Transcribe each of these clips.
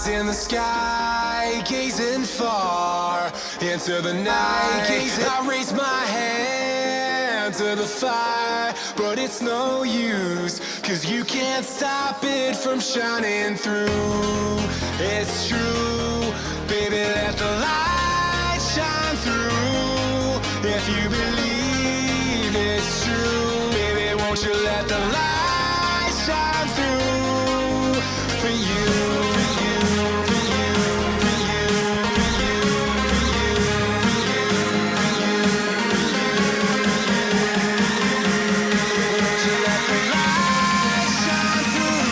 Eyes in the sky, gazing far into the night. I raise my hand to the fire, but it's no use, 'cause you can't stop it from shining through. It's true, baby, let the light shine through. If you believe it's true, baby, won't you let the light shine through for you, for you, for you, for you, for you, for you, for you, for you, won't you let the light shine through?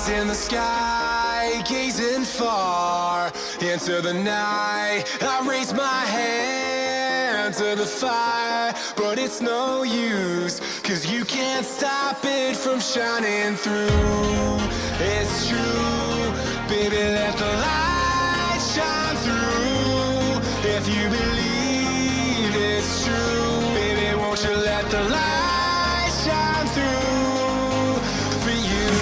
In the sky, gazing far into the night. I raise my hand to the fire, but it's no use, 'cause you can't stop it from shining through. It's true, baby, let the light shine through. If you believe it's true, baby, won't you let the light shine through for you.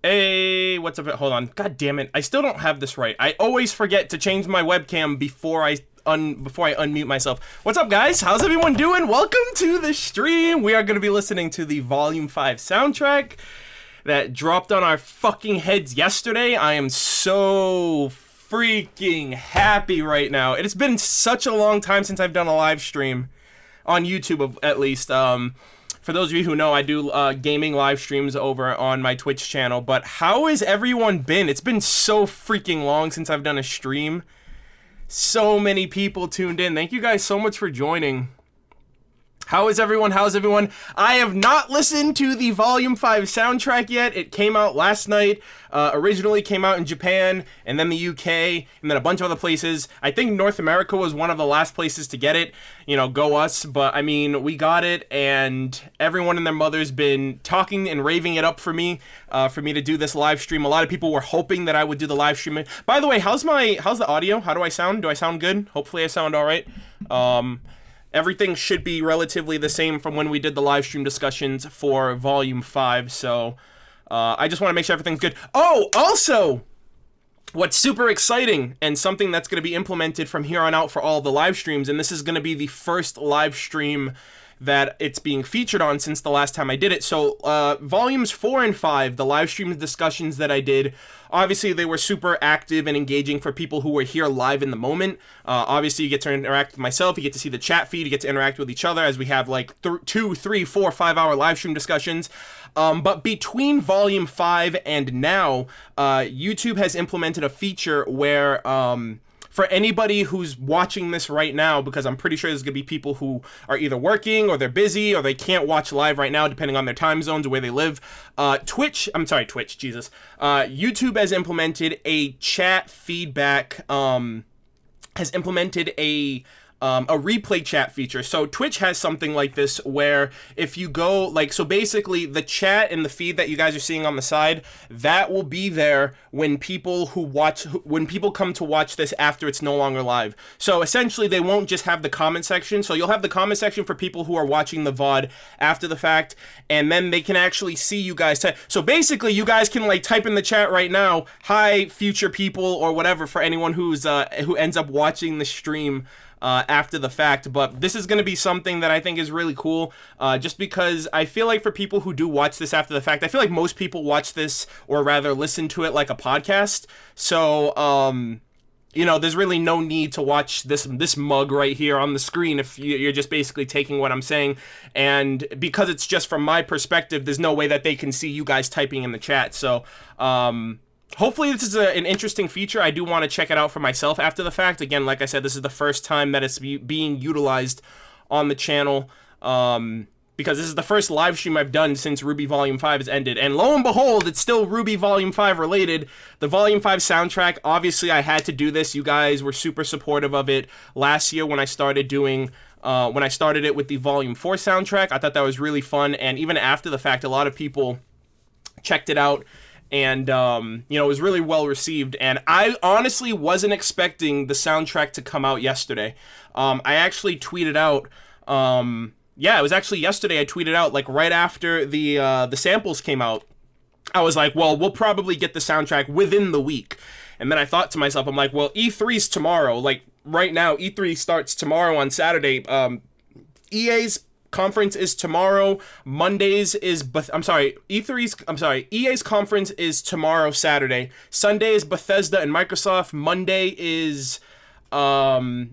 Hey, what's up? Hold on. God damn it. I still don't have this right. I always forget to change my webcam before I unmute myself. What's up, guys? How's everyone doing? Welcome to the stream. We are going to be listening to the Volume 5 soundtrack that dropped on our fucking heads yesterday. I am so freaking happy right now. It has been such a long time since I've done a live stream on YouTube, at least. For those of you who know, I do gaming live streams over on my Twitch channel, but how has everyone been? It's been so freaking long since I've done a stream. So many people tuned in. Thank you guys so much for joining. How is everyone? How's everyone? I have not listened to the Volume 5 soundtrack yet. It came out last night. Originally came out in Japan, and then the UK, and then a bunch of other places. I think North America was one of the last places to get it. You know, go us. But, I mean, we got it, and everyone and their mother's been talking and raving it up for me to do this live stream. A lot of people were hoping that I would do the live stream. By the way, how's the audio? How do I sound? Do I sound good? Hopefully I sound all right. Everything should be relatively the same from when we did the live stream discussions for Volume 5, so I just want to make sure everything's good. Oh, also, what's super exciting and something that's going to be implemented from here on out for all the live streams, and this is going to be the first live stream that it's being featured on since the last time I did it. So volumes 4 and 5, the live stream discussions that I did, obviously they were super active and engaging for people who were here live in the moment. Obviously you get to interact with myself, you get to see the chat feed, you get to interact with each other as we have like 2, 3, 4, 5 hour live stream discussions. But between volume 5 and now, YouTube has implemented a feature where for anybody who's watching this right now, because I'm pretty sure there's going to be people who are either working or they're busy or they can't watch live right now depending on their time zones or where they live. YouTube has implemented a chat feedback, has implemented a replay chat feature. So Twitch has something like this where if you go, like, so basically the chat and the feed that you guys are seeing on the side, that will be there when people come to watch this after it's no longer live. So essentially they won't just have the comment section. So you'll have the comment section for people who are watching the VOD after the fact, and then they can actually see you guys. So basically you guys can like type in the chat right now, hi future people or whatever, for anyone who ends up watching the stream after the fact. But this is going to be something that I think is really cool, just because I feel like for people who do watch this after the fact, I feel like most people watch this or rather listen to it like a podcast. So you know, there's really no need to watch this mug right here on the screen if you're just basically taking what I'm saying. And because it's just from my perspective, there's no way that they can see you guys typing in the chat. So hopefully this is an interesting feature. I do want to check it out for myself after the fact. Again, like I said, this is the first time that it's being utilized on the channel, because this is the first live stream I've done since RWBY Volume 5 has ended. And lo and behold, it's still RWBY Volume 5 related. The Volume 5 soundtrack, obviously I had to do this. You guys were super supportive of it last year when I started doing when I started it with the Volume 4 soundtrack. I thought that was really fun, and even after the fact, a lot of people checked it out. And, you know, it was really well received. And I honestly wasn't expecting the soundtrack to come out yesterday. I actually tweeted out, yeah, it was actually yesterday I tweeted out, like, right after the samples came out. I was like, well, we'll probably get the soundtrack within the week. And then I thought to myself, I'm like, well, E3's tomorrow. Like, right now, E3 starts tomorrow on Saturday. EA's conference is tomorrow. EA's conference is tomorrow, Saturday. Sunday is Bethesda and Microsoft. Monday is Monday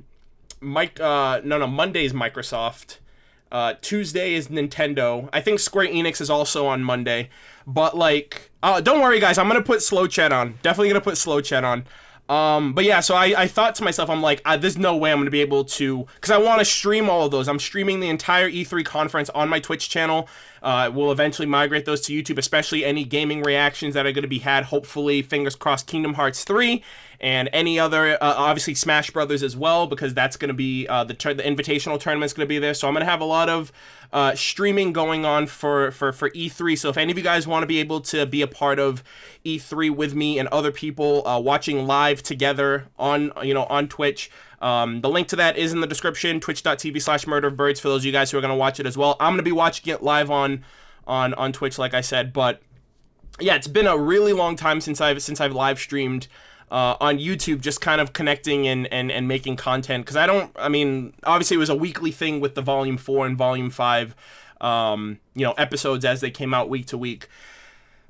is Microsoft. Tuesday is Nintendo. I think Square Enix is also on Monday. But like, don't worry guys, I'm gonna put slow chat on. Definitely gonna put slow chat on. But yeah, so I thought to myself, I'm like, there's no way I'm going to be able to, because I want to stream all of those. I'm streaming the entire E3 conference on my Twitch channel. We'll eventually migrate those to YouTube, especially any gaming reactions that are going to be had, hopefully, fingers crossed, Kingdom Hearts 3, and any other, obviously Smash Brothers as well, because that's going to be, the invitational tournament's going to be there. So I'm going to have a lot of streaming going on for E3. So if any of you guys want to be able to be a part of E3 with me and other people watching live together on Twitch, the link to that is in the description, twitch.tv/MurderofBirds, for those of you guys who are going to watch it as well. I'm going to be watching it live on Twitch, like I said. But yeah, it's been a really long time since I've live streamed on YouTube, just kind of connecting and making content, because obviously it was a weekly thing with the Volume 4 and Volume 5 episodes as they came out week to week.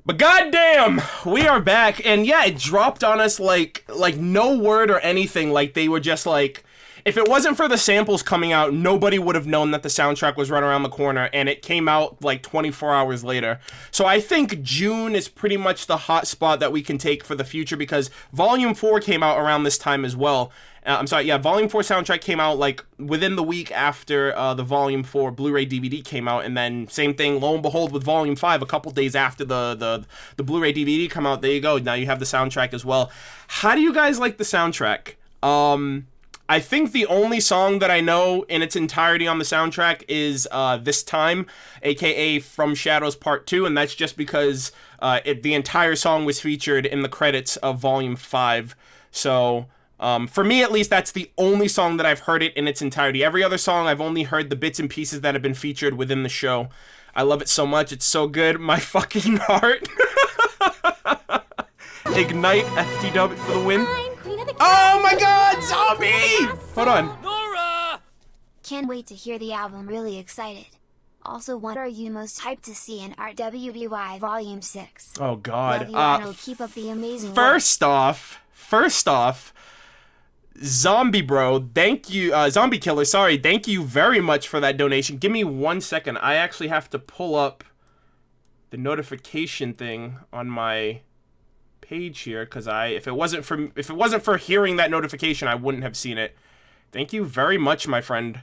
But goddamn, we are back, and yeah, it dropped on us like no word or anything. Like, they were just like, if it wasn't for the samples coming out, nobody would have known that the soundtrack was right around the corner, and it came out like 24 hours later. So I think June is pretty much the hot spot that we can take for the future, because Volume 4 came out around this time as well. Volume 4 soundtrack came out like within the week after the Volume 4 Blu-ray DVD came out, and then same thing, lo and behold, with Volume 5, a couple days after the Blu-ray DVD come out, there you go, now you have the soundtrack as well. How do you guys like the soundtrack? I think the only song that I know in its entirety on the soundtrack is This Time, aka From Shadows Part 2, and that's just because the entire song was featured in the credits of Volume 5. So for me, at least, that's the only song that I've heard it in its entirety. Every other song, I've only heard the bits and pieces that have been featured within the show. I love it so much. It's so good. My fucking heart. Ignite FTW for the win. I'm Queen of the Oh my god, Zombie! Hold on. Can't wait to hear the album, really excited. Also, what are you most hyped to see in RWBY Volume 6? Oh god. Love you, Arnold. Keep up the amazing work. First off, Zombie Bro, thank you, Zombie Killer, sorry, thank you very much for that donation. Give me 1 second. I actually have to pull up the notification thing on my page here, because if it wasn't for hearing that notification, I wouldn't have seen it. Thank you very much, my friend.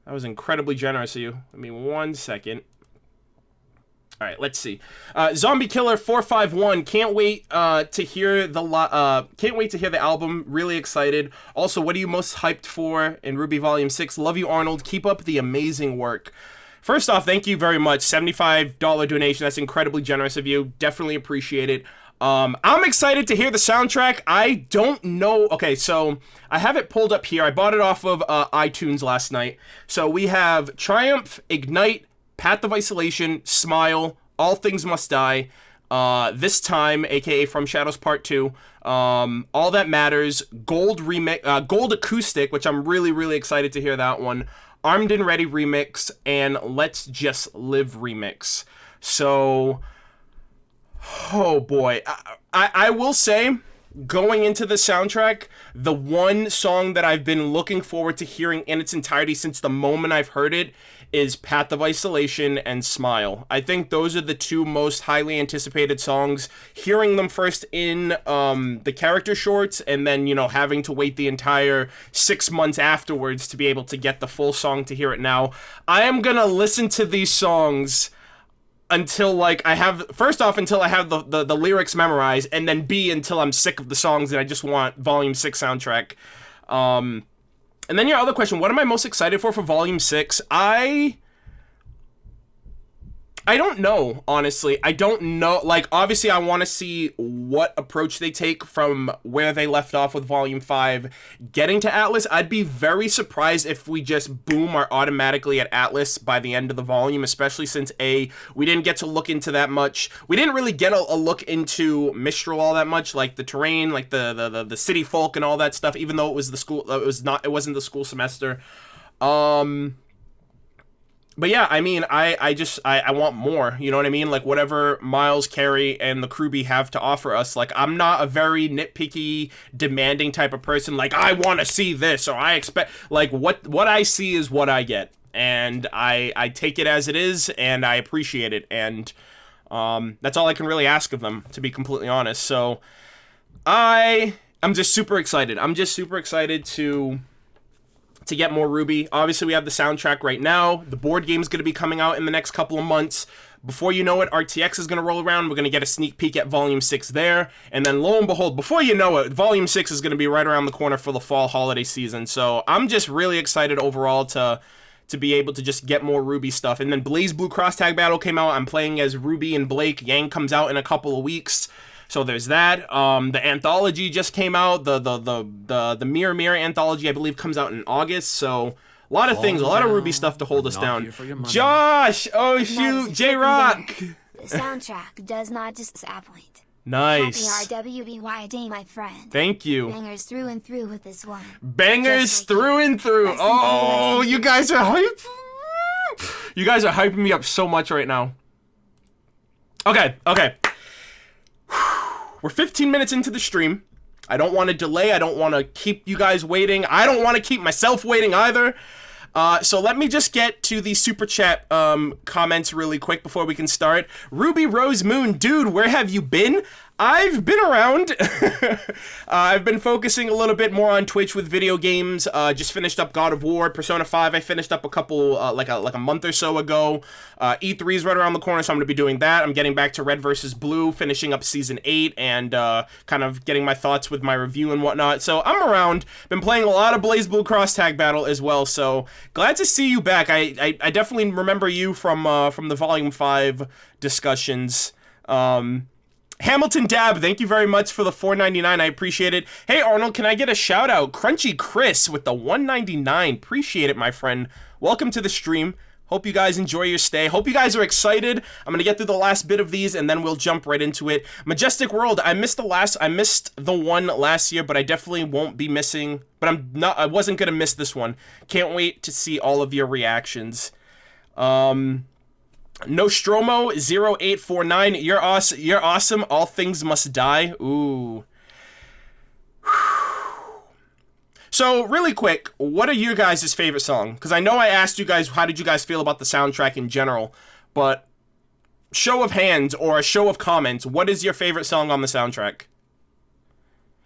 That was incredibly generous of you. Give me 1 second. All right, let's see. Zombie Killer 451. Can't wait to hear the album. Really excited. Also, what are you most hyped for in RWBY Volume 6? Love you, Arnold. Keep up the amazing work. First off, thank you very much. $75 donation. That's incredibly generous of you. Definitely appreciate it. I'm excited to hear the soundtrack. I don't know. Okay, so I have it pulled up here. I bought it off of iTunes last night. So we have Triumph, Ignite, Path of Isolation, Smile, All Things Must Die, This Time, aka From Shadows Part 2, All That Matters, Gold Acoustic, which I'm really, really excited to hear that one, Armed and Ready Remix, and Let's Just Live Remix. So, oh boy. I will say, going into the soundtrack, the one song that I've been looking forward to hearing in its entirety since the moment I've heard it is Path of Isolation and Smile. I think those are the two most highly anticipated songs. Hearing them first in the character shorts, and then, you know, having to wait the entire 6 months afterwards to be able to get the full song to hear it now. I am gonna listen to these songs until, like, until I have the lyrics memorized, and then B, until I'm sick of the songs and I just want Volume 6 soundtrack. And then your other question, what am I most excited for Volume 6? I don't know, honestly. I don't know. Like, obviously, I want to see what approach they take from where they left off with Volume 5 getting to Atlas. I'd be very surprised if we just boom are automatically at Atlas by the end of the volume, especially since, we didn't get to look into that much. We didn't really get a look into Mistral all that much, like the terrain, like the city folk and all that stuff, even though it was the school, it wasn't the school semester. But yeah, I mean, I want more, you know what I mean? Like, whatever Miles, Carey, and the crewbie have to offer us. Like, I'm not a very nitpicky, demanding type of person. Like, I want to see this, or I expect, like, what I see is what I get. And I take it as it is, and I appreciate it. And that's all I can really ask of them, to be completely honest. So, I'm just super excited. I'm just super excited to get more RWBY. Obviously, we have the soundtrack right now. The board game is going to be coming out in the next couple of months. Before you know it, RTX is going to roll around. We're going to get a sneak peek at Volume 6 there. And then, lo and behold, before you know it, Volume 6 is going to be right around the corner for the fall holiday season. So I'm just really excited overall to be able to just get more RWBY stuff. And then Blaze Blue Cross Tag Battle came out. I'm playing as Ruby and Blake. Yang comes out in a couple of weeks. So there's that. The anthology just came out. The Mirror Mirror anthology, I believe, comes out in August. So a lot of things, a lot of RWBY stuff to hold us down. Josh! Oh shoot, J-Rock! The soundtrack does not disappoint. Nice. Happy RWBY Day, my friend. Thank you. Bangers through and through with this one. Bangers through and through. Oh, you guys are hyped. You guys are hyping me up so much right now. Okay. We're 15 minutes into the stream. I don't want to delay. I don't want to keep you guys waiting. I don't want to keep myself waiting either. So let me just get to the super chat comments really quick before we can start. Ruby Rose Moon, dude, where have you been? I've been around. I've been focusing a little bit more on Twitch with video games. Just finished up God of War, Persona 5. I finished up a couple, like a month or so ago. E3 is right around the corner, so I'm going to be doing that. I'm getting back to Red vs. Blue, finishing up Season 8, and kind of getting my thoughts with my review and whatnot. So I'm around. Been playing a lot of Blaze Blue Cross Tag Battle as well, so glad to see you back. I definitely remember you from the Volume 5 discussions. Hamilton Dab, thank you very much for the $4.99. I appreciate it. Hey, Arnold, can I get a shout out? Crunchy Chris with the $1.99. Appreciate it, my friend. Welcome to the stream. Hope you guys enjoy your stay. Hope you guys are excited. I'm gonna get through the last bit of these and then we'll jump right into it. Majestic World, I missed the one last year, but I definitely won't be missing, but I wasn't gonna miss this one. Can't wait to see all of your reactions. Nostromo 0849, you're awesome. All things must die. Ooh. So, really quick, what are your guys' favorite song? Because I know I asked you guys, how did you guys feel about the soundtrack in general? But, show of hands or a show of comments, what is your favorite song on the soundtrack?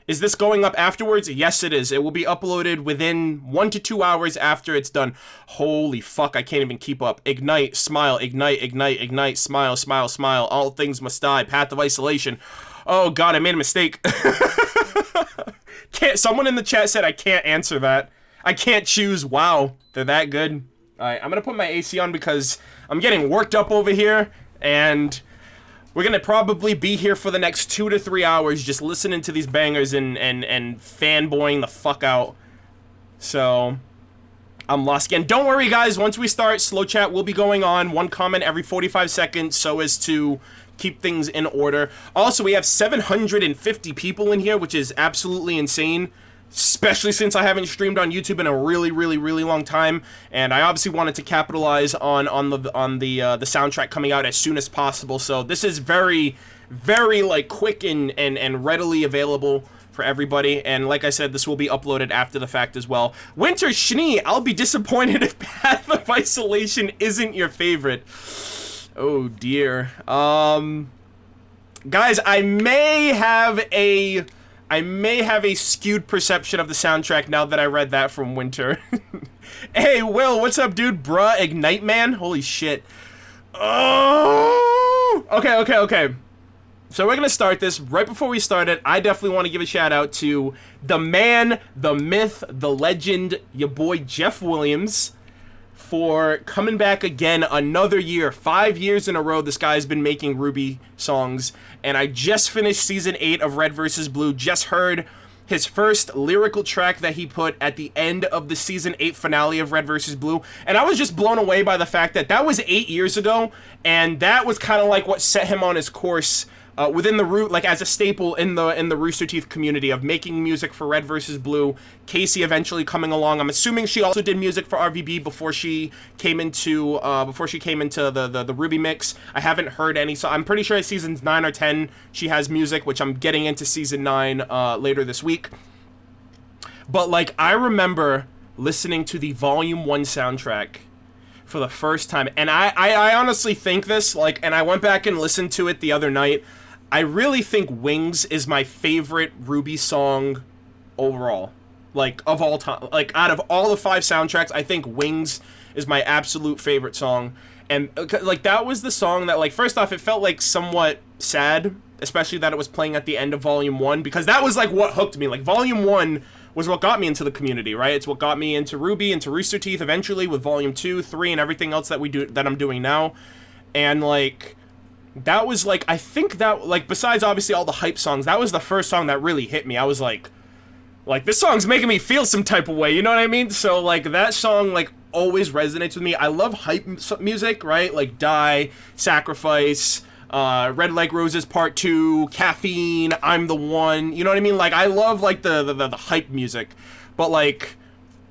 Is this going up afterwards? Yes, it is. It will be uploaded within 1 to 2 hours after it's done. Holy fuck, I can't even keep up. Ignite, smile, ignite, ignite, ignite, smile, smile, smile. All things must die. Path of isolation. Oh god, I made a mistake. Someone in the chat said I can't answer that. I can't choose. Wow, they're that good. Alright, I'm gonna put my AC on because I'm getting worked up over here, and we're gonna probably be here for the next 2 to 3 hours just listening to these bangers and fanboying the fuck out. So, I'm lost again. Don't worry guys, once we start, slow chat will be going on. 1 comment every 45 seconds so as to keep things in order. Also, we have 750 people in here, which is absolutely insane, especially since I haven't streamed on YouTube in a really long time, and I obviously wanted to capitalize on the soundtrack coming out as soon as possible. So this is very like quick and readily available for everybody, and like I said, this will be uploaded after the fact as well. Winter Schnee, I'll be disappointed if Path of Isolation isn't your favorite. Oh dear. Guys, I may have a skewed perception of the soundtrack now that I read that from Winter. Hey, Will, what's up, dude? Bruh, Ignite Man? Holy shit. Oh! Okay. So we're gonna start this. Right before we start it, I definitely want to give a shout out to the man, the myth, the legend, your boy Jeff Williams, for coming back again another year. 5 years in a row this guy's been making RWBY songs, and I just finished season 8 of Red vs. Blue. Just heard his first lyrical track that he put at the end of the season 8 finale of Red vs. Blue, and I was just blown away by the fact that that was 8 years ago, and that was kind of like what set him on his course within the like as a staple in the Rooster Teeth community of making music for Red vs. Blue. Casey eventually coming along. I'm assuming she also did music for RWBY before she came into the RWBY mix. I haven't heard any, so I'm pretty sure seasons 9 or 10 she has music, which I'm getting into season 9 later this week. But like, I remember listening to the Volume 1 soundtrack for the first time, and I honestly think this, like, and I went back and listened to it the other night. I really think Wings is my favorite RWBY song overall, like, of all time. Like, out of all the 5 soundtracks, I think Wings is my absolute favorite song. And like, that was the song that, like, first off, it felt like somewhat sad, especially that it was playing at the end of Volume 1, because that was like what hooked me. Like, Volume 1 was what got me into the community, right? It's what got me into RWBY, into Rooster Teeth eventually, with Volume 2, 3, and everything else that I'm doing now. And like, that was like, I think that, like, besides obviously all the hype songs, that was the first song that really hit me. I was like, this song's making me feel some type of way, you know what I mean? So like, that song like always resonates with me. I love hype music, right? Like Die, Sacrifice, Red Like Roses Part 2, Caffeine, I'm the One, you know what I mean? Like, I love like the hype music, but like,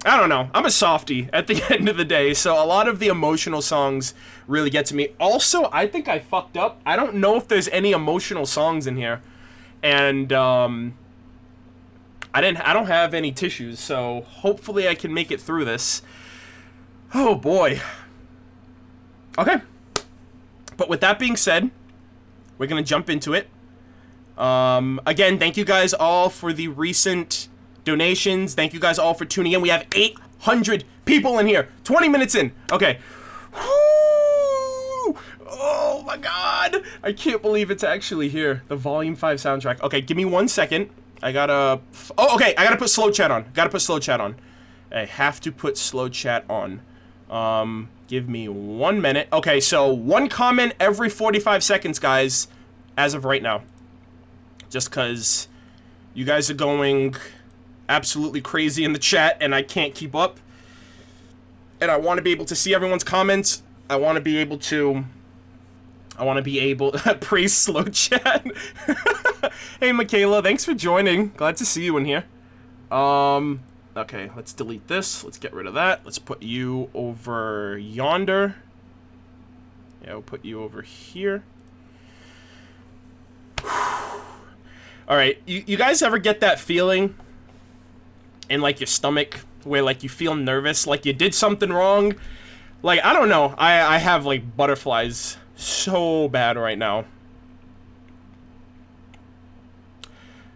I don't know, I'm a softie at the end of the day, so a lot of the emotional songs really get to me. Also, I think I fucked up. I don't know if there's any emotional songs in here, and I don't have any tissues, so hopefully I can make it through this. Oh boy. Okay. But with that being said, we're gonna jump into it. Again, thank you guys all for the recent donations. Thank you guys all for tuning in. We have 800 people in here. 20 minutes in. Okay. Woo! Oh my god! I can't believe it's actually here. The Volume 5 soundtrack. Okay, give me 1 second. I gotta... Oh, okay. I gotta put slow chat on. I have to put slow chat on. Give me 1 minute. Okay, so 1 comment every 45 seconds, guys, as of right now. Just because you guys are going absolutely crazy in the chat, and I can't keep up. And I want to be able to see everyone's comments I want to be able to praise slow chat. Hey Michaela, thanks for joining. Glad to see you in here. Okay, let's delete this. Let's get rid of that. Let's put you over yonder. Yeah, we'll put you over here. Alright, you guys ever get that feeling in, like, your stomach where, like, you feel nervous, like you did something wrong? Like, I don't know. I have, like, butterflies so bad right now.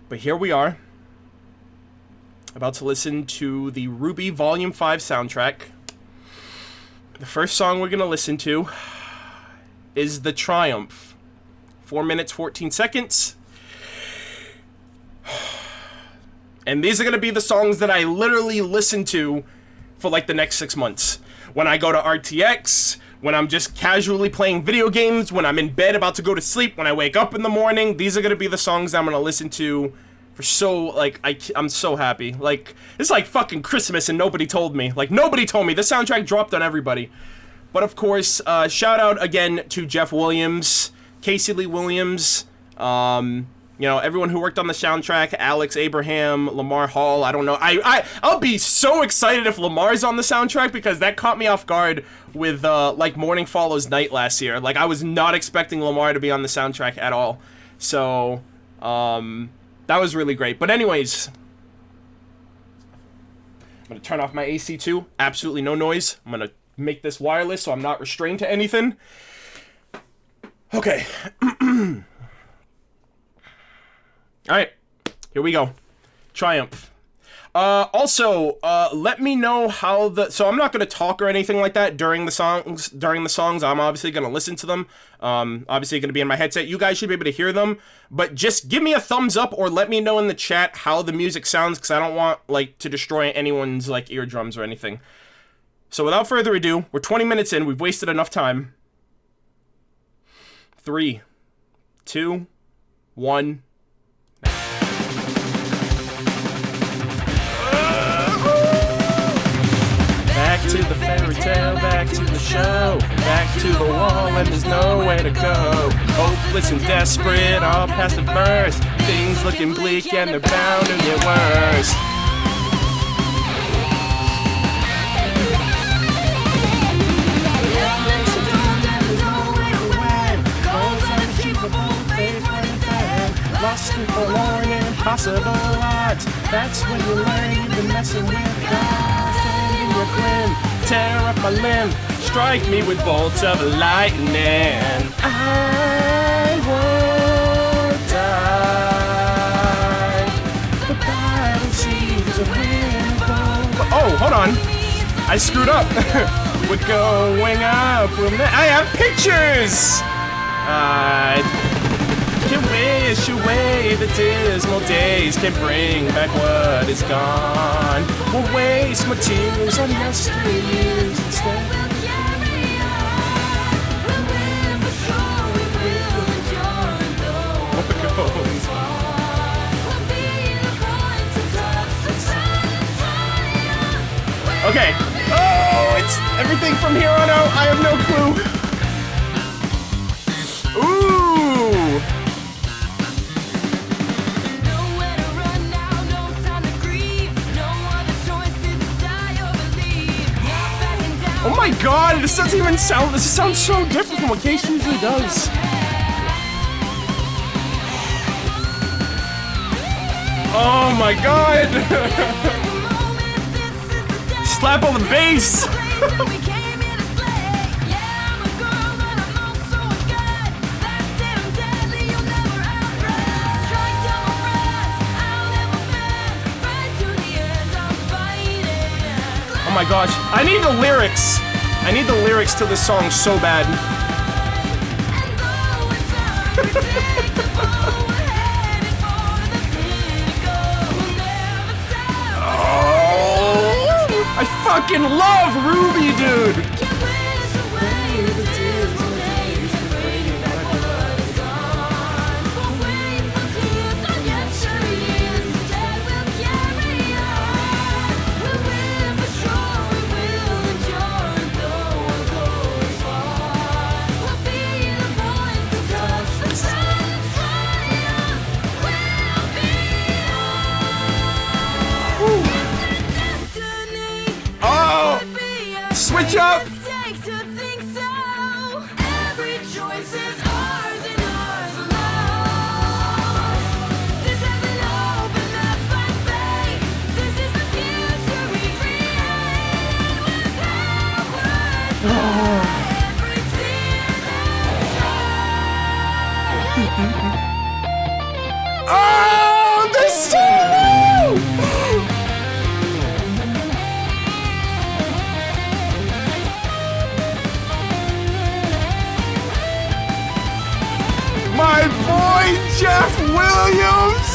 But here we are, about to listen to the RWBY Volume 5 soundtrack. The first song we're going to listen to is The Triumph. 4 minutes, 14 seconds. And these are going to be the songs that I literally listen to for like the next 6 months. When I go to RTX, when I'm just casually playing video games, when I'm in bed about to go to sleep, when I wake up in the morning, these are going to be the songs I'm going to listen to for so, like, I'm so happy. Like, it's like fucking Christmas and nobody told me. Like, nobody told me. The soundtrack dropped on everybody. But of course, shout out again to Jeff Williams, Casey Lee Williams, you know, everyone who worked on the soundtrack, Alex Abraham, Lamar Hall, I don't know. I'll be so excited if Lamar's on the soundtrack because that caught me off guard with, like, Morning Follows Night last year. Like, I was not expecting Lamar to be on the soundtrack at all. So, that was really great. But anyways, I'm going to turn off my AC too. Absolutely no noise. I'm going to make this wireless so I'm not restrained to anything. Okay. Alright, here we go. Triumph. Also, let me know how so I'm not going to talk or anything like that during the songs. I'm obviously going to listen to them. Obviously going to be in my headset. You guys should be able to hear them. But just give me a thumbs up or let me know in the chat how the music sounds, because I don't want, like, to destroy anyone's, like, eardrums or anything. So without further ado, we're 20 minutes in. We've wasted enough time. 3, 2, 1... Back to the fairy tale, back to the show, back to the wall and there's nowhere to go. Hopeless and desperate, all past the verse. Things looking bleak and they're bound to get worse. Lost and forlorn and impossible odds. That's when you learn you've been messing with God. Tear up my limb, strike me with bolts of lightning. I won't die. The battle seems a winnable. Oh, hold on. I screwed up. We're going up. I have pictures. Can wish away the dismal days, can bring back what is gone. We'll waste my tears on yesteryears instead. Okay. Oh, it's everything from here on out. I have no clue. Ooh. Oh my god, this doesn't even sound, this sounds so different from what Case usually does. Oh my god. Slap on the bass. Oh my gosh, I need the lyrics. I need the lyrics to this song so bad. Oh, I fucking love RWBY, dude. switch up. Oh, the solo! My boy Jeff Williams!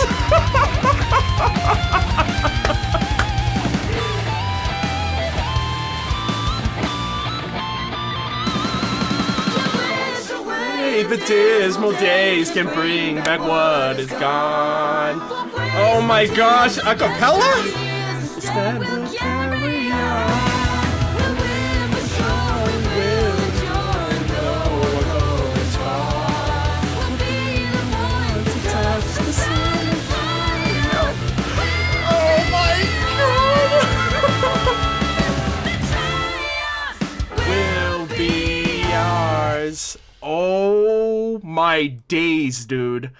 The dismal days can bring back what is gone. Oh my gosh, a cappella? Instead we'll carry on. Oh my god! Will be ours. Oh my days, dude.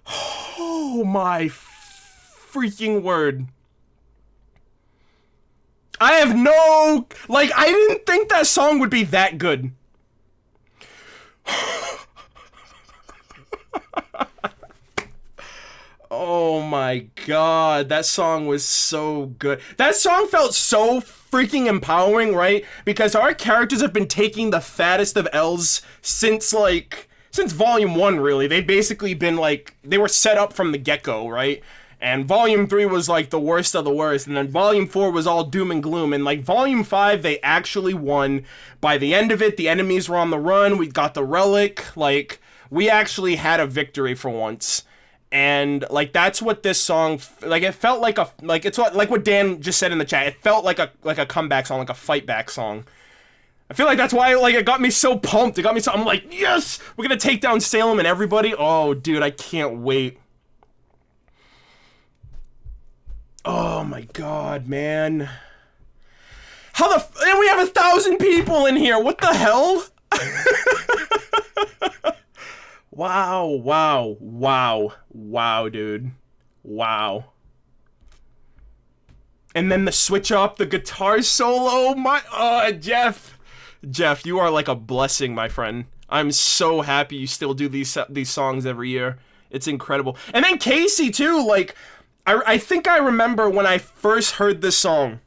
Oh my freaking word. I have no, like, I didn't think that song would be that good. Oh my god, that song was so good. That song felt so freaking empowering, right? Because our characters have been taking the fattest of L's since Volume 1, really. They've basically been, like, they were set up from the get-go, right? And Volume 3 was, like, the worst of the worst. And then Volume 4 was all doom and gloom. And, like, Volume 5, they actually won. By the end of it, the enemies were on the run. We got the relic. Like, we actually had a victory for once. And, like, that's what this song, like, it felt like it's what Dan just said in the chat. It felt like a comeback song, like a fight back song. I feel like that's why, like, it got me so pumped. It got me so, I'm like, yes, we're gonna take down Salem and everybody. Oh, dude, I can't wait. Oh my god, man. And we have 1,000 people in here. What the hell? Wow, dude. Wow. And then the switch up, the guitar solo, Jeff, you are like a blessing, my friend. I'm so happy you still do these songs every year. It's incredible. And then Casey, too, like, I think I remember when I first heard this song,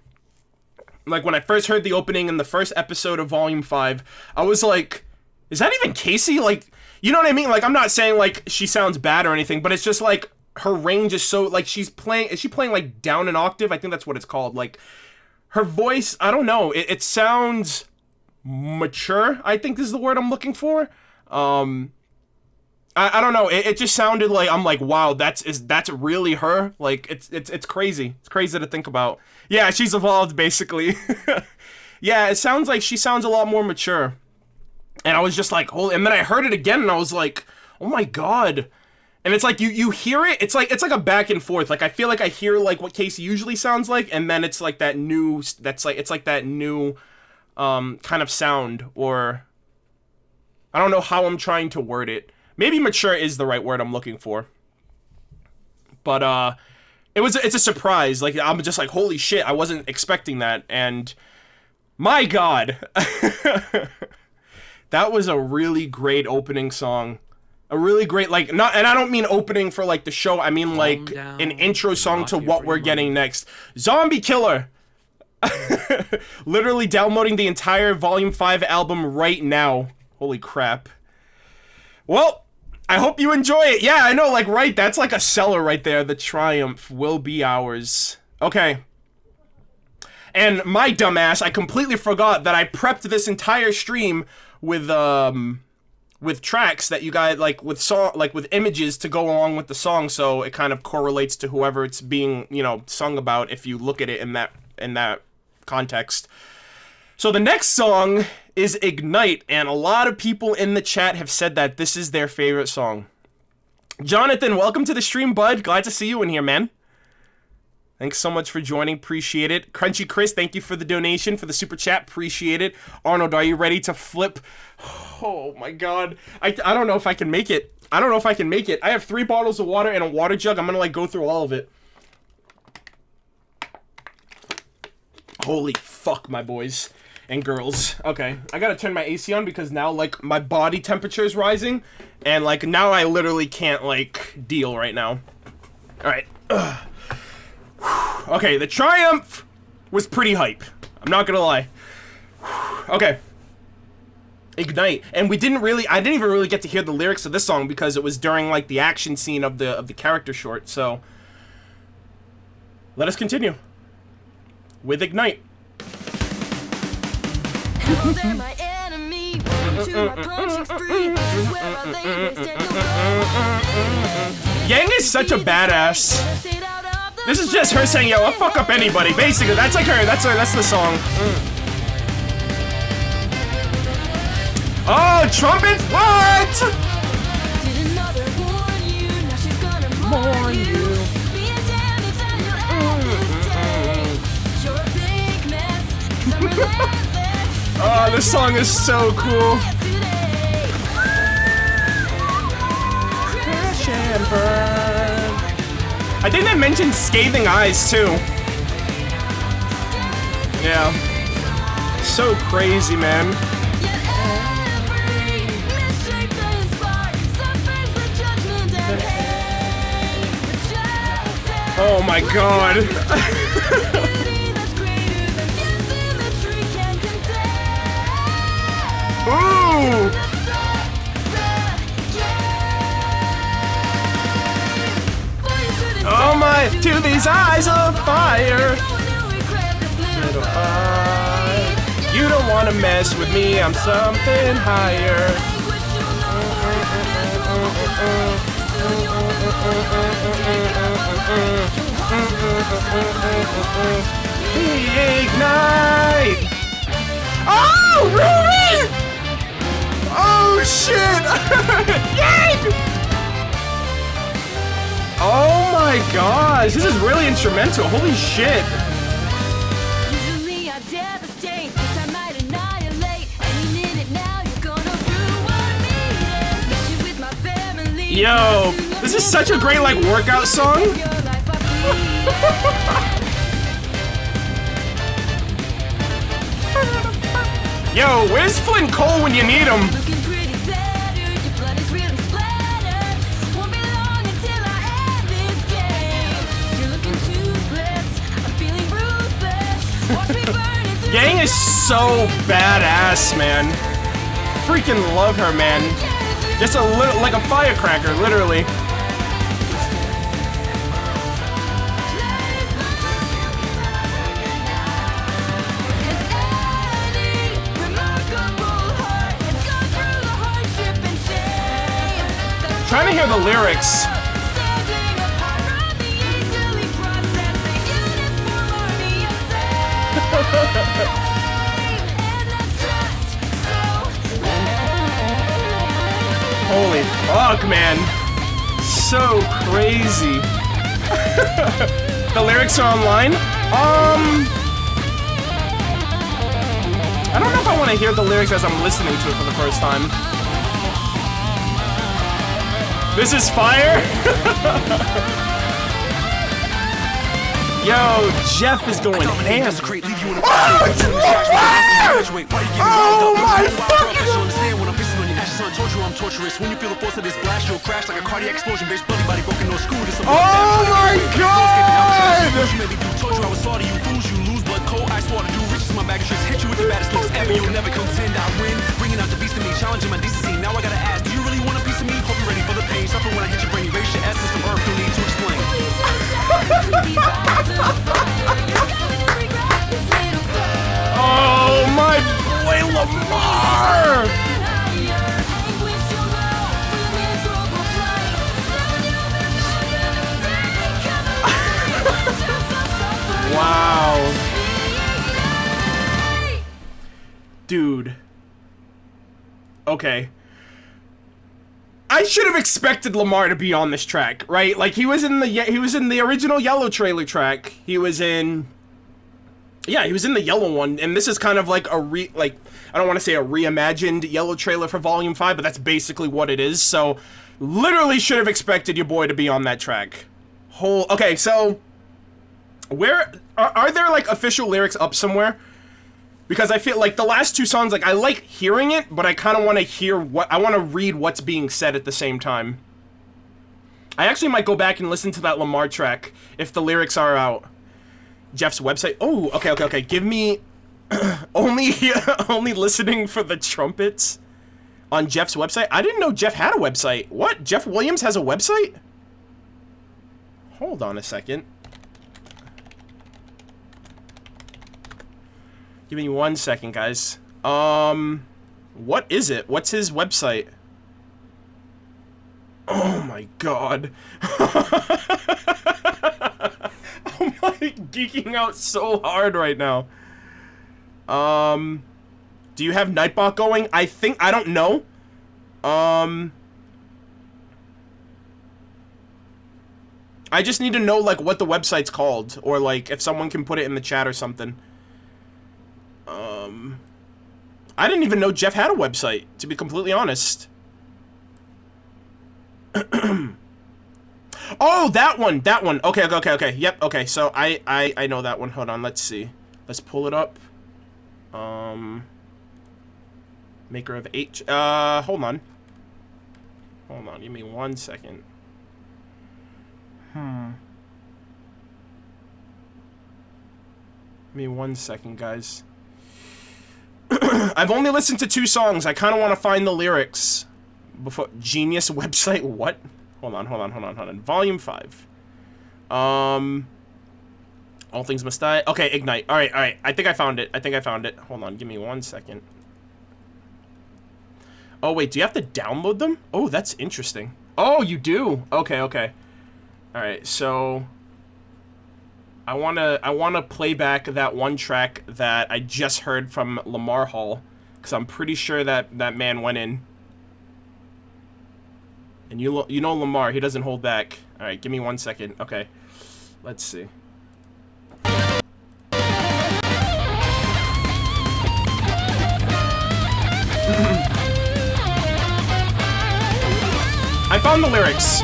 like, when I first heard the opening in the first episode of Volume 5, I was like, is that even Casey? Like, you know what I mean? Like, I'm not saying, like, she sounds bad or anything, but it's just, like, her range is so, like, is she playing, like, down an octave? I think that's what it's called. Like, her voice, I don't know, it sounds mature, I think is the word I'm looking for. I don't know, it just sounded like, I'm like, wow, that's really her? Like, it's crazy. It's crazy to think about. Yeah, she's evolved, basically. Yeah, it sounds like she sounds a lot more mature. And I was just like, holy, and then I heard it again, and I was like, oh my god. And it's like, you hear it, it's like a back and forth. Like, I feel like I hear, like, what Casey usually sounds like, and then it's like that new, it's like that new, kind of sound, or, I don't know how I'm trying to word it. Maybe mature is the right word I'm looking for. But, it's a surprise. Like, I'm just like, holy shit, I wasn't expecting that, and my god. That was a really great opening song. A really great, like, and I don't mean opening for, like, the show, I mean, like, an intro song to what we're getting next. Zombie Killer! Literally downloading the entire Volume 5 album right now. Holy crap. Well, I hope you enjoy it. Yeah, I know, like, right, that's like a seller right there. The triumph will be ours. Okay. And my dumbass, I completely forgot that I prepped this entire stream with tracks that you guys, like, with images to go along with the song, so it kind of correlates to whoever it's being, you know, sung about if you look at it in that context. So the next song is Ignite, and a lot of people in the chat have said that this is their favorite song. Jonathan, welcome to the stream, bud. Glad to see you in here, man. Thanks so much for joining. Appreciate it. Crunchy Chris, thank you for the donation, for the super chat. Appreciate it. Arnold, are you ready to flip? Oh my god. I don't know if I can make it. I don't know if I can make it. I have 3 bottles of water and a water jug. I'm gonna like go through all of it. Holy fuck, my boys and girls. Okay, I gotta turn my AC on because now like my body temperature is rising, and like now I literally can't like deal right now. All right. Okay, the Triumph was pretty hype. I'm not gonna lie. Okay. Ignite. And I didn't even really get to hear the lyrics of this song because it was during like the action scene of the character short. So let us continue with Ignite. Hello there, my enemy. Welcome to my punching spree. This is where I lay waste and Yang is such a badass. This is just her saying, yo, I'll fuck up anybody. Basically, that's like her. That's the song. Oh, trumpets! What? Didn't mother warn you? Now she's gonna mourn you. Being damned if that you'll end this day. You're a big mess, 'cause I'm relentless. Oh, this song is so cool. Crash and burn. I think they mentioned scathing eyes too. Yeah. So crazy, man. Oh my god. Ooh. Oh my, to these eyes of fire. Little fire. You don't wanna mess with me, I'm something higher. Ignite! Oh, RWBY! Oh shit! Yay! Oh my gosh, this is really instrumental. Holy shit! Usually I devastate, this I might annihilate. Any minute now you're gonna ruin me. Mess you with my family. Yo, this is such a great like workout song. Yo, where's Flint Cole when you need him? Looking pretty tattered, your blood is really splattered. Won't be long until I end this game. You're looking toothless, I'm feeling ruthless. Watch me burn into Yang is so badass, man. Freaking love her, man. Just a little, like a firecracker, literally. Trying to hear the lyrics. Holy fuck, man. So crazy. The lyrics are online? I don't know if I want to hear the lyrics as I'm listening to it for the first time. This is fire? Yo, Jeff is going ham. Oh my fucking... I'm torturous. When you feel the force of this blast, you'll crash like a cardiac explosion. Base bloody body broken, no screw. Oh my god! You maybe do told you I was slaughter you fools. You lose blood cold ice water. Do riches my bag of tricks. Hit you with the baddest looks ever. You'll never contend. I win. Bringing out the beast in me, challenging my decency. Now I gotta ask, do you really want a piece of me? Hope you're ready for the pain. Suffer when I hit your brain. Erase your essence from earth. No need to explain. Oh my boy Lamar! Wow. Dude. Okay. I should have expected Lamar to be on this track, right? Like, he was in the original Yellow trailer track. He was in the Yellow one, and this is kind of like I don't want to say a reimagined Yellow trailer for Volume 5, but that's basically what it is. So, literally should have expected your boy to be on that track. Okay, so where are there like official lyrics up somewhere? Because I feel like the last two songs, like, I like hearing it, but I kind of want to hear I want to read what's being said at the same time. I actually might go back and listen to that Lamar track if the lyrics are out. Jeff's website. Oh, okay. Give me only listening for the trumpets on Jeff's website. I didn't know Jeff had a website. What? Jeff Williams has a website? Hold on a second. Give me 1 second, guys. What is it? What's his website? Oh my god. I'm like geeking out so hard right now. Do you have Nightbot going? I don't know. I just need to know, like, what the website's called, or like if someone can put it in the chat or something. I didn't even know Jeff had a website, to be completely honest. Oh, that one. Okay. Yep, okay, so I know that one. Hold on, let's see. Let's pull it up. Maker of H. Hold on, give me 1 second. Give me 1 second, guys. I've only listened to 2 songs. I kind of want to find the lyrics before. Genius website. What? Hold on. Volume 5. All things must die. Okay, Ignite. All right. I think I found it. Hold on. Give me 1 second. Oh wait, do you have to download them? Oh, that's interesting. Oh, you do. Okay. All right. So I wanna play back that one track that I just heard from Lamar Hall, because I'm pretty sure that man went in. And you know Lamar, he doesn't hold back. All right, give me 1 second. Okay, let's see. I found the lyrics.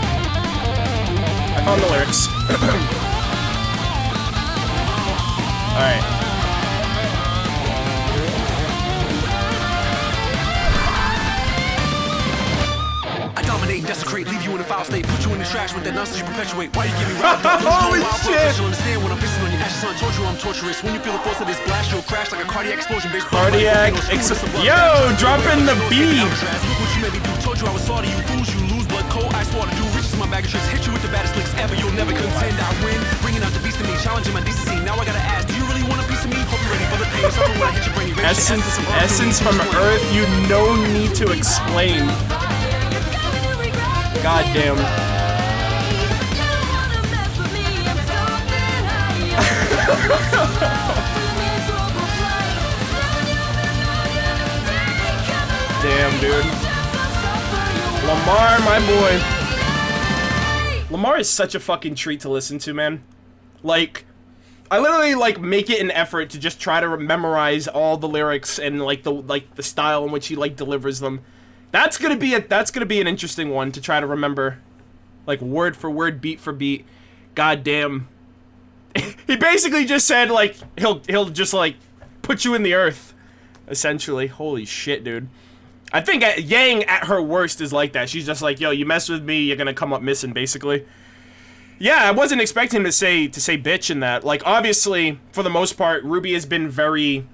Alright. I dominate and desecrate, leave you in a foul state, put you in the trash with that nonsense you perpetuate. Why you give me right? Holy shit! You'll understand when I'm pissing on your ashes, son. Told you I'm torturous. When you feel the force of this blast, you'll crash like a cardiac explosion. Yo, dropping the beat. Look what you made me do. Told you I was sorry, you fools. You lose blood, cold ice water. Do riches my bag of tricks. Hit you with the baddest licks ever. You'll never contend. I win, bringing out the beast in me, challenging my decency. Now I gotta ask, do you really want a piece of me? Hope you're ready for the pain. Something when I hit your brain. Essence from Earth. You no need to explain. God damn. Damn, dude. Lamar, my boy. Lamar is such a fucking treat to listen to, man. Like, I literally, like, make it an effort to just try to memorize all the lyrics and, like, the style in which he, like, delivers them. That's gonna be an interesting one to try to remember, like, word for word, beat for beat. God damn. He basically just said, like, he'll just, like, put you in the earth, essentially. Holy shit, dude. I think Yang at her worst is like that. She's just like, yo, you mess with me, you're gonna come up missing, basically. Yeah, I wasn't expecting him to say bitch in that. Like, obviously, for the most part, RWBY has been very,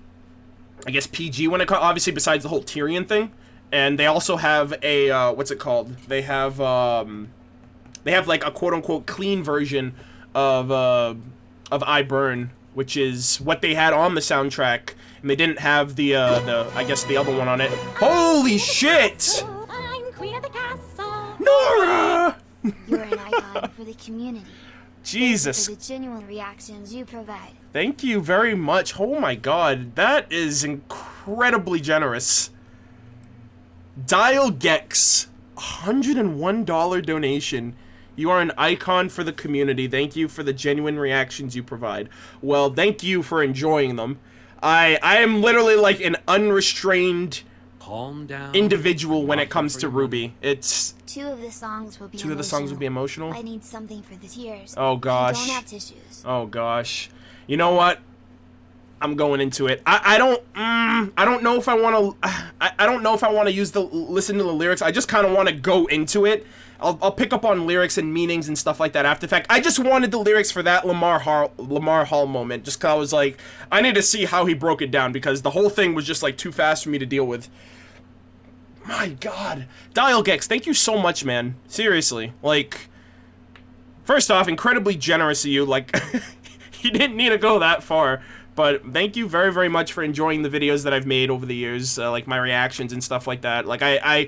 I guess, PG when it comes, obviously, besides the whole Tyrion thing. And they also have a, what's it called? They have, like, a quote-unquote clean version of I Burn, which is what they had on the soundtrack, and they didn't have the I guess the other one on it. Holy shit! I'm queen of the castle. Nora! You're an icon for the community. Jesus. For the genuine reactions you provide. Thank you very much. Oh my god, that is incredibly generous. Dial Gex. $101 donation. You are an icon for the community. Thank you for the genuine reactions you provide. Well, thank you for enjoying them. I am literally like an unrestrained Calm down. individual when it comes to RWBY. It's Two of the songs will be emotional. I need something for the tears. Oh I gosh. don't have tissues. Oh gosh. You know what? I'm going into it. I don't know if I want to. I don't know if I want to listen to the lyrics. I just kind of want to go into it. I'll pick up on lyrics and meanings and stuff like that after the fact. I just wanted the lyrics for that Lamar Hall moment, just cause I was like, I need to see how he broke it down, because the whole thing was just like too fast for me to deal with. My God, Dialgex, thank you so much, man. Seriously, like, first off, incredibly generous of you. Like, you didn't need to go that far. But thank you very, very much for enjoying the videos that I've made over the years, like my reactions and stuff like that. Like, I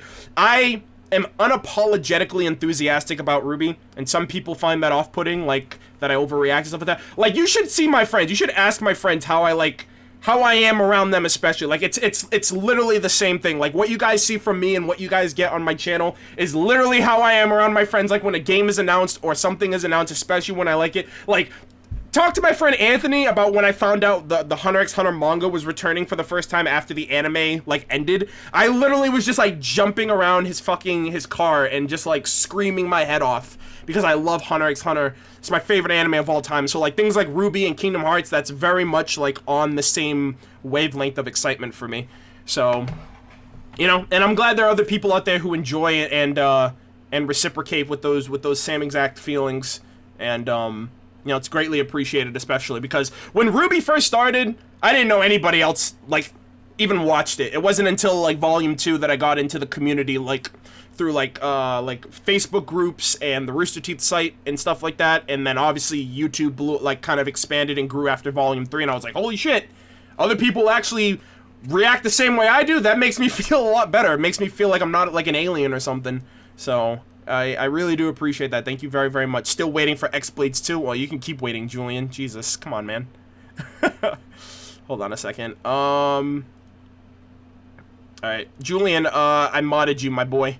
am unapologetically enthusiastic about RWBY, and some people find that off-putting, like, that I overreact and stuff like that. Like, you should see my friends. You should ask my friends how I am around them, especially. Like, it's literally the same thing. Like, what you guys see from me and what you guys get on my channel is literally how I am around my friends. Like, when a game is announced or something is announced, especially when I like it. Like, talk to my friend Anthony about when I found out the Hunter x Hunter manga was returning for the first time after the anime, like, ended. I literally was just, like, jumping around his car and just, like, screaming my head off because I love Hunter x Hunter. It's my favorite anime of all time. So, like, things like RWBY and Kingdom Hearts, that's very much, like, on the same wavelength of excitement for me. So, you know, and I'm glad there are other people out there who enjoy it and reciprocate with those same exact feelings. And, you know, it's greatly appreciated, especially because when RWBY first started, I didn't know anybody else, like, even watched it. It wasn't until, like, Volume 2 that I got into the community, like, through, like Facebook groups and the Rooster Teeth site and stuff like that. And then, obviously, YouTube kind of expanded and grew after Volume 3, and I was like, holy shit, other people actually react the same way I do? That makes me feel a lot better. It makes me feel like I'm not, like, an alien or something. So I really do appreciate that. Thank you very, very much. Still waiting for X-Blades 2. Well, you can keep waiting, Julian. Jesus, come on, man. Hold on a second. Alright, Julian, I modded you, my boy.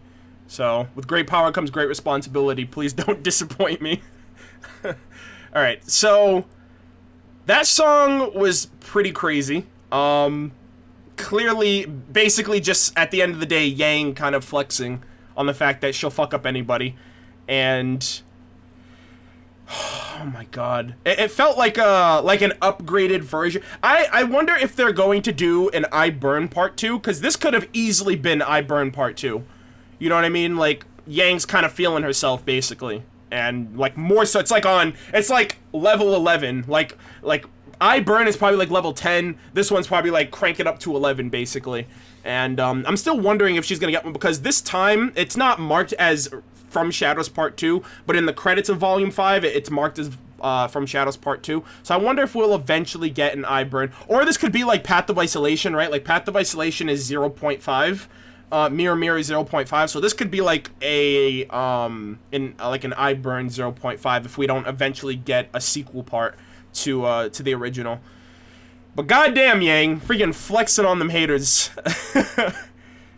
So, with great power comes great responsibility. Please don't disappoint me. Alright, so that song was pretty crazy. Clearly, basically just at the end of the day, Yang kind of flexing on the fact that she'll fuck up anybody. And oh my God, it felt like an upgraded version. I wonder if they're going to do an I Burn Part 2, because this could have easily been I Burn Part 2. You know what I mean? Like, Yang's kind of feeling herself, basically. And, like, more so, it's like level 11. Like, I Burn is probably, like, level 10. This one's probably, like, crank it up to 11, basically. And, I'm still wondering if she's gonna get one, because this time, it's not marked as From Shadows Part 2, but in the credits of Volume 5, it's marked as, From Shadows Part 2. So I wonder if we'll eventually get an I Burn. Or this could be, like, Path of Isolation, right? Like, Path of Isolation is 0.5. Mirror Mirror 0.5, so this could be like an I Burn 0.5 if we don't eventually get a sequel part to the original. But goddamn, Yang, freaking flexing on them haters.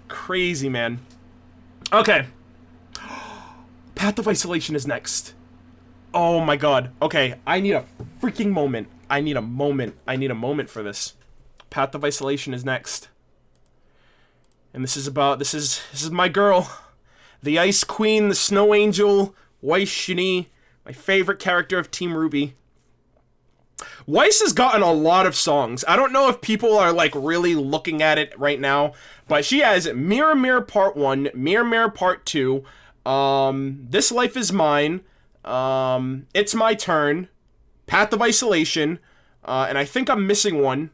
Crazy, man. Okay. Path of Isolation is next. Oh my God. Okay, I need a freaking moment. I need a moment for this. Path of Isolation is next. And this is my girl, the Ice Queen, the Snow Angel, Weiss Shini, my favorite character of Team RWBY. Weiss has gotten a lot of songs. I don't know if people are, like, really looking at it right now, but she has Mirror Mirror Part 1, Mirror Mirror Part 2, This Life Is Mine, It's My Turn, Path of Isolation, and I think I'm missing one.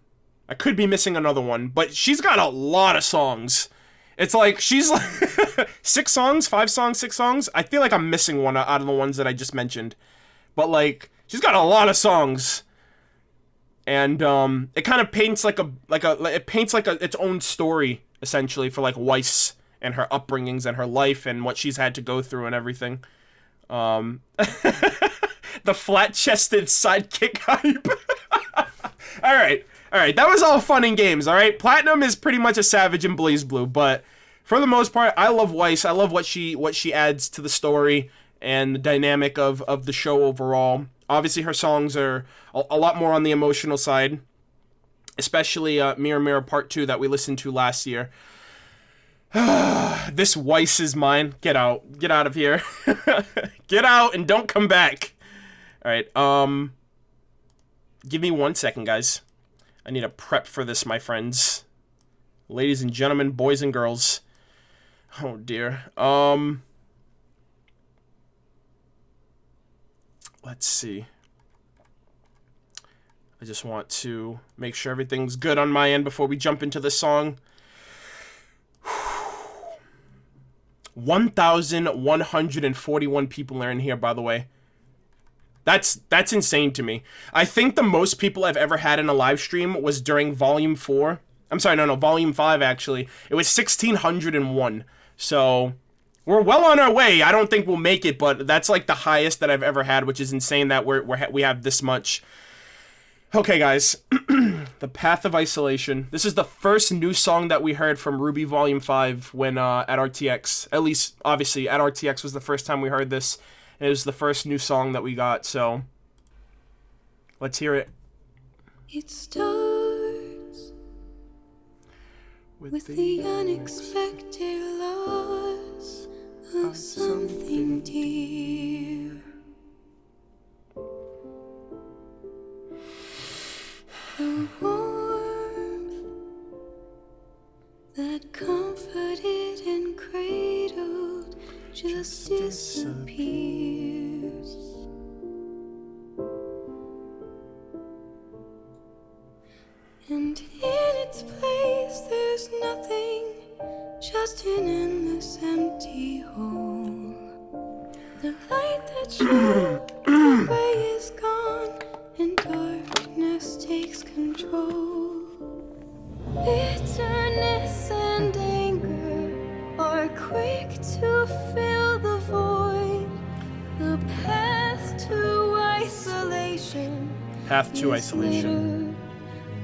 I could be missing another one, but she's got a lot of songs. It's like, she's like, 6 songs, 5 songs, 6 songs. I feel like I'm missing one out of the ones that I just mentioned. But, like, she's got a lot of songs. And, it kind of paints its own story, essentially, for, like, Weiss and her upbringings and her life and what she's had to go through and everything. The flat-chested sidekick hype. Alright, that was all fun and games, alright? Platinum is pretty much a savage in BlazBlue, but for the most part, I love Weiss. I love what she adds to the story and the dynamic of the show overall. Obviously, her songs are a lot more on the emotional side, especially Mirror Mirror Part 2 that we listened to last year. This Weiss is mine. Get out. Get out of here. Get out and don't come back. All right. Give me 1 second, guys. I need to prep for this, my friends. Ladies and gentlemen, boys and girls. Oh, dear. Let's see. I just want to make sure everything's good on my end before we jump into the song. 1,141 people are in here, by the way. That's insane to me. I think the most people I've ever had in a live stream was during Volume 4. I'm sorry, no, Volume 5, actually. It was 1,601. So, we're well on our way. I don't think we'll make it, but that's like the highest that I've ever had, which is insane that we have this much. Okay, guys. The Path of Isolation. This is the first new song that we heard from RWBY Volume 5 when at RTX. At least, obviously, at RTX was the first time we heard this. And it was the first new song that we got, so let's hear it. It starts with the unexpected loss of something dear. The warmth that comforted and cradled just disappears. And in its place there's nothing, just an endless empty hole. The light that showed the way is gone, and darkness takes control. Bitterness and anger are quick to fill the void. The path to isolation. Path to Isolation.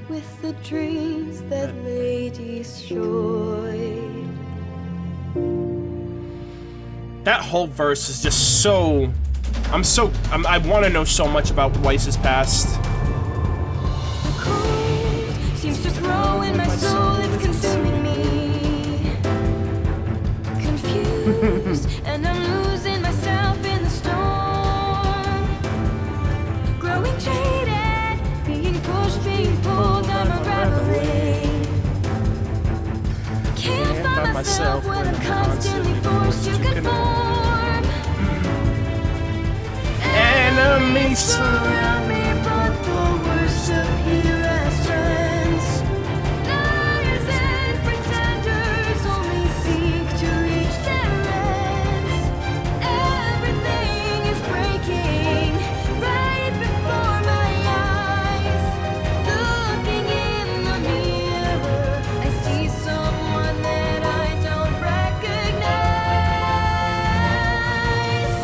With the dreams that lay destroyed. That whole verse is just so... I want to know so much about Weiss's past. The cold seems to grow in my soul, it's consuming me. Confused, and I'm losing myself in the storm. Growing jaded, being pushed, being pulled, I'm unraveling. Can't find myself when I'm constantly forced to conform. Enemies Surround me, but the worst appear as friends. Liars and pretenders only seek to reach their ends. Everything is breaking right before my eyes. Looking in the mirror, I see someone that I don't recognize.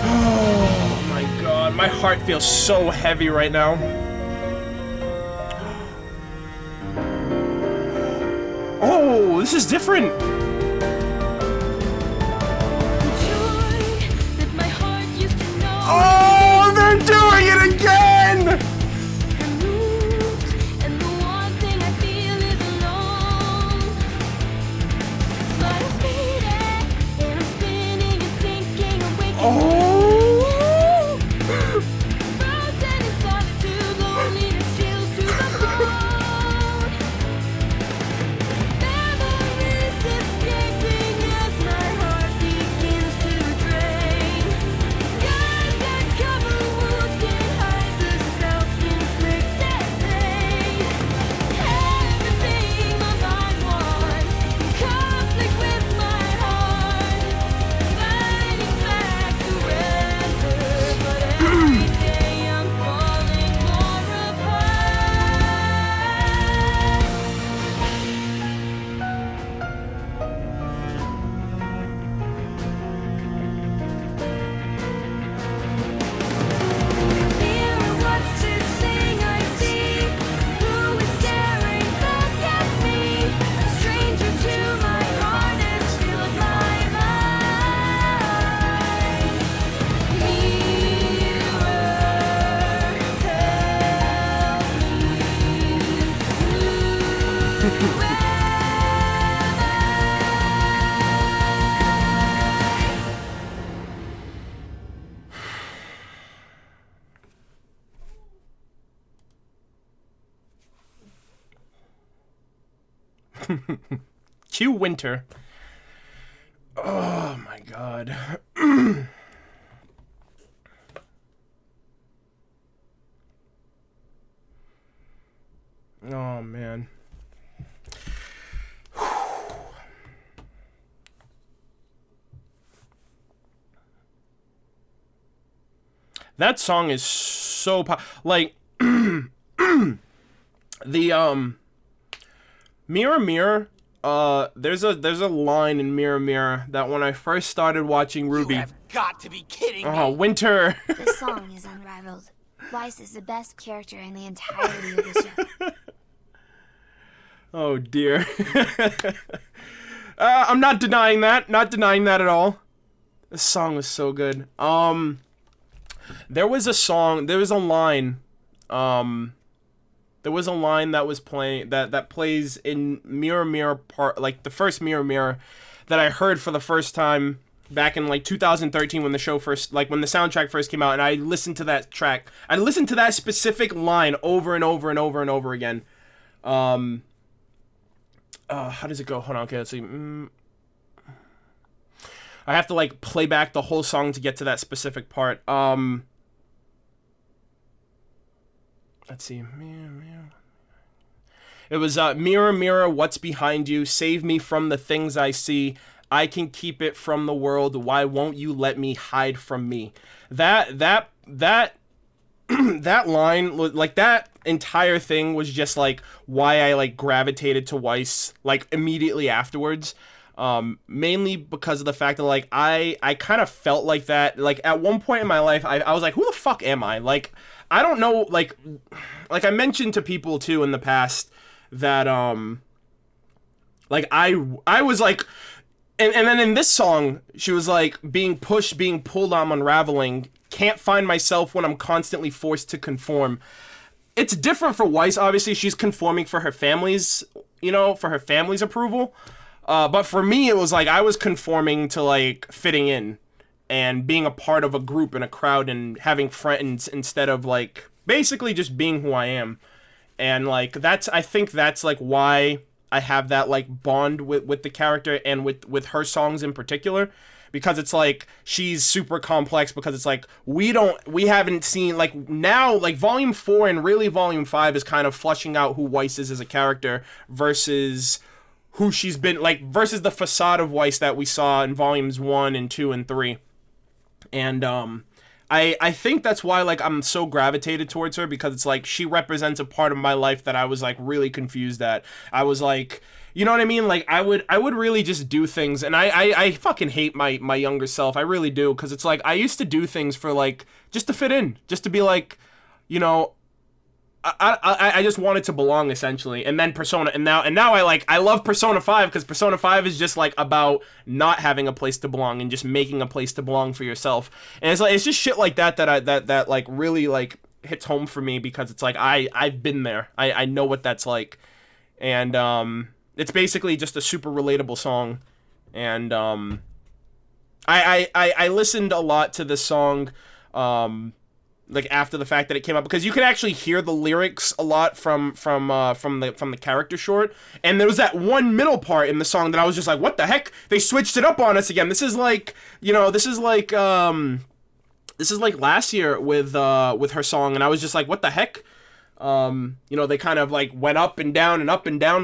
Oh my god, my heart feels so heavy right now. Oh, this is different. The joy that my heart used to know. Oh, they're doing it again! Removed, and the one thing I feel is alone. Slides faded, and I'm spinning and sinking, I'm waking Oh! frozen in solitude, loneliness chills to the bone. Memories escaping as my heart begins to drain. Skies that cover wounds can hide the self-inflicted pain. Everything my mind wants, conflict with my heart, fighting back to Cue winter. Oh my god. Oh man. That song is so like the Mirror Mirror, there's a line in Mirror Mirror that when I first started watching RWBY. You have got to be kidding me. Oh, winter. This song is unrivaled. Weiss is the best character in the entirety of the show. Oh dear. I'm not denying that. Not denying that at all. This song was so good. There was a line that was playing that plays in Mirror Mirror part, like the first Mirror Mirror, that I heard for the first time back in like 2013 when the show first, like when the soundtrack first came out, and I listened to that track. I listened to that specific line over and over and over and over again. How does it go? Hold on, okay, let's see. I have to like play back the whole song to get to that specific part. Let's see. It was Mirror, mirror, what's behind you? Save me from the things I see. I can keep it from the world. Why won't you let me hide from me? That that line, like that entire thing was just like why I like gravitated to Weiss like immediately afterwards. Mainly because of the fact that like I kind of felt like that. Like at one point in my life, I was like, who the fuck am I? Like, I don't know, like I mentioned to people too in the past that like I was like, and then in this song she was like being pushed, being pulled, I'm unraveling, can't find myself when I'm constantly forced to conform. It's different for Weiss, obviously she's conforming for her family's, you know, for her family's approval. But for me, it was like I was conforming to like fitting in and being a part of a group and a crowd and having friends instead of like basically just being who I am. And like I think that's like why I have that like bond with the character and with her songs in particular, because it's like she's super complex, because it's like we haven't seen like now like Volume 4 and really Volume 5 is kind of fleshing out who Weiss is as a character versus who she's been, like, versus the facade of Weiss that we saw in Volumes 1 and 2 and 3. And I think that's why like I'm so gravitated towards her, because it's like she represents a part of my life that I was like really confused at. I was like, you know what I mean? Like I would really just do things, and I fucking hate my younger self. I really do, because it's like I used to do things for like just to fit in, just to be like, you know, I just wanted to belong essentially. And then Persona, and now I love Persona 5, because Persona 5 is just like about not having a place to belong and just making a place to belong for yourself. And it's like it's just shit like that that like really like hits home for me, because it's like I've been there. I know what that's like. And it's basically just a super relatable song. And I listened a lot to this song like after the fact that it came out, because you can actually hear the lyrics a lot from the character short. And there was that one middle part in the song that I was just like, what the heck? They switched it up on us again. This is like, you know, this is like last year with her song, and I was just like, what the heck? You know, they kind of like went up and down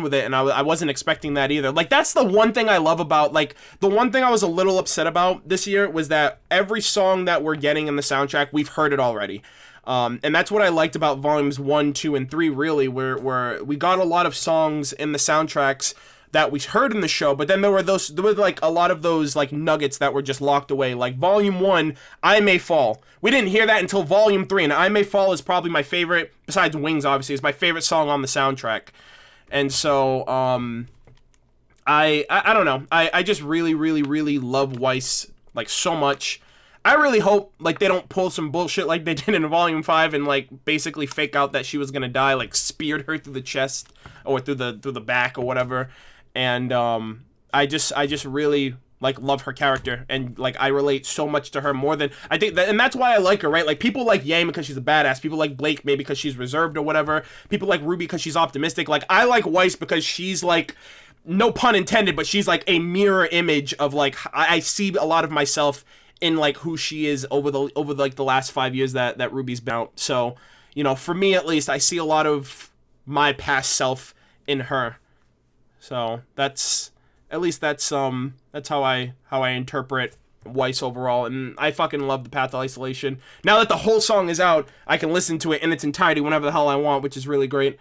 with it, and I wasn't expecting that either. Like, that's the one thing I love about, like, the one thing I was a little upset about this year was that every song that we're getting in the soundtrack, we've heard it already. And that's what I liked about Volumes 1, 2, and 3, really, where we got a lot of songs in the soundtracks that we heard in the show, but then there were like a lot of those like nuggets that were just locked away. Like Volume 1, I May Fall. We didn't hear that until Volume 3, and I May Fall is probably my favorite, besides Wings obviously, is my favorite song on the soundtrack. And so I don't know. I just really, really, really love Weiss like so much. I really hope like they don't pull some bullshit like they did in Volume 5 and like basically fake out that she was gonna die, like speared her through the chest or through the back or whatever. And I just really like love her character, and like I relate so much to her more than I think that, and that's why I like her, right? Like people like Yang because she's a badass, people like Blake maybe because she's reserved or whatever, people like Ruby because she's optimistic. Like I like Weiss because she's like, no pun intended, but she's like a mirror image of like I see a lot of myself in like who she is over like the last 5 years that Ruby's been out. So, you know, for me at least, I see a lot of my past self in her. So that's how I interpret Weiss overall, and I fucking love the Path of Isolation. Now that the whole song is out, I can listen to it in its entirety whenever the hell I want, which is really great.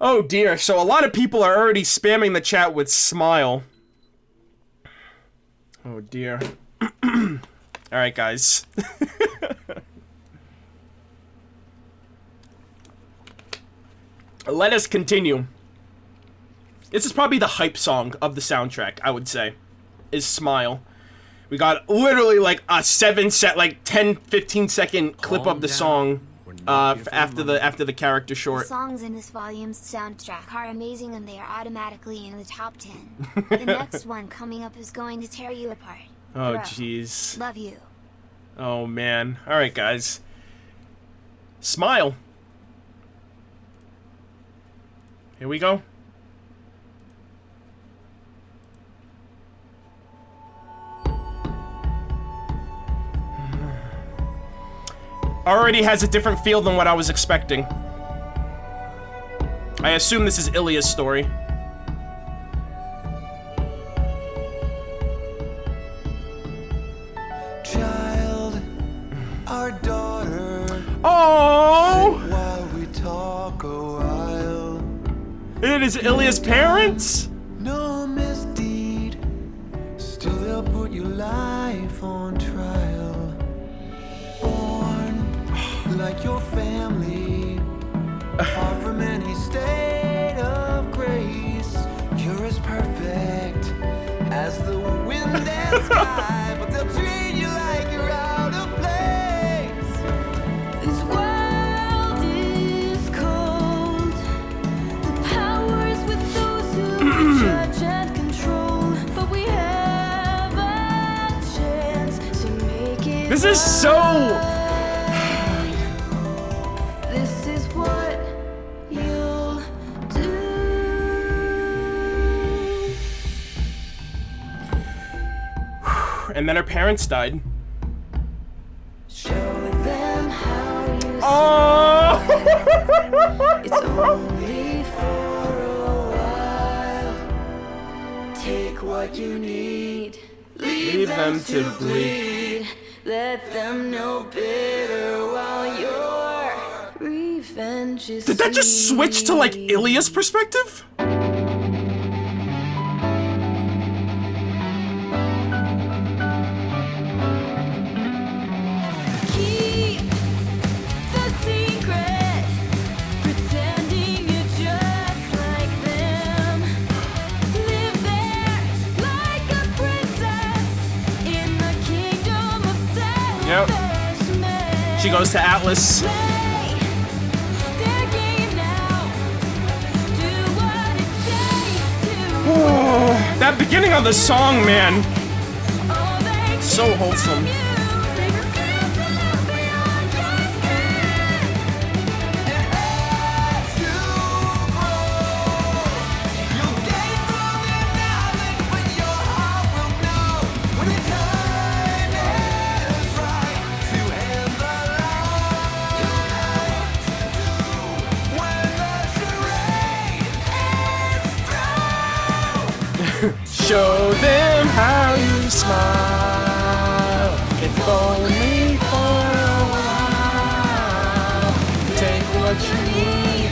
Oh dear, so a lot of people are already spamming the chat with smile. Oh dear. Alright guys. Let us continue. This is probably the hype song of the soundtrack, I would say, is Smile. We got literally like a 10-15 second clip of the song after the character The short. songs in this volume's soundtrack are amazing and they are automatically in the top 10. The next one coming up is going to tear you apart. Oh Bro, jeez. love you. Oh man. Alright guys. Smile. Here we go. Already has a different feel than what I was expecting. I assume this is Ilya's story. Child, our daughter. Oh! While we talk a while. It is Ilya's parents? No misdeed. Still they'll put your life on trial. Like your family, far from any state of grace. You're as perfect as the wind and sky, but they'll treat you like you're out of place. This world is cold. The power's with those who judge and control, but we have a chance to make it. This is so... This is what you'll do. And then her parents died. Show them how you Oh! It's only for a while. Take what you need. Leave them to bleed. Let them know bitter while your revenge is Did that just switch to like Ilya's perspective? Keep the secret, pretending you're just like them. Live there like a princess in the kingdom of Yep. selfish men. She goes to Atlas. Play their game now. Do what it takes to Oh, that beginning of the song, man. all they So wholesome. Show them how you smile, if only for a while. Take what you need,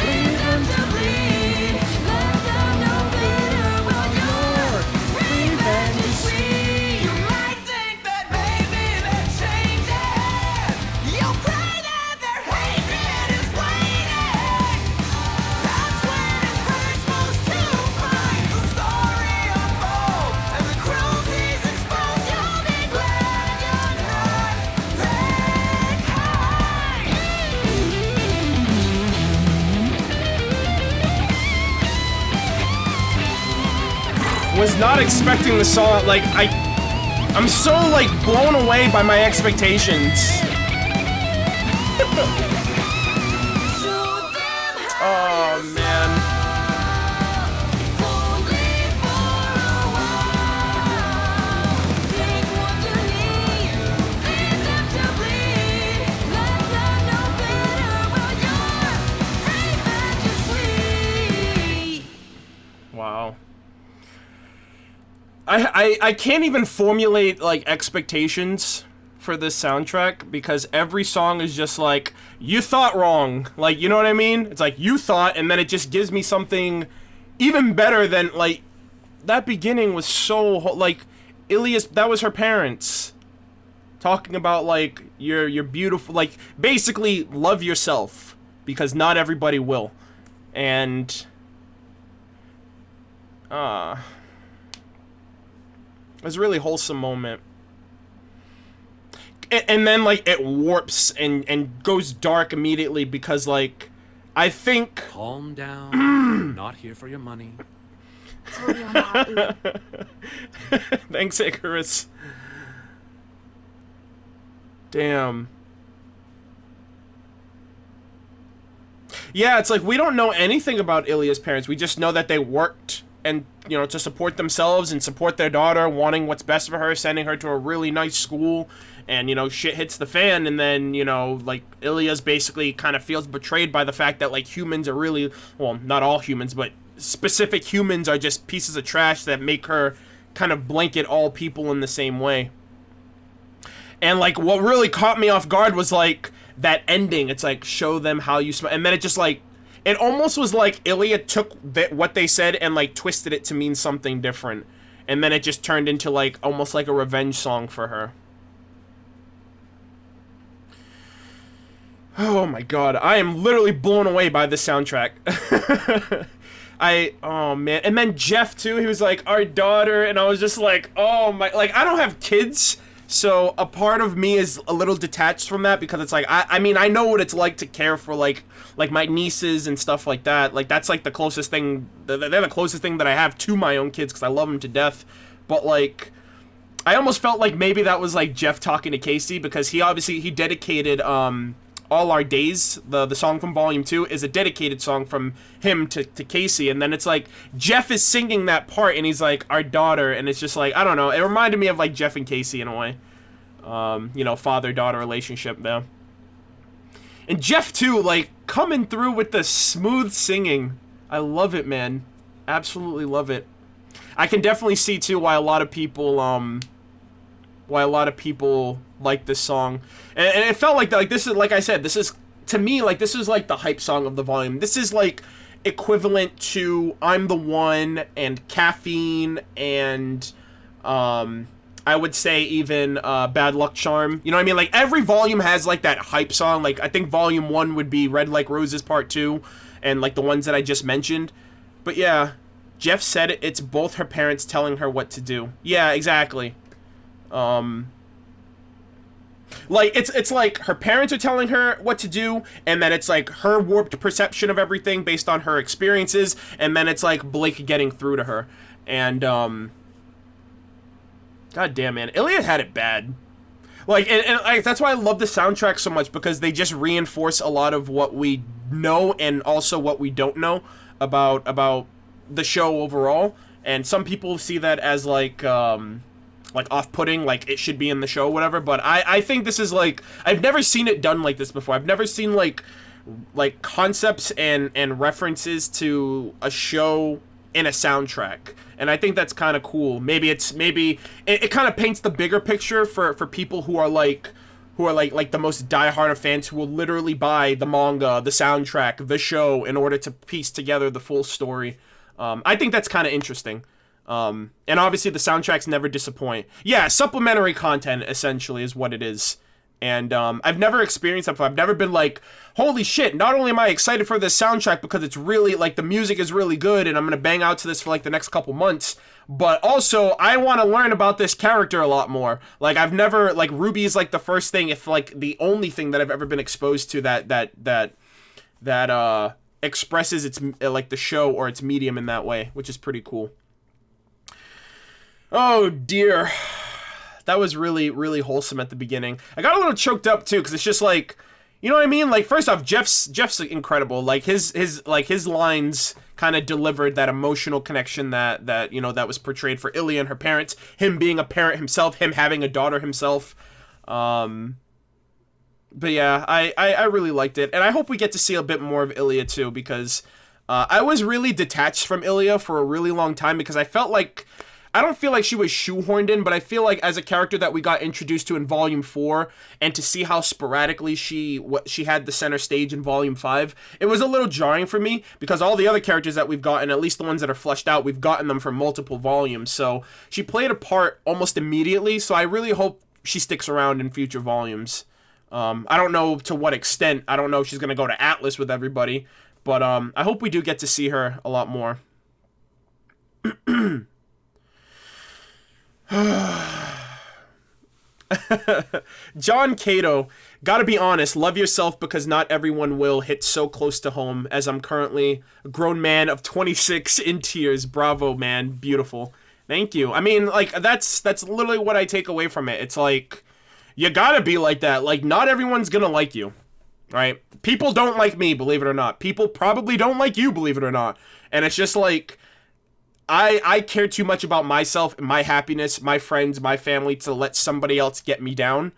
leave them to bleed. Let them know bitter while your revenge is sweet. You might think that maybe they're changing. You'll pray that their hatred is waning. That's when it hurts most to find the story unfold and the cruelty's exposed. You'll be glad you know. was not expecting the song. Like, I'm so, like, blown away by my expectations. Oh, man. Wow. I can't even formulate, like, expectations for this soundtrack because every song is just like, you thought wrong. Like, you know what I mean? It's like, you thought, and then it just gives me something even better than, like, that beginning was so, like, Ilias, that was her parents talking about, like, you're beautiful, like, basically, love yourself because not everybody will. And it was a really wholesome moment. And then, like, it warps and goes dark immediately because, like, I think... Calm down. Not here for your money. Thanks, Icarus. Damn. Yeah, it's like, we don't know anything about Ilia's parents. We just know that they worked and, you know, to support themselves and support their daughter, wanting what's best for her, sending her to a really nice school, and, you know, shit hits the fan, and then, you know, like, Ilia's basically kind of feels betrayed by the fact that, like, humans are really, well, not all humans, but specific humans are just pieces of trash that make her kind of blanket all people in the same way. And, like, what really caught me off guard was, like, that ending. It's like, show them how you smell, and then it just, like, it almost was like Ilia took what they said and, like, twisted it to mean something different. And then it just turned into, like, almost like a revenge song for her. Oh my god, I am literally blown away by this soundtrack. Oh man. And then Jeff, too, he was like, our daughter, and I was just like, oh my, like, I don't have kids, so a part of me is a little detached from that because it's like, I mean, I know what it's like to care for, like my nieces and stuff like that. Like, that's, like, the closest thing, they're the closest thing that I have to my own kids because I love them to death. But, like, I almost felt like maybe that was, like, Jeff talking to Casey because he dedicated, All Our Days, the song from Volume 2, is a dedicated song from him to Casey, and then it's like, Jeff is singing that part, and he's like, our daughter, and it's just like, I don't know, it reminded me of, like, Jeff and Casey in a way. You know, father-daughter relationship there. And Jeff, too, like, coming through with the smooth singing. I love it, man. Absolutely love it. I can definitely see, too, why a lot of people, like this song. And it felt like that, like, this is, like I said, this is, to me, like, this is, like, the hype song of the volume. This is, like, equivalent to I'm the One and Caffeine and, I would say even, Bad Luck Charm. You know what I mean? Like, every volume has, like, that hype song. Like, I think Volume 1 would be Red Like Roses Part 2 and, like, the ones that I just mentioned. But, yeah, Jeff said it. It's both her parents telling her what to do. Yeah, exactly. Like, it's like her parents are telling her what to do, and then it's like her warped perception of everything based on her experiences, and then it's like Blake getting through to her. And, god damn, man, Ilia had it bad. Like, and like, that's why I love the soundtrack so much, because they just reinforce a lot of what we know and also what we don't know about the show overall. And some people see that as, like off-putting, like it should be in the show, whatever, but I think this is, like, I've never seen it done like this before. I've never seen, like concepts and references to a show in a soundtrack, and I think that's kind of cool. Maybe it kind of paints the bigger picture for people who are like the most diehard of fans who will literally buy the manga, the soundtrack, the show in order to piece together the full story. I think that's kind of interesting. And obviously the soundtracks never disappoint. Yeah, supplementary content essentially is what it is. And I've never experienced that before. I've never been like, holy shit, not only am I excited for this soundtrack because it's really, like, the music is really good and I'm gonna bang out to this for, like, the next couple months, but also I want to learn about this character a lot more. Like, I've never, like, RWBY is, like, the first thing, if, like, the only thing that I've ever been exposed to that expresses its, like, the show or its medium in that way, which is pretty cool. Oh dear. That was really, really wholesome at the beginning. I got a little choked up too, because it's just like, you know what I mean? Like, first off, Jeff's incredible. Like his lines kind of delivered that emotional connection that you know that was portrayed for Ilya and her parents. Him being a parent himself, him having a daughter himself. But yeah, I really liked it, and I hope we get to see a bit more of Ilya too, because I was really detached from Ilya for a really long time, because I felt like, I don't feel like she was shoehorned in, but I feel like as a character that we got introduced to in Volume 4, and to see how sporadically she had the center stage in Volume 5, it was a little jarring for me, because all the other characters that we've gotten, at least the ones that are fleshed out, we've gotten them for multiple volumes, so she played a part almost immediately, so I really hope she sticks around in future volumes. I don't know to what extent, I don't know if she's going to go to Atlas with everybody, but I hope we do get to see her a lot more. John Cato, gotta be honest, love yourself because not everyone will, hit so close to home as I'm currently a grown man of 26 in tears. Bravo, man. Beautiful. Thank you. I mean, like, that's literally what I take away from it. It's like, you gotta be like that. Like, not everyone's gonna like you, right? People don't like me, believe it or not. People probably don't like you, believe it or not. And it's just like, I care too much about myself, my happiness, my friends, my family, to let somebody else get me down.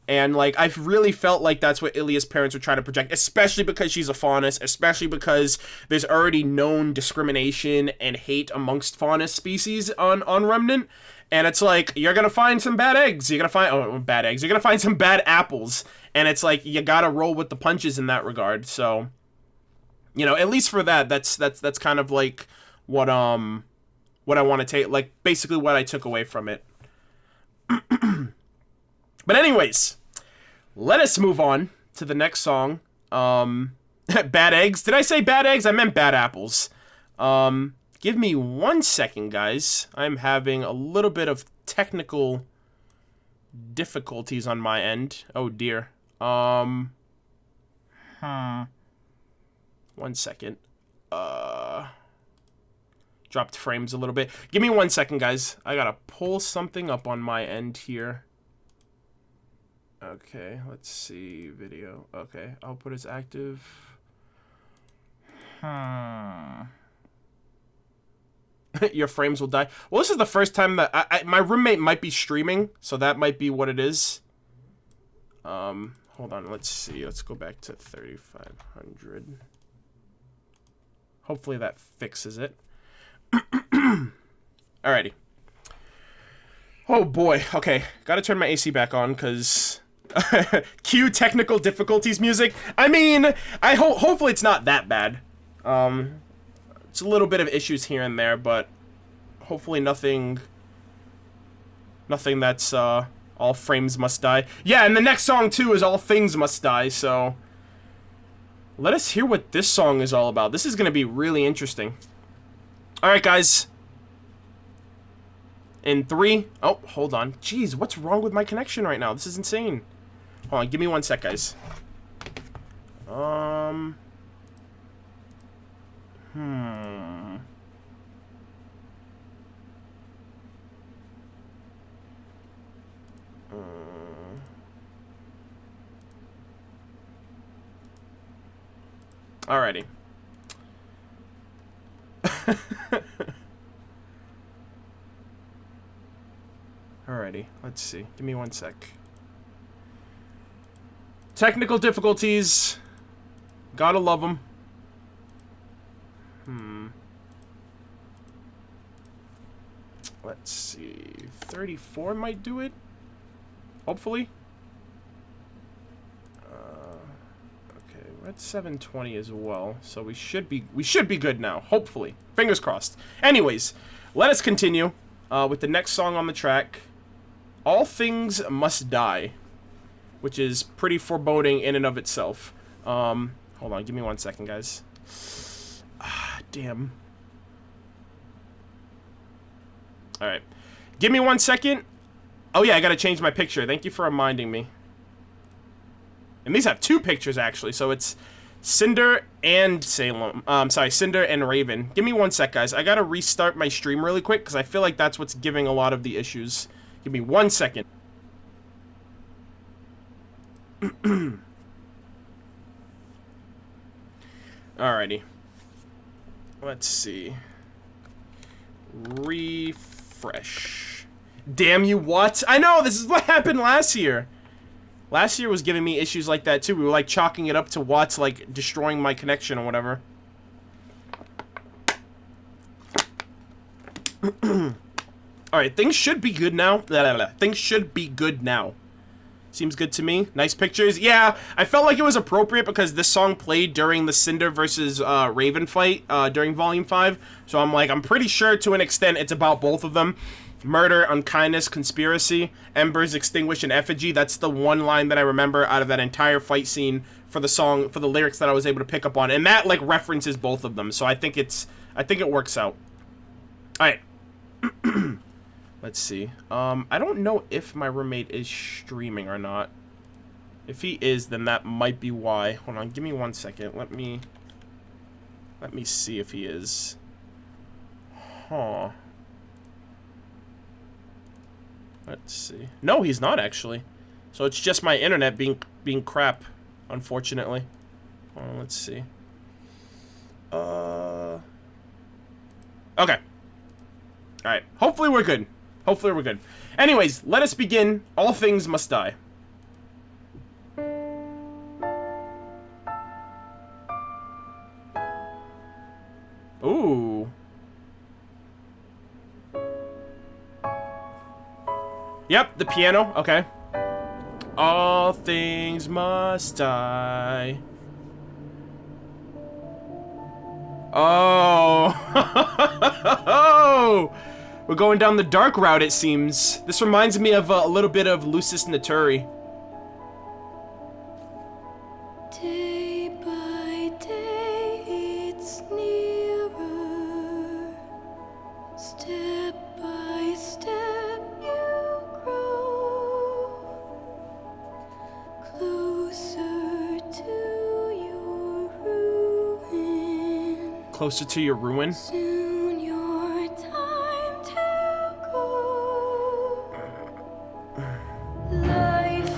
And, like, I've really felt like that's what Ilya's parents were trying to project, especially because she's a faunus, especially because there's already known discrimination and hate amongst faunus species on Remnant. And it's like, you're gonna find some bad eggs. You're gonna find, bad eggs. You're gonna find some bad apples. And it's like, you gotta roll with the punches in that regard. So, you know, at least for that, that's kind of like what I want to take, like, basically what I took away from it. But anyways, let us move on to the next song. Bad eggs. Did I say bad eggs? I meant bad apples. Give me 1 second, guys. I'm having a little bit of technical difficulties on my end. Oh dear. 1 second. Dropped frames a little bit. Give me 1 second, guys. I gotta pull something up on my end here. Okay, let's see. Video. Okay, output is active. Your frames will die. Well, this is the first time that my roommate might be streaming, so that might be what it is. Hold on, let's see. Let's go back to 3500. Hopefully that fixes it. Alrighty. Oh boy. Okay, gotta turn my AC back on because cue technical difficulties music. I mean, hopefully it's not that bad. It's a little bit of issues here and there, but hopefully nothing that's all frames must die. Yeah, and the next song too is All Things Must Die. So let us hear what this song is all about. This is gonna be really interesting. Alright, guys. In 3... Oh, hold on. Jeez, what's wrong with my connection right now? This is insane. Hold on, give me 1 sec, guys. Alrighty. Alrighty, let's see. Give me 1 sec. Technical difficulties. Gotta love them. Let's see. 34 might do it. Hopefully. Okay, we're at 720 as well, so we should be good now. Hopefully, fingers crossed. Anyways, let us continue with the next song on the track. All Things Must Die, which is pretty foreboding in and of itself. Hold on, give me 1 second, guys. Damn. Alright. Give me 1 second. Oh yeah, I gotta change my picture. Thank you for reminding me. And these have 2 pictures, actually. So it's Cinder and Salem. Sorry, Cinder and Raven. Give me 1 sec, guys. I gotta restart my stream really quick because I feel like that's what's giving a lot of the issues. Give me 1 second. Alrighty. Let's see. Refresh. Damn you, what? I know, this is what happened last year. Last year was giving me issues like that too. We were like chalking it up to Watts like destroying my connection or whatever. Alright, things should be good now. Things should be good now. Seems good to me. Nice pictures. Yeah, I felt like it was appropriate because this song played during the Cinder versus Raven fight during Volume 5. So I'm like, I'm pretty sure to an extent it's about both of them. Murder, unkindness, conspiracy, embers extinguished in effigy. That's the one line that I remember out of that entire fight scene for the song, for the lyrics that I was able to pick up on. And that like references both of them. So I think it works out. Alright. Let's see. I don't know if my roommate is streaming or not. If he is, then that might be why. Hold on, give me 1 second. Let me see if he is. Huh. Let's see. No, he's not actually. So it's just my internet being crap, unfortunately. Let's see. Okay. Alright. Hopefully we're good. Hopefully we're good. Anyways, let us begin. All things must die. Ooh. Yep, the piano. Okay. All things must die. Oh. We're going down the dark route, it seems. This reminds me of a little bit of Lucis Naturi. Day by day it's nearer. Step by step you grow closer to your ruin. Closer to your ruin? Soon your time to go. Life is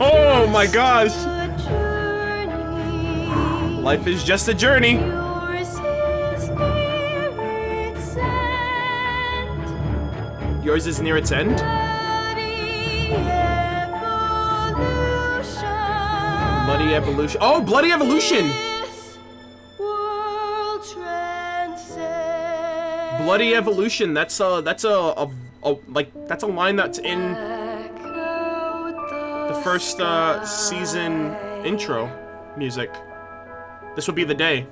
Oh my gosh. a journey. Life is just a journey. Yours is near its end. Yours is near its end? Bloody evolution. Bloody evolution. Oh, bloody evolution! This world transcends. Bloody evolution. That's a line that's in the first season intro music. This will be the day.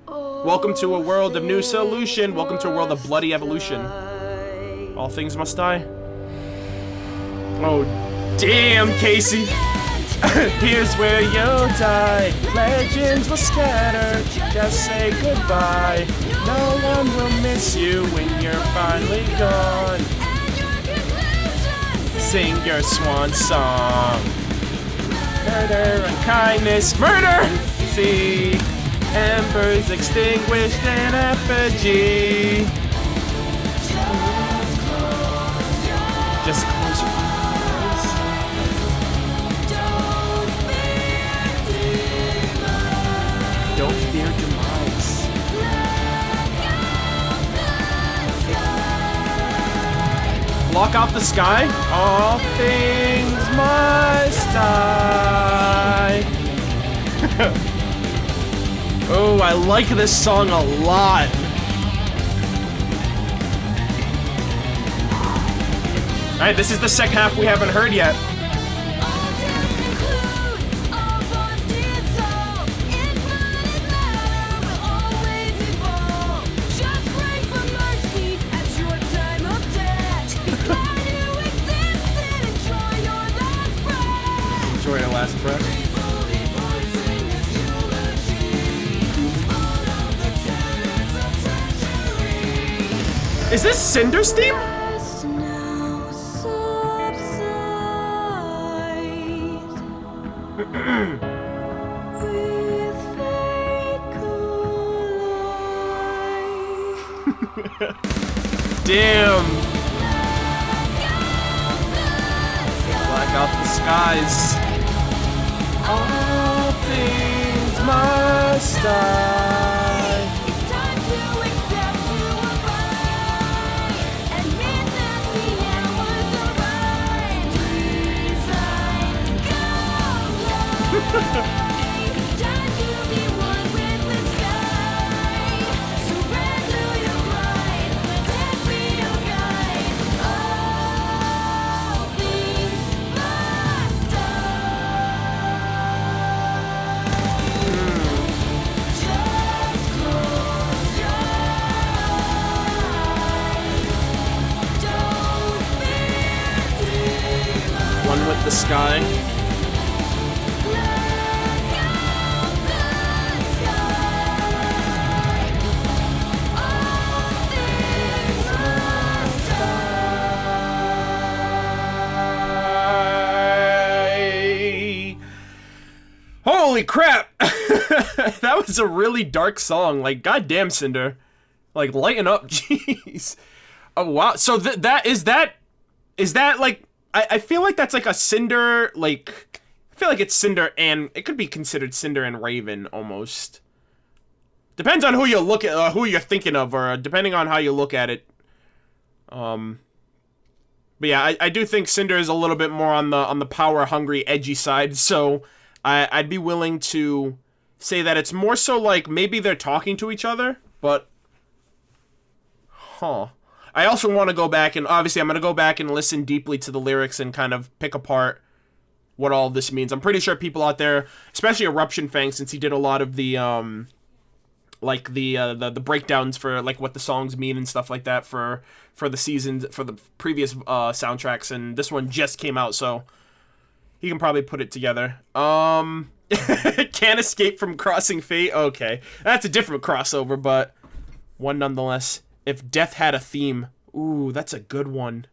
Welcome to a world of new solution. Welcome to a world of bloody evolution. All things must die. Oh, damn, Casey. Here's where you'll die. Legends will scatter. Just say goodbye. No one will miss you when you're finally gone. Sing your swan song. Murder and kindness. Murder! See, embers extinguished in effigy. Just close your eyes. Don't fear demise. Block out the sky. All things must die. Oh, I like this song a lot. Alright, this is the second half we haven't heard yet. Enjoy your last breath. Is this Cinder's theme? With fate Damn. Black out the skies. All things must die. It's time to accept to abide. Admit that we never survived. Resign, go. It's time to be one with the sky. Surrender your pride. Let death be your guide. All things must die. Just close your eyes. Don't fear demons. One with the sky. Holy crap! That was a really dark song. Like, goddamn, Cinder. Like, lighten up, jeez. Oh wow. So is that like I feel like that's like a Cinder, like I feel like it's Cinder and it could be considered Cinder and Raven almost. Depends on who you look at, who you're thinking of, or depending on how you look at it. But yeah, I do think Cinder is a little bit more on the power hungry, edgy side. So I'd be willing to say that it's more so like maybe they're talking to each other, but I also want to go back and obviously I'm going to go back and listen deeply to the lyrics and kind of pick apart what all this means. I'm pretty sure people out there, especially Eruption Fang, since he did a lot of the like the breakdowns for like what the songs mean and stuff like that for the seasons, for the previous soundtracks, and this one just came out, so he can probably put it together. Can't escape from crossing fate. Okay, that's a different crossover, but one nonetheless. If death had a theme. Ooh, that's a good one.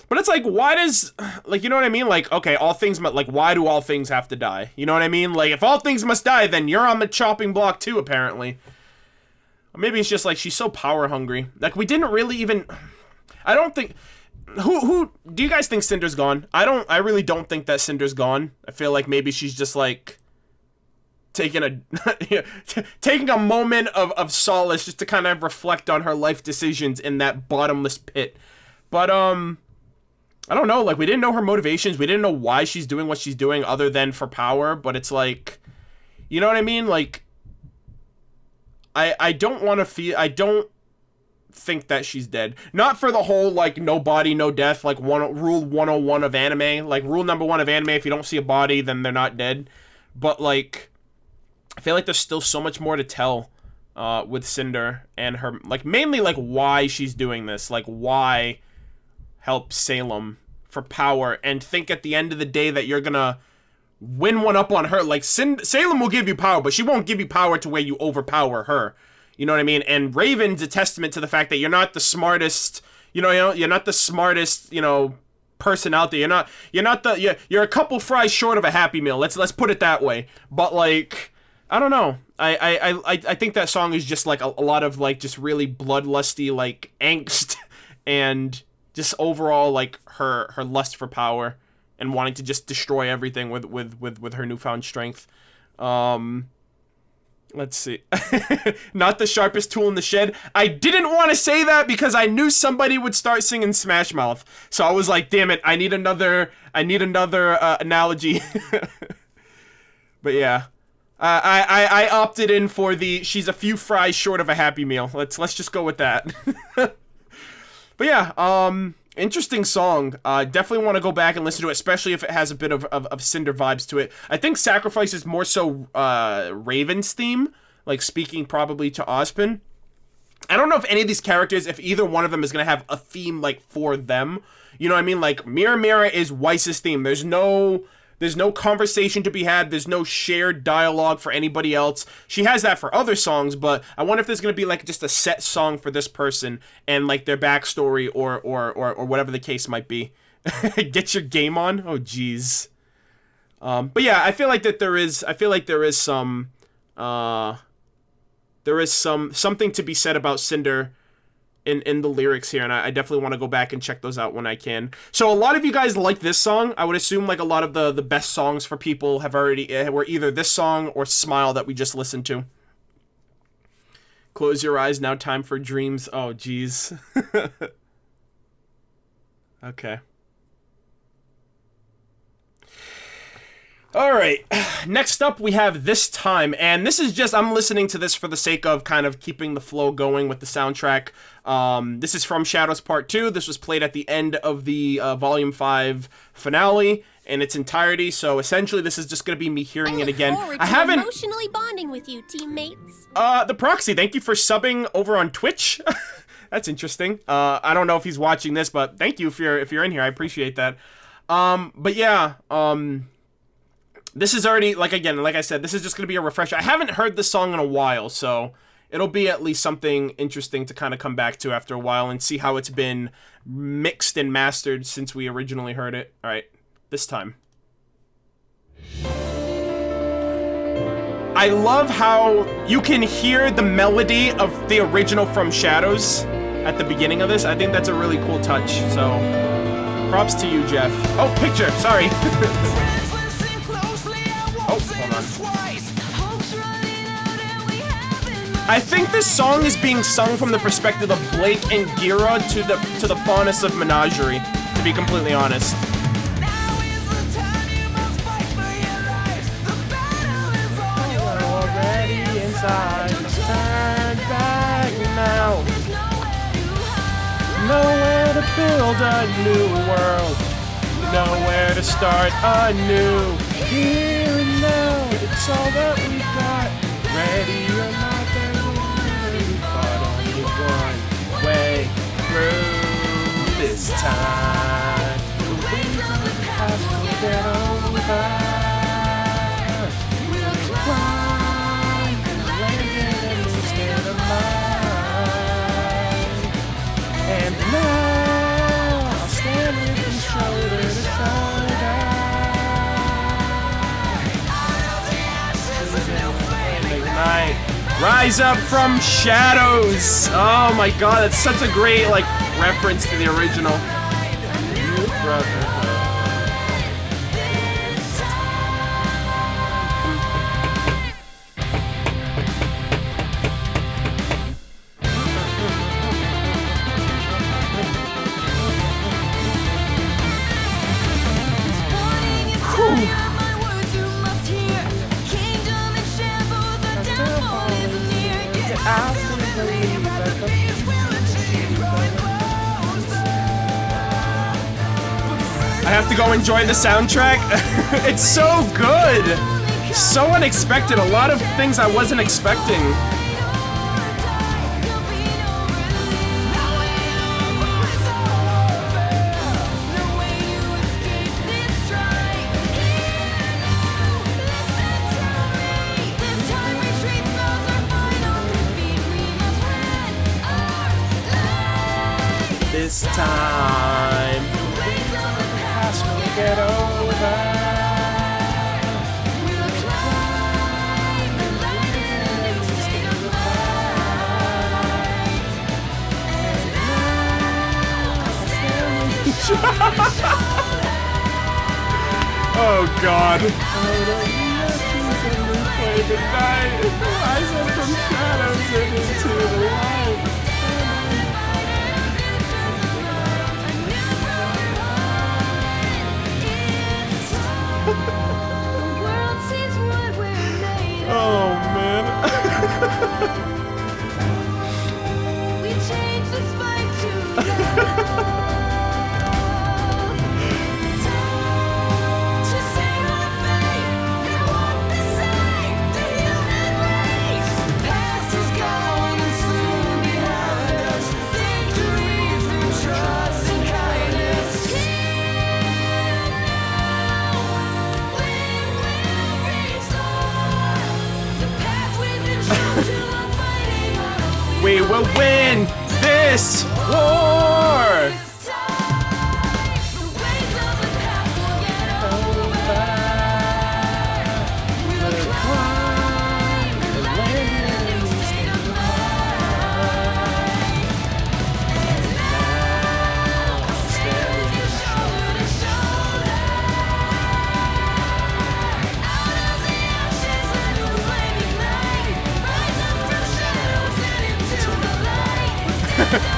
But it's like, why does, like, you know what I mean? Like, okay, all things, like, why do all things have to die? You know what I mean? Like, if all things must die, then you're on the chopping block too, apparently. Or maybe it's just like, she's so power hungry. Like, we didn't really even, I don't think, who, do you guys think Cinder's gone? I really don't think that Cinder's gone. I feel like maybe she's just like, taking a moment of solace just to kind of reflect on her life decisions in that bottomless pit. But I don't know, like we didn't know her motivations, we didn't know why she's doing what she's doing other than for power, but it's like, you know what I mean? Like I don't think that she's dead. Not for the whole like no body, no death, like rule 101 of anime. Like rule number 1 of anime, if you don't see a body, then they're not dead. But like I feel like there's still so much more to tell with Cinder and her, like, mainly, like, why she's doing this. Like, why help Salem for power and think at the end of the day that you're gonna win one up on her. Like, Salem will give you power, but she won't give you power to where you overpower her. You know what I mean? And Raven's a testament to the fact that you're not the smartest, you're not the smartest, person out there. You're a couple fries short of a Happy Meal. Let's put it that way. But, like, I don't know. I think that song is just like a lot of like just really bloodlusty like angst and just overall like her lust for power and wanting to just destroy everything with her newfound strength. Let's see. Not the sharpest tool in the shed. I didn't want to say that because I knew somebody would start singing Smash Mouth. So I was like, damn it, I need another analogy. But yeah. I opted in for the she's a few fries short of a Happy Meal. Let's just go with that. But yeah, interesting song. Definitely want to go back and listen to it, especially if it has a bit of Cinder vibes to it. I think Sacrifice is more so Raven's theme, like speaking probably to Ozpin. I don't know if any of these characters, if either one of them is going to have a theme like for them. You know what I mean? Like Mirror Mirror is Weiss's theme. There's no conversation to be had. There's no shared dialogue for anybody else. She has that for other songs, but I wonder if there's going to be like just a set song for this person and like their backstory or whatever the case might be. Get your game on? Oh, geez. But yeah, I feel like there is some there is something to be said about Cinder in the lyrics here, and I definitely want to go back and check those out when I can. So a lot of you guys like this song. I would assume like a lot of the best songs for people have already were either this song or Smile that we just listened to. Close your eyes, now time for dreams. Oh, geez. Okay. All right, next up we have This Time, and this is just, I'm listening to this for the sake of kind of keeping the flow going with the soundtrack. This is from Shadows Part 2. This was played at the end of the Volume 5 finale in its entirety, so essentially this is just going to be me hearing it again. I haven't... emotionally bonding with you, teammates. The Proxy, thank you for subbing over on Twitch. That's interesting. I don't know if he's watching this, but thank you if you're in here. I appreciate that. But yeah, this is already, like I said, this is just going to be a refresher. I haven't heard this song in a while, so it'll be at least something interesting to kind of come back to after a while and see how it's been mixed and mastered since we originally heard it. All right, This Time. I love how you can hear the melody of the original from Shadows at the beginning of this. I think that's a really cool touch, so props to you, Jeff. Oh, picture, sorry. Oh, hold on. I think this song is being sung from the perspective of Blake and Gira to the fondness of Menagerie, to be completely honest. Already inside, turn back now. Nowhere to build a new world, nowhere to start anew. Here and now, it's all that we got. Ready or not, there's only but only one way through this time. The waves of the past will get over. We'll climb and land in an instant of mind. And now, I'll stand with you shoulder to shoulder. Rise up from shadows. Oh my god, that's such a great like reference to the original. I have to go enjoy the soundtrack. It's so good. So unexpected. A lot of things I wasn't expecting. This time, we'll get over. We'll climb and land in an instant of oh God. Play the night, rise up from shadows and into the light. Oh man. We changed the spike to love. To sing our fate and walk beside the human race. Past is gone and soon behind us. Victory through trust and kindness. Here now, we will reach the path we've been shown to. I'm fighting on. We will win this war. This time, the waves of the past will get over. We'll climb and land in an instant of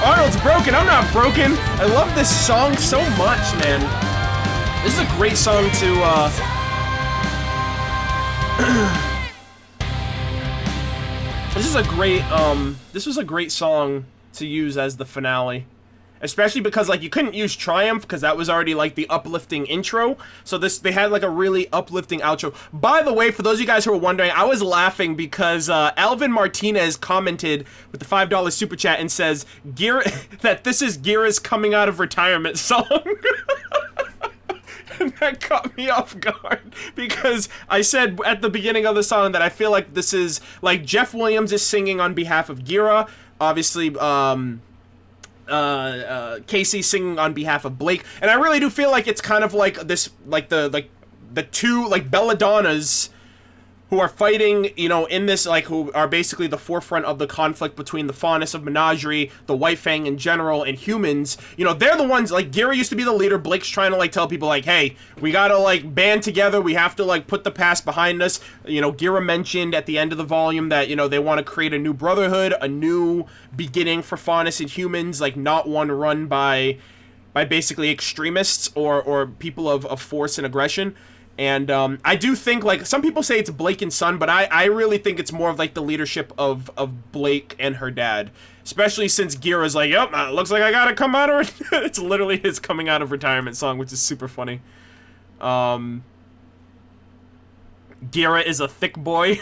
Arnold's broken. I'm not broken. I love this song so much, man. This is a great song to, this was a great song to use as the finale. Especially because, like, you couldn't use Triumph because that was already, like, the uplifting intro. So they had, like, a really uplifting outro. By the way, for those of you guys who are wondering, I was laughing because Alvin Martinez commented with the $5 super chat and says, that this is Gira's coming out of retirement song. And that caught me off guard because I said at the beginning of the song that I feel like this is, like, Jeff Williams is singing on behalf of Gira. Obviously, Casey singing on behalf of Blake, and I really do feel like it's kind of like this, like the two, like, belladonnas who are fighting, you know, in this, like, who are basically the forefront of the conflict between the Faunus of Menagerie, the White Fang in general, and humans. You know, they're the ones, like, Gira used to be the leader. Blake's trying to, like, tell people, like, hey, we gotta, like, band together. We have to, like, put the past behind us. You know, Gira mentioned at the end of the volume that, you know, they want to create a new brotherhood, a new beginning for Faunus and humans, like, not one run by basically extremists or people of force and aggression. And I do think, like, some people say it's Blake and Son, but I really think it's more of, like, the leadership of Blake and her dad. Especially since Gira's like, yep, looks like I gotta come out of it. It's literally his coming out of retirement song, which is super funny. Gira is a thick boy.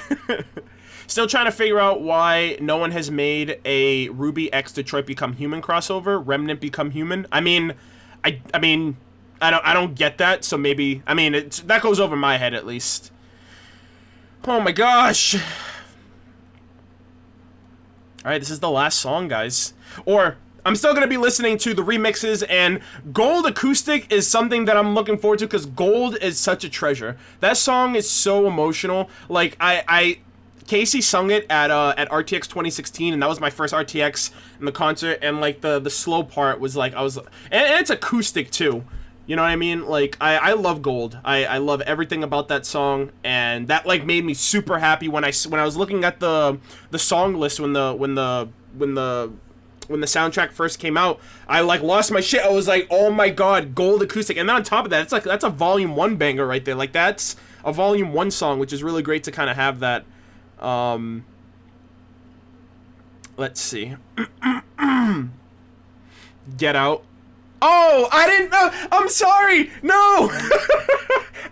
Still trying to figure out why no one has made a RWBY X Detroit Become Human crossover. Remnant Become Human. I mean, I don't get that, so maybe, I mean, that goes over my head at least. Oh my gosh. Alright, this is the last song, guys. Or, I'm still gonna be listening to the remixes, and Gold Acoustic is something that I'm looking forward to, because Gold is such a treasure. That song is so emotional. Like, Casey sung it at RTX 2016, and that was my first RTX in the concert, and, like, the slow part was, like, and it's acoustic, too. You know what I mean? Like, I love Gold. I love everything about that song, and that, like, made me super happy when I was looking at the song list when the soundtrack first came out. I, like, lost my shit. I was like, oh my god, Gold Acoustic. And then on top of that, it's like, that's a volume 1 banger right there. Like, that's a volume 1 song, which is really great to kind of have that. Let's see. Get Out. Oh, I didn't know. I'm sorry. No.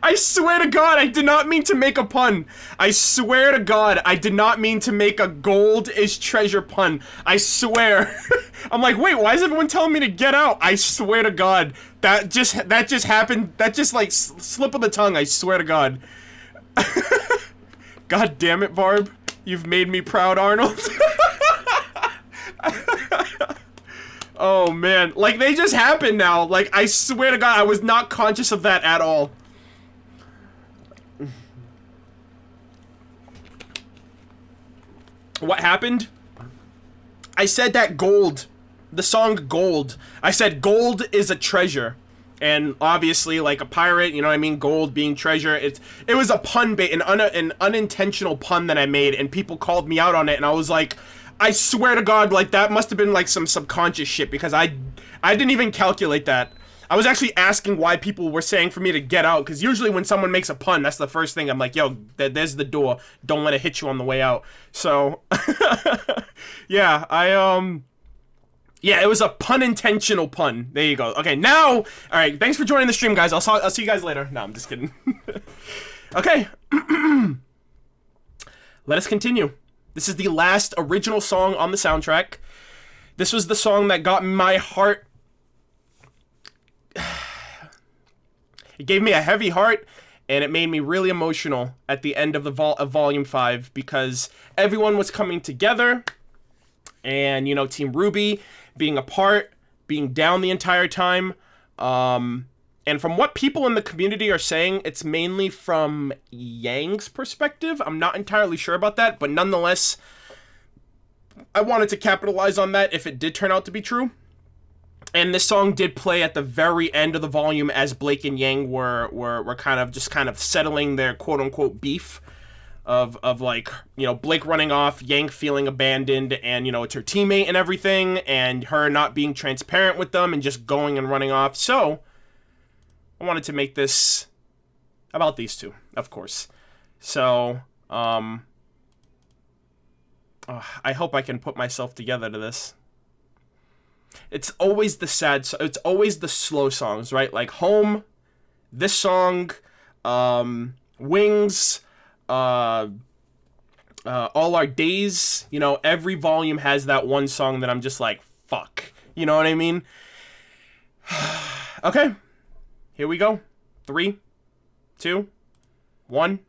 I swear to God, I did not mean to make a pun. I swear to God, I did not mean to make a gold is treasure pun. I swear. I'm like, wait, why is everyone telling me to get out? I swear to God, that just happened. That just, like, slip of the tongue. I swear to God. God damn it, Barb. You've made me proud, Arnold. Oh, man. Like, they just happened now. Like, I swear to God, I was not conscious of that at all. What happened? I said that Gold, the song Gold, I said gold is a treasure. And obviously, like a pirate, you know what I mean? Gold being treasure. It was a pun, an unintentional pun that I made, and people called me out on it, and I was like, I swear to God, like, that must have been, like, some subconscious shit, because I didn't even calculate that. I was actually asking why people were saying for me to get out, because usually when someone makes a pun, that's the first thing. I'm like, yo, there's the door. Don't let it hit you on the way out. So, yeah, yeah, it was a pun-intentional pun. There you go. Okay, now, all right, thanks for joining the stream, guys. I'll see you guys later. No, I'm just kidding. Okay. Let us continue. This is the last original song on the soundtrack. This was the song that got my heart. It gave me a heavy heart, and it made me really emotional at the end of the Volume 5, because everyone was coming together, and, you know, Team RWBY being apart, being down the entire time. And from what people in the community are saying, it's mainly from Yang's perspective. I'm not entirely sure about that, but nonetheless, I wanted to capitalize on that if it did turn out to be true. And this song did play at the very end of the volume as Blake and Yang were kind of settling their quote-unquote beef. of like, you know, Blake running off, Yank feeling abandoned, and, you know, it's her teammate and everything, and her not being transparent with them and just going and running off. So I wanted to make this about these two, of course. So I hope I can put myself together to this. It's always the sad, it's always the slow songs, right? Like Home, this song, Wings, All Our Days. You know, every volume has that one song that I'm just like, fuck. You know what I mean? Okay, here we go. 3, 2, 1.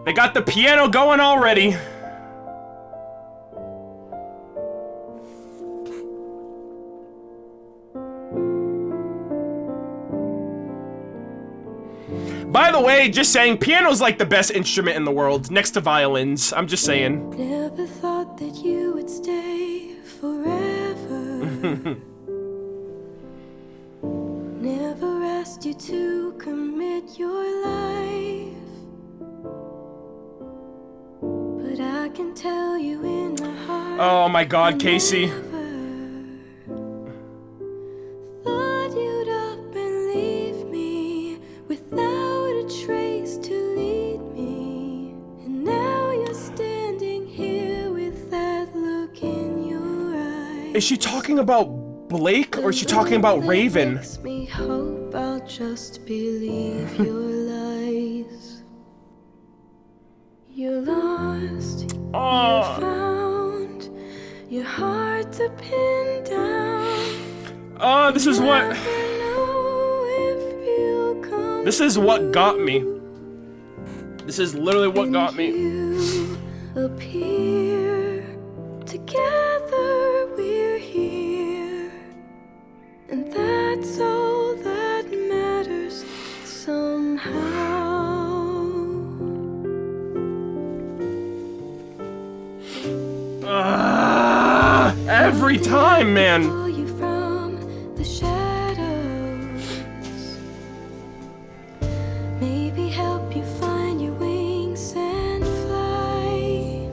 They got the piano going already. By the way, just saying, piano's like the best instrument in the world, next to violins. I'm just saying. Never thought that you would stay forever. Never asked you to commit your life. But I can tell you in my heart. Oh my God, Casey. Thought you'd up and leave me without a trace to lead me. And now you're standing here with that look in your eyes. Is she talking about Blake or is she talking about Raven? Makes me hope I'll just believe your lies. You're lost, you're found, you're hard to pin down. Oh, this is what... Never know if you'll come This is what got me. This is literally what got me. you appear. Together we're here, and that's all that matters somehow. Every time, man. Pull you from the shadows, maybe help you find your wings and fly.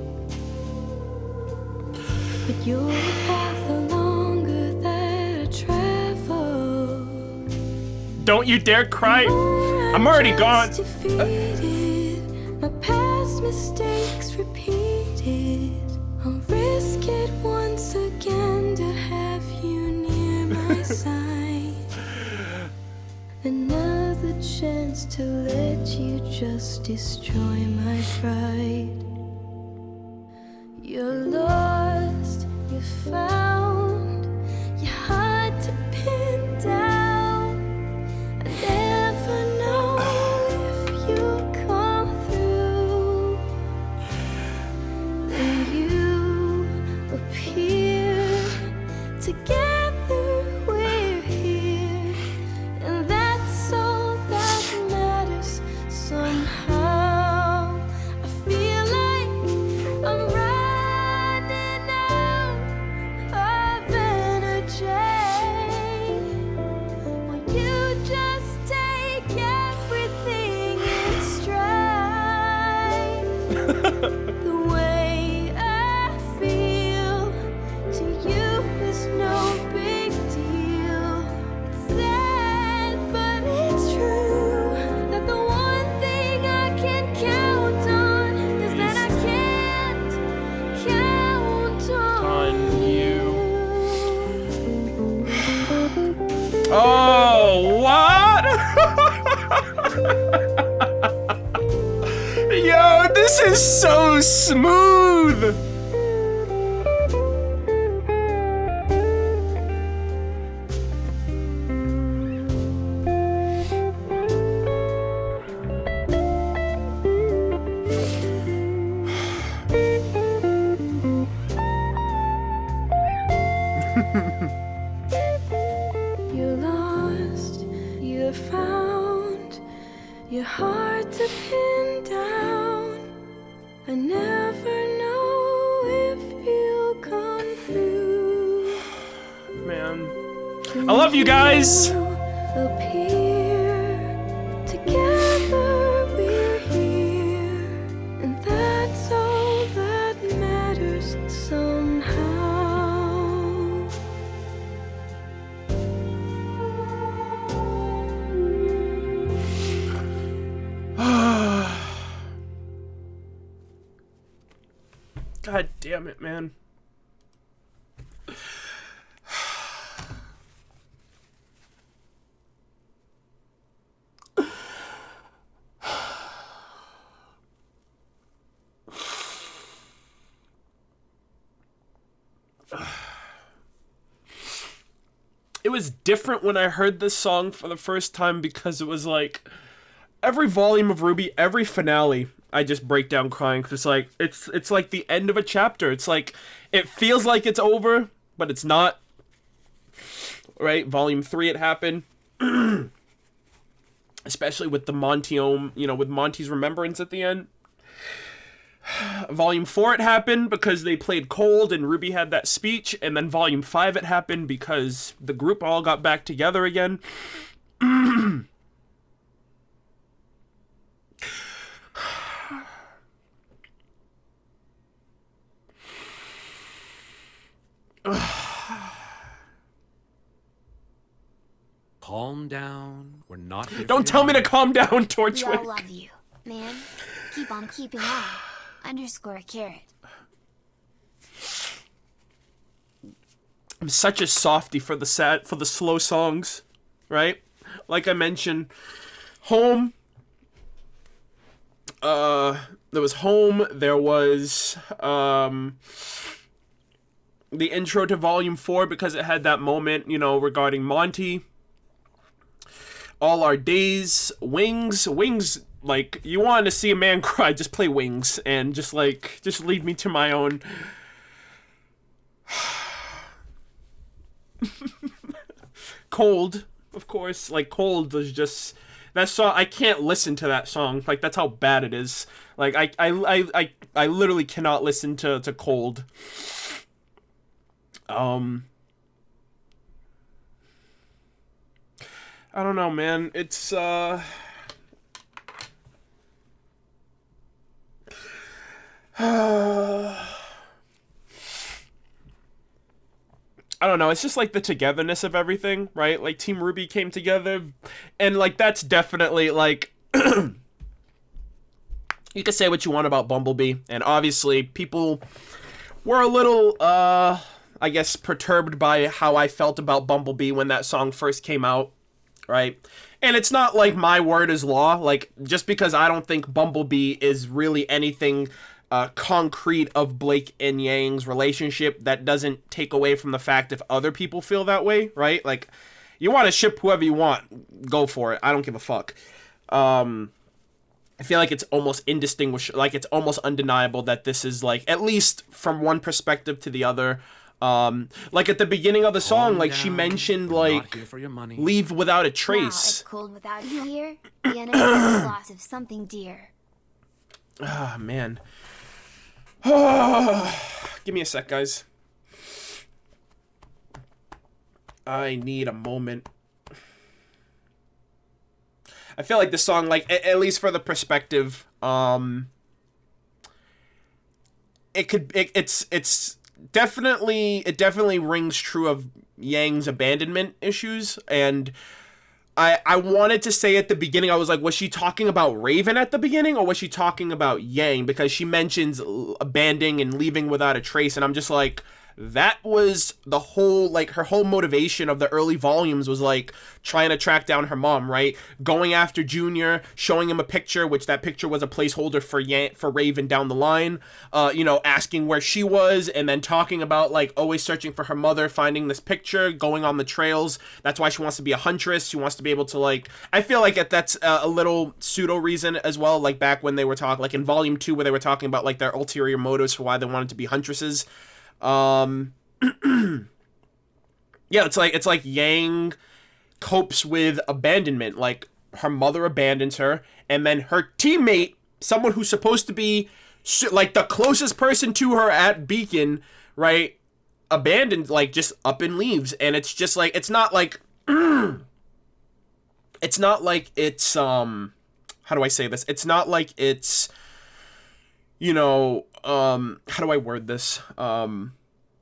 But you're the path no longer that I travel. Don't you dare cry. I'm already gone. Defeated, my past mistakes repeated. I'll risk it once again to have you near my side. Another chance to let you just destroy my pride. You're lost, you're found, you're hard to pin down. I never know if you'll come through. Then you appear. Together we're here, and that's all that matters somehow. I feel like I'm running out of energy. Will you just take everything in stride? The way I feel to you is no big deal. It's sad, but it's true that the one thing I can count on is that I can't count on you. Oh, what? Yo, this is so smooth. You're lost, you're found, you're hard to pin down. I never know if you'll come through. Man, I love you guys. Appear together, we're here, and that's all that matters somehow. God damn it, man. It was different when I heard this song for the first time because it was like every volume of RWBY, every finale, I just break down crying because it's like the end of a chapter. It's like it feels like it's over, but it's not. Right? Volume 3 it happened. Especially with the Monty-ome, with Monty's remembrance at the end. Volume 4 it happened because they played Cold and RWBY had that speech, and then Volume 5 it happened because the group all got back together again. Calm down. We're not here. Don't tell me to calm down, We all Torchwick. love you, man. Keep on keeping on. _carrot. I'm such a softie for the slow songs, right? Like I mentioned, Home. There was Home. There was the intro to Volume 4 because it had that moment, regarding Monty. All Our Days, Wings, like, you wanted to see a man cry, just play Wings, and just lead me to my own. Cold, of course, like, Cold was just, that song, I can't listen to that song, like, that's how bad it is. Like, I literally cannot listen to Cold. I don't know, man. It's, I don't know, it's just like the togetherness of everything, right? Like Team RWBY came together, and like that's definitely like you can say what you want about Bumblebee, and obviously people were a little I guess perturbed by how I felt about Bumblebee when that song first came out, right? And it's not like my word is law, like just because I don't think Bumblebee is really anything concrete of Blake and Yang's relationship, that doesn't take away from the fact if other people feel that way, right? Like, you want to ship whoever you want, go for it. I don't give a fuck. I feel like it's almost indistinguishable, like it's almost undeniable that this is like, at least from one perspective to the other. Like at the beginning of the song, like she mentioned like leave without a Wow, trace. it's cold without you here. The enemy is the loss of something dear. Ah, man. Give me a sec, guys. I need a moment. I feel like this song, like, at least for the perspective, it's definitely rings true of Yang's abandonment issues, and I wanted to say at the beginning, I was like, was she talking about Raven at the beginning, or was she talking about Yang? Because she mentions abandoning and leaving without a trace, and I'm just like, that was the whole, like, her whole motivation of the early volumes was, like, trying to track down her mom, right? Going after Junior, showing him a picture, which that picture was a placeholder for Raven down the line, asking where she was, and then talking about, like, always searching for her mother, finding this picture, going on the trails. That's why she wants to be a huntress. She wants to be able to, like, I feel like that's a little pseudo reason as well, like, back when they were talking, like, in Volume 2, where they were talking about, like, their ulterior motives for why they wanted to be huntresses. Yeah, it's like Yang copes with abandonment. Like, her mother abandons her, and then her teammate, someone who's supposed to be like the closest person to her at Beacon, right, abandons, like, just up and leaves. And it's just like, it's not like it's how do I say this? It's not like it's, you know, how do I word this?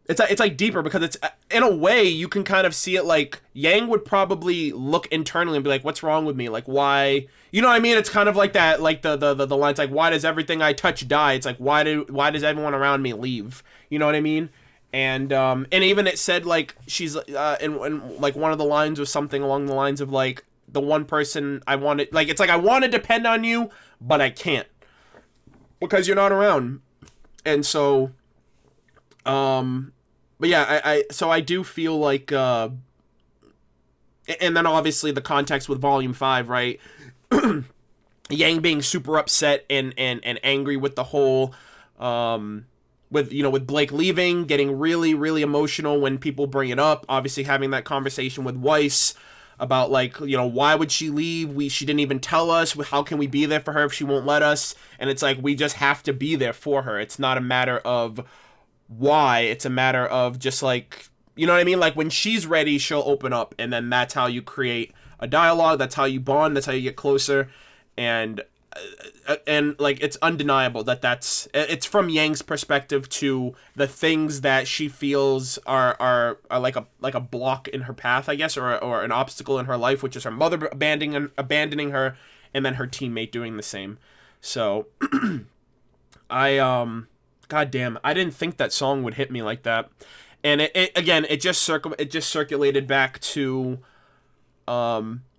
It's like deeper, because it's, in a way, you can kind of see it like Yang would probably look internally and be like, what's wrong with me? Like, why? You know what I mean? It's kind of like that, like the lines like, why does everything I touch die? It's like, why does everyone around me leave? You know what I mean? And even it said, like, she's in like one of the lines was something along the lines of like, the one person I wanted, like, it's like, I want to depend on you, but I can't because you're not around. And so, but yeah, so I do feel like, and then obviously the context with Volume 5, right? Yang being super upset and angry with the whole, with Blake leaving, getting really, really emotional when people bring it up, obviously having that conversation with Weiss about, like, you know, why would she leave? She didn't even tell us. How can we be there for her if she won't let us? And it's like, we just have to be there for her. It's not a matter of why, it's a matter of just, like, you know what I mean? Like, when she's ready, she'll open up, and then that's how you create a dialogue, that's how you bond, that's how you get closer. And like, it's undeniable that it's from Yang's perspective to the things that she feels are like a block in her path, I guess, or an obstacle in her life, which is her mother abandoning her, and then her teammate doing the same. So God damn, I didn't think that song would hit me like that. And it just circulated back to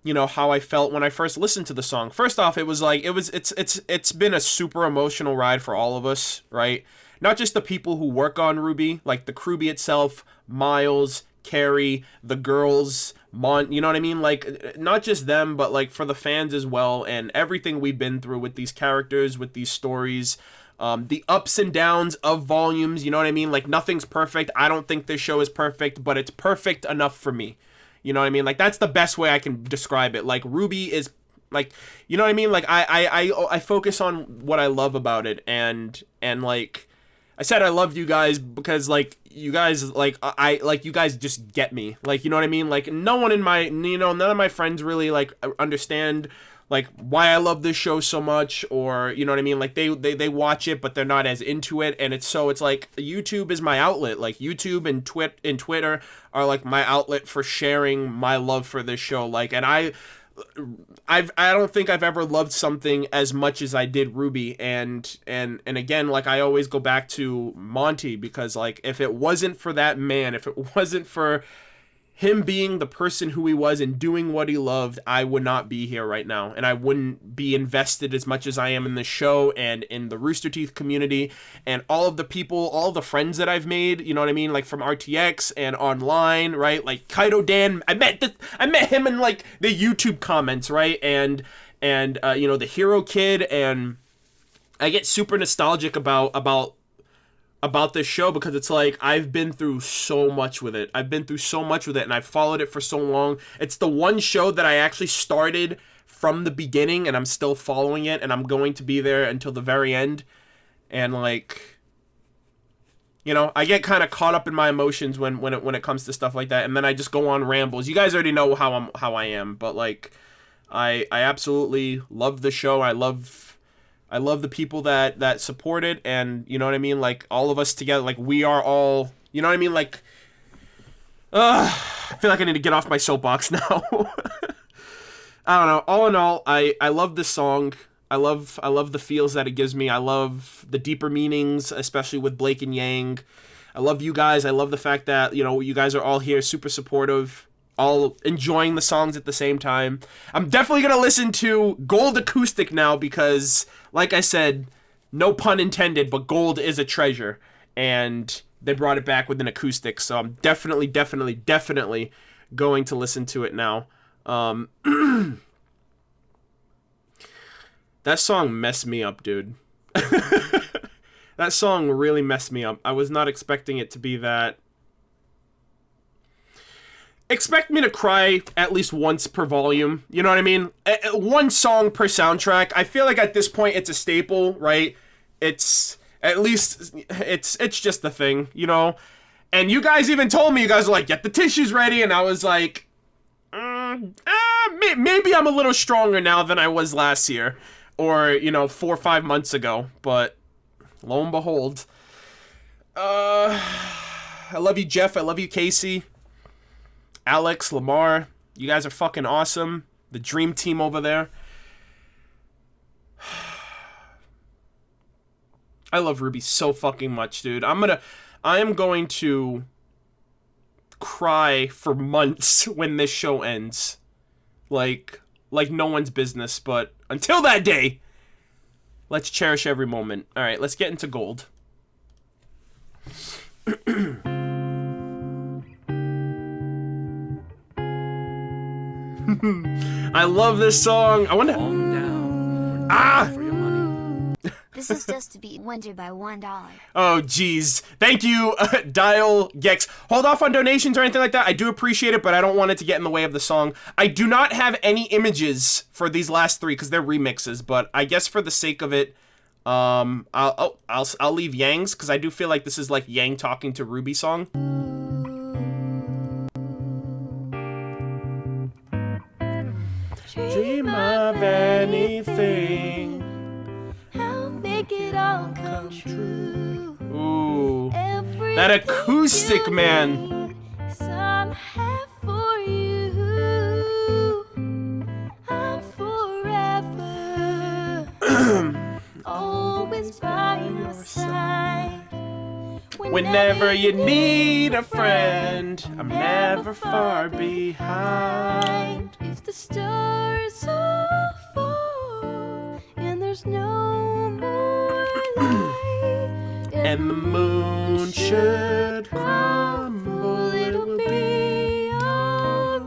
you know, how I felt when I first listened to the song. First off, it was like, it's been a super emotional ride for all of us, right? Not just the people who work on RWBY, like the crewbie itself, Miles, Carrie, the girls, you know what I mean? Like, not just them, but like for the fans as well, and everything we've been through with these characters, with these stories, the ups and downs of volumes, you know what I mean? Like, nothing's perfect. I don't think this show is perfect, but it's perfect enough for me. You know what I mean? Like, that's the best way I can describe it. Like, RWBY is, like, you know what I mean? Like, I focus on what I love about it, and like I said, I love you guys because, like, you guys, like, you guys just get me. Like, you know what I mean? Like, none of my friends really, like, understand, like, why I love this show so much, or, you know what I mean? Like, they watch it, but they're not as into it, and it's like, YouTube is my outlet. Like, YouTube and Twitter are, like, my outlet for sharing my love for this show. Like, and I don't think I've ever loved something as much as I did RWBY, and again, like, I always go back to Monty, because, like, if it wasn't for that man, if it wasn't for him being the person who he was and doing what he loved, I would not be here right now, and I wouldn't be invested as much as I am in the show and in the Rooster Teeth community and all of the people, all of the friends that I've made, you know what I mean, like from RTX and online, right? Like Kaido Dan, I met him in like the YouTube comments, right? And you know, the Hero Kid, and I get super nostalgic about this show because it's like, I've been through so much with it. And I've followed it for so long. It's the one show that I actually started from the beginning, and I'm still following it, and I'm going to be there until the very end. And, like, you know, I get kind of caught up in my emotions when it comes to stuff like that, and then I just go on rambles. You guys already know how I am, but, like, I absolutely love the show. I love the people that support it, and, you know what I mean, like, all of us together, like, we are all, you know what I mean, like, I feel like I need to get off my soapbox now. I don't know, all in all, I love this song. I love the feels that it gives me. I love the deeper meanings, especially with Blake and Yang. I love you guys. I love the fact that, you know, you guys are all here, super supportive, all enjoying the songs at the same time. I'm definitely going to listen to Gold Acoustic now because, like I said, no pun intended, but gold is a treasure. And they brought it back with an acoustic, so I'm definitely going to listen to it now. That song messed me up, dude. That song really messed me up. I was not expecting it to be that. Expect me to cry at least once per volume, you know what I mean? One song per soundtrack. I feel like at this point it's a staple, right? It's at least it's just the thing, you know? And you guys even told me, you guys were like, get the tissues ready. And I was like, maybe I'm a little stronger now than I was last year. Or, you know, 4 or 5 months ago. But lo and behold. I love you, Jeff. I love you, Casey. Alex, Lamar. You guys are fucking awesome. The dream team over there. I love RWBY so fucking much, dude. I am going to cry for months when this show ends. Like no one's business, but until that day, let's cherish every moment. All right, let's get into gold. I love this song. I wonder. Calm down. Ah! For your money. This is just to beat Winter by $1. Oh, jeez. Thank you, Dial Gex. Hold off on donations or anything like that. I do appreciate it, but I don't want it to get in the way of the song. I do not have any images for these last three because they're remixes, but I guess for the sake of it, I'll leave Yang's because I do feel like this is like Yang talking to RWBY song. Dream of anything. I'll make it all come true. Ooh. Everything That acoustic, you man. need, some have for you. I'm forever always by your side. Whenever you need a friend, I'm never far behind. If the stars all fall and there's no more light, And the moon should crumble, it will be alright.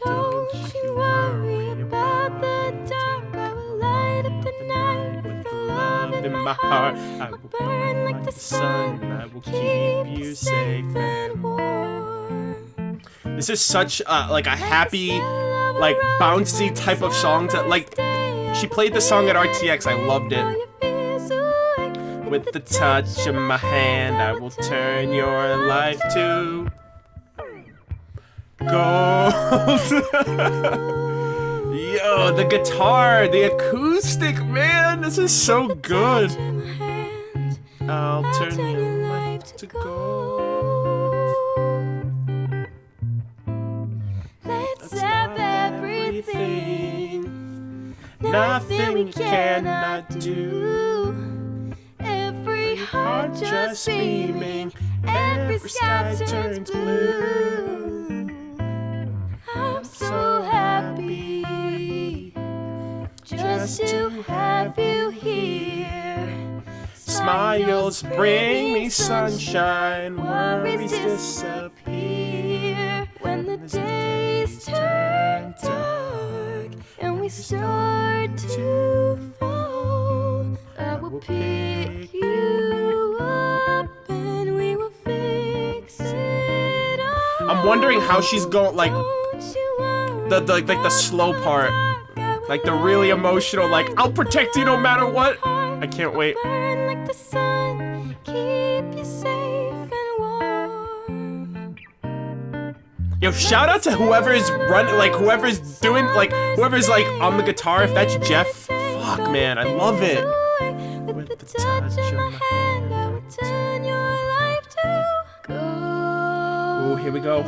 Don't you worry about the dark. I will light up the night with the love in my heart. I I'll burn like the sun. I will keep you safe and warm. This is such like a happy, like bouncy type of song. Like she played the song at RTX. I loved it. With the touch of my hand, I will turn your life to gold. Yo, the guitar, the acoustic, man, this is so good. I'll turn your life to gold. Let's have everything. Nothing we cannot do. Every heart Just beaming, every sky turns blue. I'm so happy just to have you here. Smiles bring me sunshine, worries disappear. When the days turn dark and we start to fall, I will pick you up and we will fix it all. I'm wondering how she's going, like Don't you worry the slow part, like the really emotional, like I'll protect you no matter what. I can't wait. burn like the sun, keep you safe and warm. Yo, shout out to whoever's running, like whoever's doing, like whoever's like on the guitar. If that's Jeff, fuck man, I love it. With the touch of my hand, I will turn your life to gold. Ooh, here we go.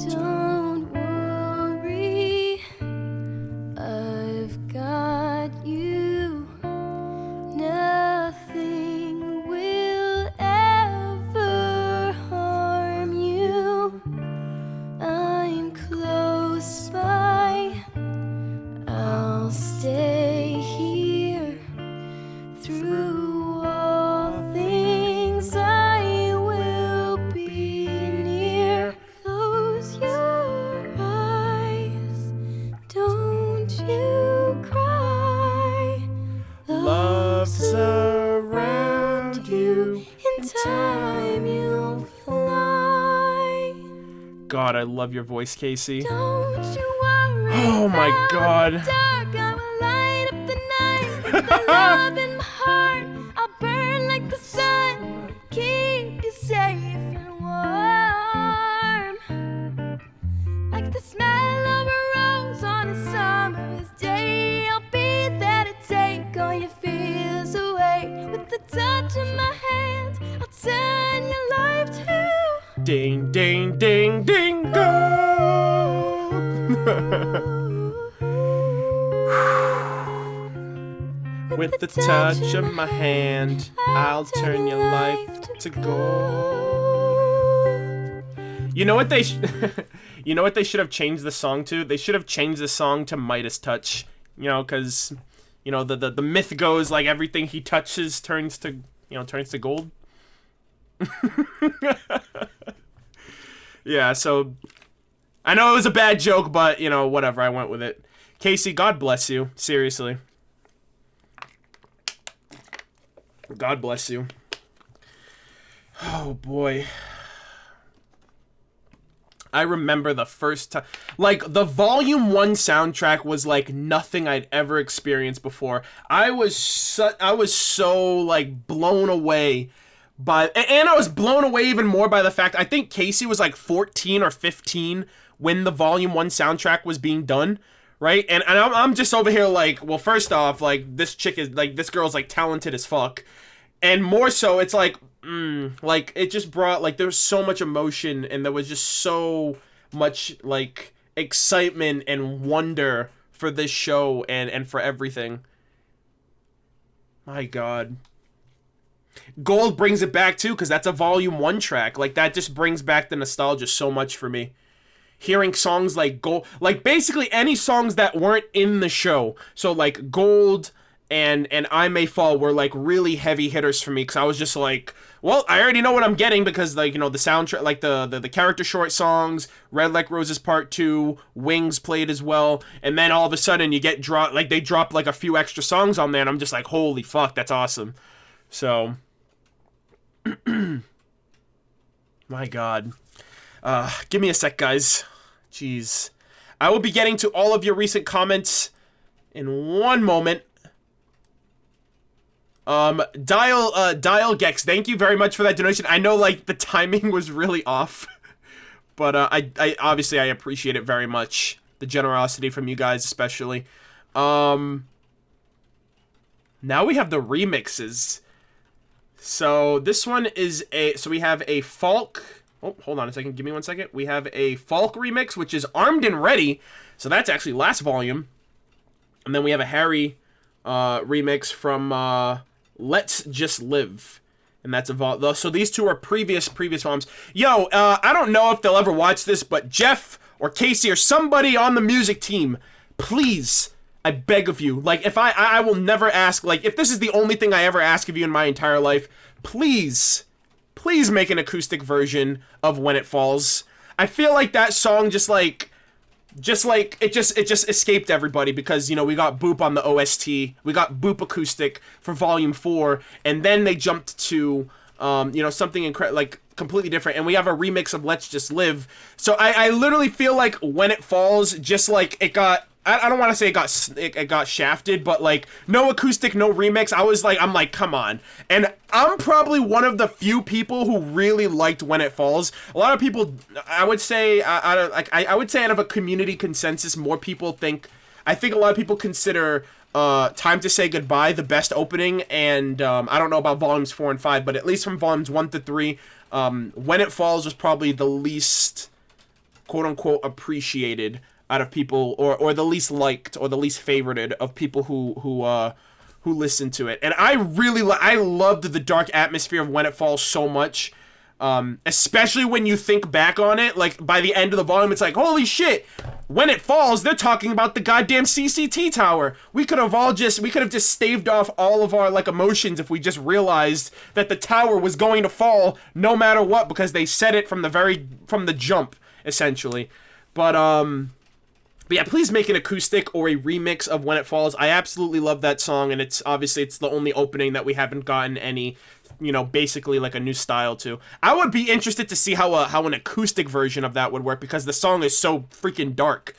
Don't worry, I've got you. Nothing will ever harm you. I'm close God, I love your voice, Casey. Don't you worry. Oh my God. Dark, I will light up the night with the love in my heart. I'll burn like the sun, keep you safe and warm. Like the smell of a rose on a summer's day, I'll be there to take all your fears away. With the touch of my hand, I'll turn your life to Ding, ding, ding, ding, go. With the touch of my hand, I'll turn your life to gold. You know what they you know what they should have changed the song to? They should have changed the song to Midas Touch. You know, cuz you know the myth goes like everything he touches turns to gold. Yeah, so I know it was a bad joke, but you know, whatever, I went with it. Casey, God bless you. Seriously. God bless you. Oh boy. I remember the first time, like, the Volume 1 soundtrack was like nothing I'd ever experienced before. I was so like blown away by, and I was blown away even more by the fact, I think Casey was like 14 or 15 when the Volume 1 soundtrack was being done, right? And I'm just over here like, well, first off, like, this girl's like talented as fuck. And more so, it's like, like, it just brought, like, there was so much emotion, and there was just so much, like, excitement and wonder for this show and for everything. My God. Gold brings it back, too, because that's a Volume 1 track. Like, that just brings back the nostalgia so much for me. Hearing songs like Gold, like, basically any songs that weren't in the show. So, like, Gold and I May Fall were, like, really heavy hitters for me, because I was just like, well, I already know what I'm getting, because, like, you know, the soundtrack, like, the character short songs, Red Like Roses Part 2, Wings played as well, and then all of a sudden you get they drop, like, a few extra songs on there, and I'm just like, holy fuck, that's awesome. So, my God. Give me a sec, guys. Jeez. I will be getting to all of your recent comments in one moment. Dial Gex, thank you very much for that donation. I know, like, the timing was really off, but I obviously I appreciate it very much. The generosity from you guys, especially. Now we have the remixes. So this one is so we have a folk. Oh, hold on a second. Give me 1 second. We have a folk remix, which is Armed and Ready. So that's actually last volume. And then we have a Harry remix from Let's Just Live. And that's a so these two are previous volumes. Yo, I don't know if they'll ever watch this, but Jeff or Casey or somebody on the music team, please, I beg of you, like, if I will never ask, like, if this is the only thing I ever ask of you in my entire life, please make an acoustic version of When It Falls. I feel like that song just like it just escaped everybody, because, you know, we got Boop on the OST, we got Boop Acoustic for Volume 4, and then they jumped to you know, something like completely different, and we have a remix of Let's Just Live. So I literally feel like When It Falls, just like it got, I don't want to say it got shafted, but like no acoustic, no remix. I'm like, come on. And I'm probably one of the few people who really liked When It Falls. A lot of people, I would say, I would say out of a community consensus, more people I think a lot of people consider Time to Say Goodbye the best opening, and I don't know about volumes 4 and 5, but at least from volumes 1 to 3, When It Falls was probably the least quote-unquote appreciated out of people, or the least liked, or the least favorited of people who listen to it. And I loved the dark atmosphere of When It Falls so much, especially when you think back on it. Like, by the end of the volume, it's like, holy shit, When It Falls, they're talking about the goddamn CCT tower. We could have just staved off all of our, like, emotions if we just realized that the tower was going to fall no matter what, because they said it from the jump, essentially. But yeah, please make an acoustic or a remix of When It Falls. I absolutely love that song, and it's the only opening that we haven't gotten any you know, basically like a new style too. I would be interested to see how an acoustic version of that would work, because the song is so freaking dark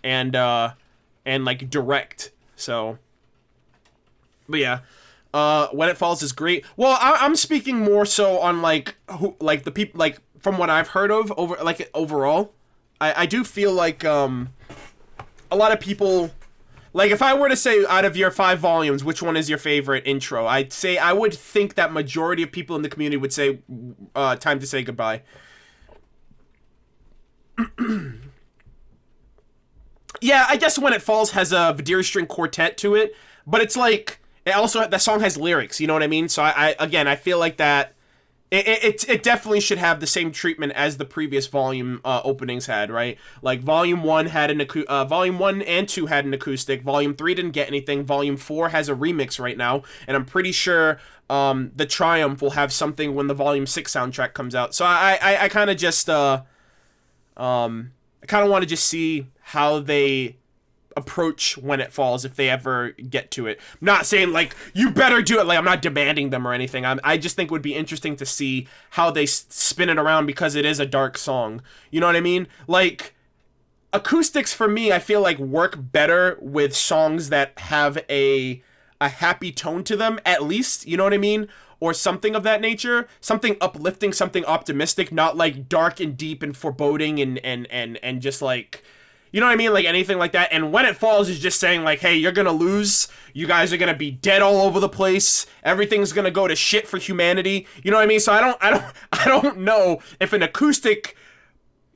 and like direct. So, but yeah, When It Falls is great. Well, I'm speaking more so on like the people, like from what I've heard of overall. I do feel like a lot of people, like if I were to say out of your 5 volumes, which one is your favorite intro, I'd say I would think that majority of people in the community would say Time to Say Goodbye. Yeah, I guess When It Falls has a Vidir string quartet to it, but it's like that song has lyrics, you know what I mean? So I feel like that it definitely should have the same treatment as the previous volume openings had, right? Like Volume 1 had Volume 1 and 2 had an acoustic. Volume 3 didn't get anything. Volume 4 has a remix right now, and I'm pretty sure the Triumph will have something when the Volume 6 soundtrack comes out. So I kind of just I kind of want to just see how they approach When It Falls if they ever get to it. I'm not saying like you better do it, like I'm not demanding them or anything. I just think it would be interesting to see how they spin it around, because it is a dark song. You know what I mean? Like acoustics for me, I feel like work better with songs that have a happy tone to them, at least, you know what I mean? Or something of that nature, something uplifting, something optimistic, not like dark and deep and foreboding and just like, you know what I mean? Like anything like that. And When It Falls is just saying like, hey, you're gonna lose. You guys are gonna be dead all over the place. Everything's gonna go to shit for humanity. You know what I mean? So I don't know if an acoustic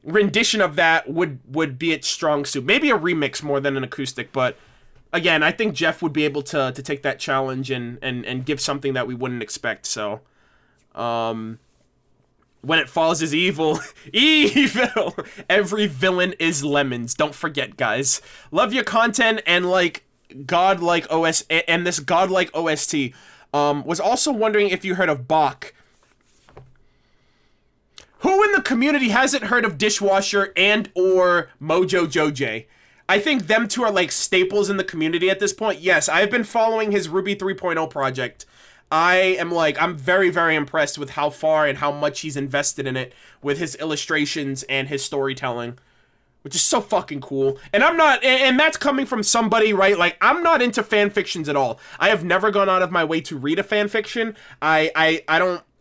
rendition of that would be its strong suit. Maybe a remix more than an acoustic, but again, I think Jeff would be able to take that challenge and give something that we wouldn't expect. So, When It Falls is evil. Evil! Every villain is lemons. Don't forget, guys. Love your content and like godlike OS and this godlike OST. Was also wondering if you heard of Bach. Who in the community hasn't heard of Dishwasher and or Mojo Joj? I think them two are like staples in the community at this point. Yes, I've been following his RWBY 3.0 project. I'm very, very impressed with how far and how much he's invested in it with his illustrations and his storytelling, which is so fucking cool. And I'm not, and that's coming from somebody, right? Like, I'm not into fan fictions at all. I have never gone out of my way to read a fan fiction. I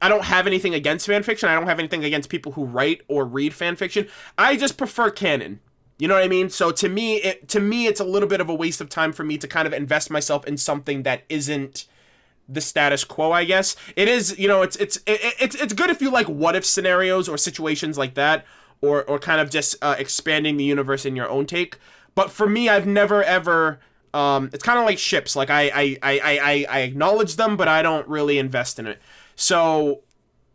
don't have anything against fan fiction. I don't have anything against people who write or read fan fiction. I just prefer canon. You know what I mean? So to me, it's a little bit of a waste of time for me to kind of invest myself in something that isn't the status quo, I guess. It is, you know, it's good if you like what if scenarios or situations like that, or kind of just expanding the universe in your own take. But for me, I've never ever, it's kind of like ships. Like I acknowledge them, but I don't really invest in it. So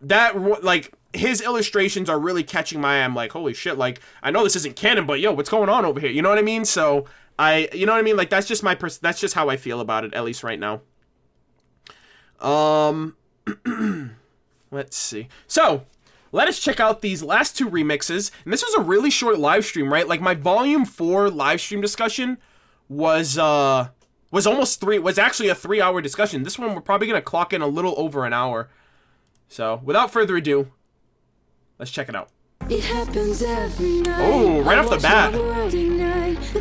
that, like, his illustrations are really catching my eye. I'm like, holy shit, like, I know this isn't canon, but yo, what's going on over here? You know what I mean? So you know what I mean? Like, that's just that's just how I feel about it, at least right now. Let's see. So, let us check out these last 2 remixes. And this was a really short live stream, right? Like, my Volume 4 live stream discussion was actually a 3-hour discussion. This one, we're probably going to clock in a little over an hour. So, without further ado, let's check it out. It happens every night. Oh, right off the bat.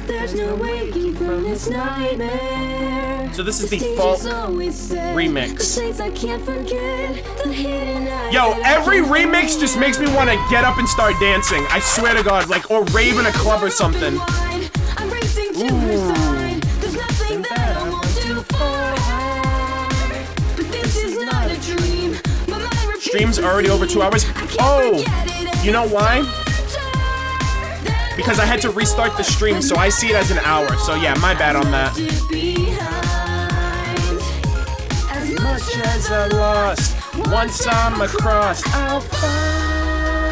There's no waking from this nightmare. So this is the folk remix. Yo, every remix just makes me want to get up and start dancing. I swear to God, like, or rave in a club or something. Stream's already over 2 hours. Oh, you know why? Because I had to restart the stream, so I see it as an hour. So yeah, my bad on that. As much as I lost, once I'm across, I'll find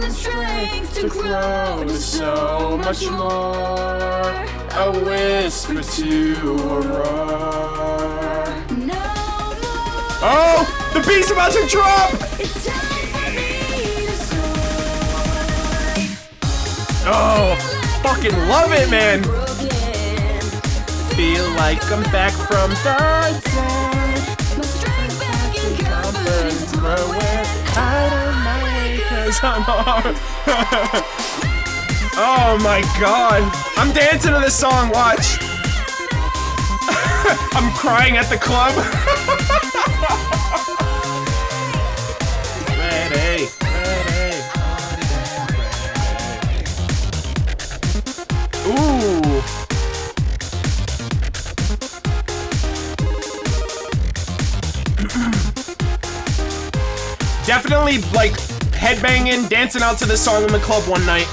the strength to grow to so much more. A whisper to a roar. Oh, the beat's about to drop! Oh, fucking love it, man. Feel like I'm back from the dead. everywhere. Out of my way, 'cause I'm hard. Oh my god. I'm dancing to this song, watch. I'm crying at the club. Ready, ready. Ooh. Definitely like headbanging, dancing out to this song in the club one night.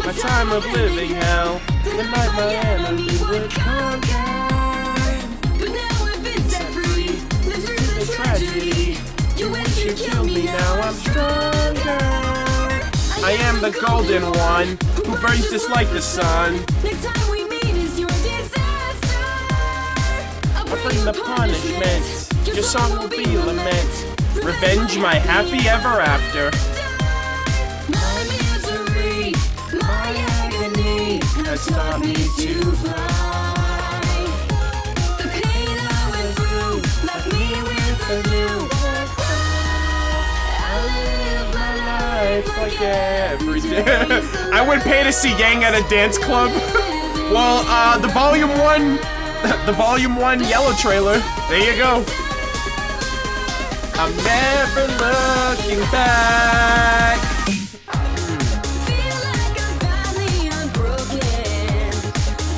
My time of living hell, the night my enemy would conquer. But now I've been set free, live through the tragedy. You wish you killed me, now I'm stronger. I am the golden one who burns just like the sun. Next time we meet is your disaster. I'll bring the punishment. Your song will be lament. Revenge my happy ever after. My misery, my agony has taught me to fly. The pain I went through left me with a new one. I live my life Like every day. I would pay to see Yang at a dance club. Well, the volume 1 yellow trailer. There you go. I'm never looking back. Feel like I'm finally unbroken.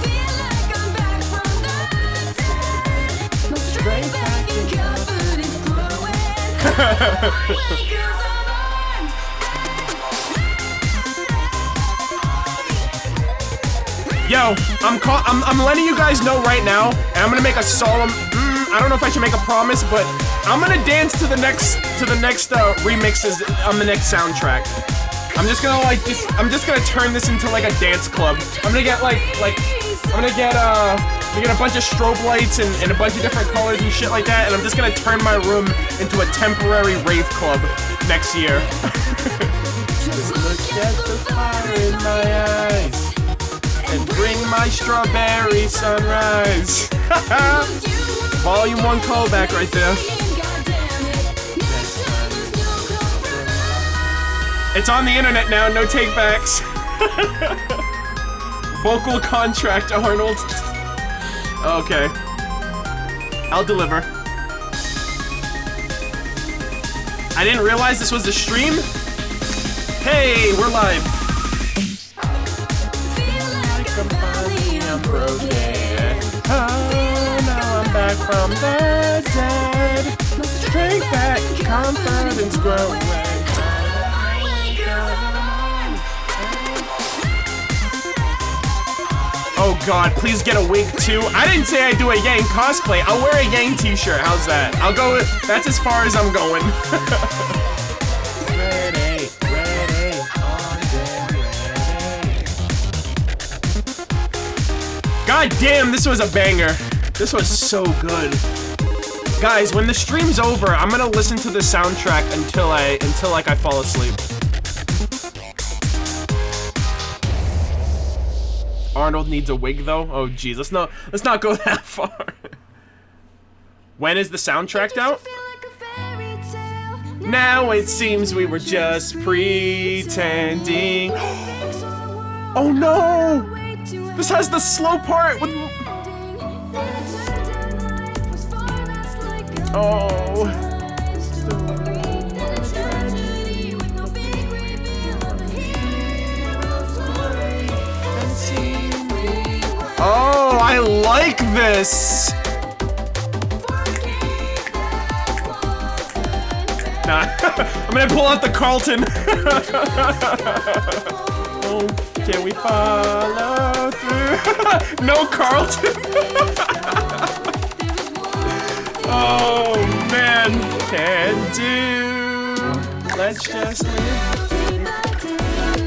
Feel like I'm back from the dead. My strength back and confidence growing. Cause I'm Yo, I'm letting you guys know right now, and I'm gonna make a solemn. I don't know if I should make a promise, but I'm gonna dance to the next remixes on the next soundtrack. I'm just gonna turn this into like a dance club. I'm gonna get I'm gonna get a bunch of strobe lights and a bunch of different colors and shit like that, and I'm just gonna turn my room into a temporary rave club next year. Just look at the fire in my eyes and bring my strawberry sunrise. Volume 1 callback right there. It's on the internet now, no takebacks. Vocal contract, Arnold. Okay. I'll deliver. I didn't realize this was a stream. Hey, we're live. I'm broken. Oh, now I'm back from the dead. Straight back, confidence growing. Oh god, please get a wig too. I didn't say I'd do a Yang cosplay. I'll wear a Yang t-shirt. How's that? I'll go with, that's as far as I'm going. Ready, ready, ready. God damn, this was a banger. This was so good. Guys, when the stream's over, I'm gonna listen to the soundtrack until like I fall asleep. Arnold needs a wig though. Oh geez, let's not go that far. When is the soundtrack out? Now it seems we were just pretending. Oh no! This has the slow part with. Oh. Oh, I like this. Nah, I'm gonna pull out the Carlton. Oh, can we follow through? No Carlton. Oh man, can do. Let's just live.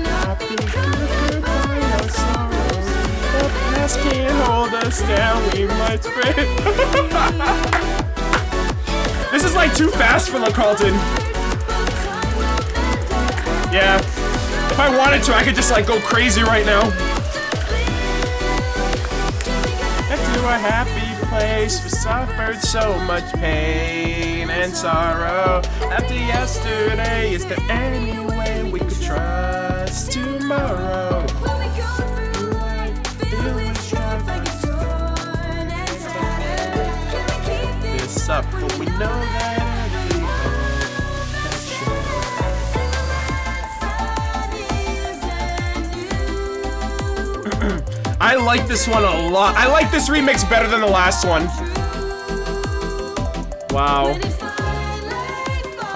Happy, goodbye, no sorrow. The past can't hold us down. We might spread. This is like too fast for the Carlton. Yeah. If I wanted to, I could just like go crazy right now. Let's do a happy place we suffered so much pain and sorrow. After yesterday, is there any way we could trust tomorrow? When we go through life, feeling strife like it's torn and tattered. Can we keep This up, but we know that every hope that I like this one a lot. I like this remix better than the last one. Wow.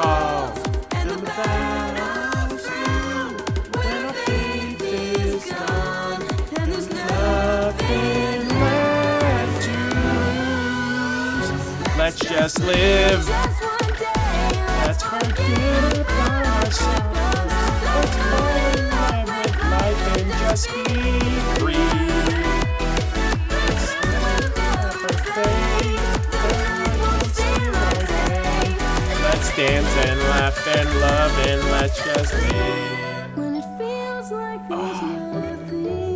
Oh. and the battle's through, when our faith is gone, and there's nothing left to lose. Let's just live. just one day. Let's forget about ourselves. Let's fall in love with life and just be free. Let's live for faith. Let's dance and laugh and love and let's just live. When it feels like there's nothing worth living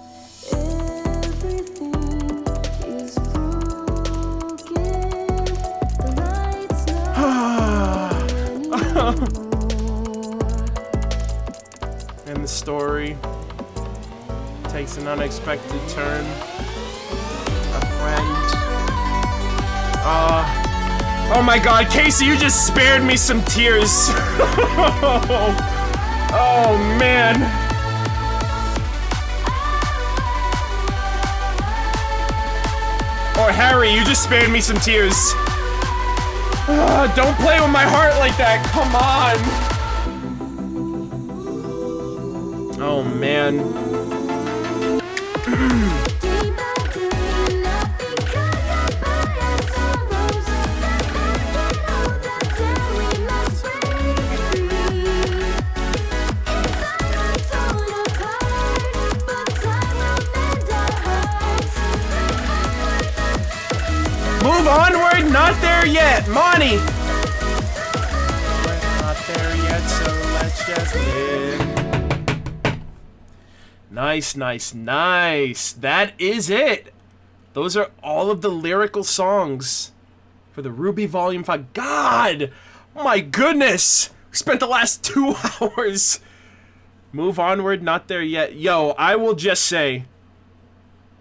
for, everything is broken, the light's not anymore. And the story takes an unexpected turn. A friend. Oh my god, Casey, you just spared me some tears. Oh man. Or Harry, you just spared me some tears. Don't play with my heart like that, come on. Oh man. Move onward, not there yet, Monty. We're not there yet, so let's just live. Nice, nice, nice. That is it. Those are all of the lyrical songs for the RWBY Volume 5. God! My goodness! We spent the last 2 hours. Move onward, not there yet. Yo, I will just say,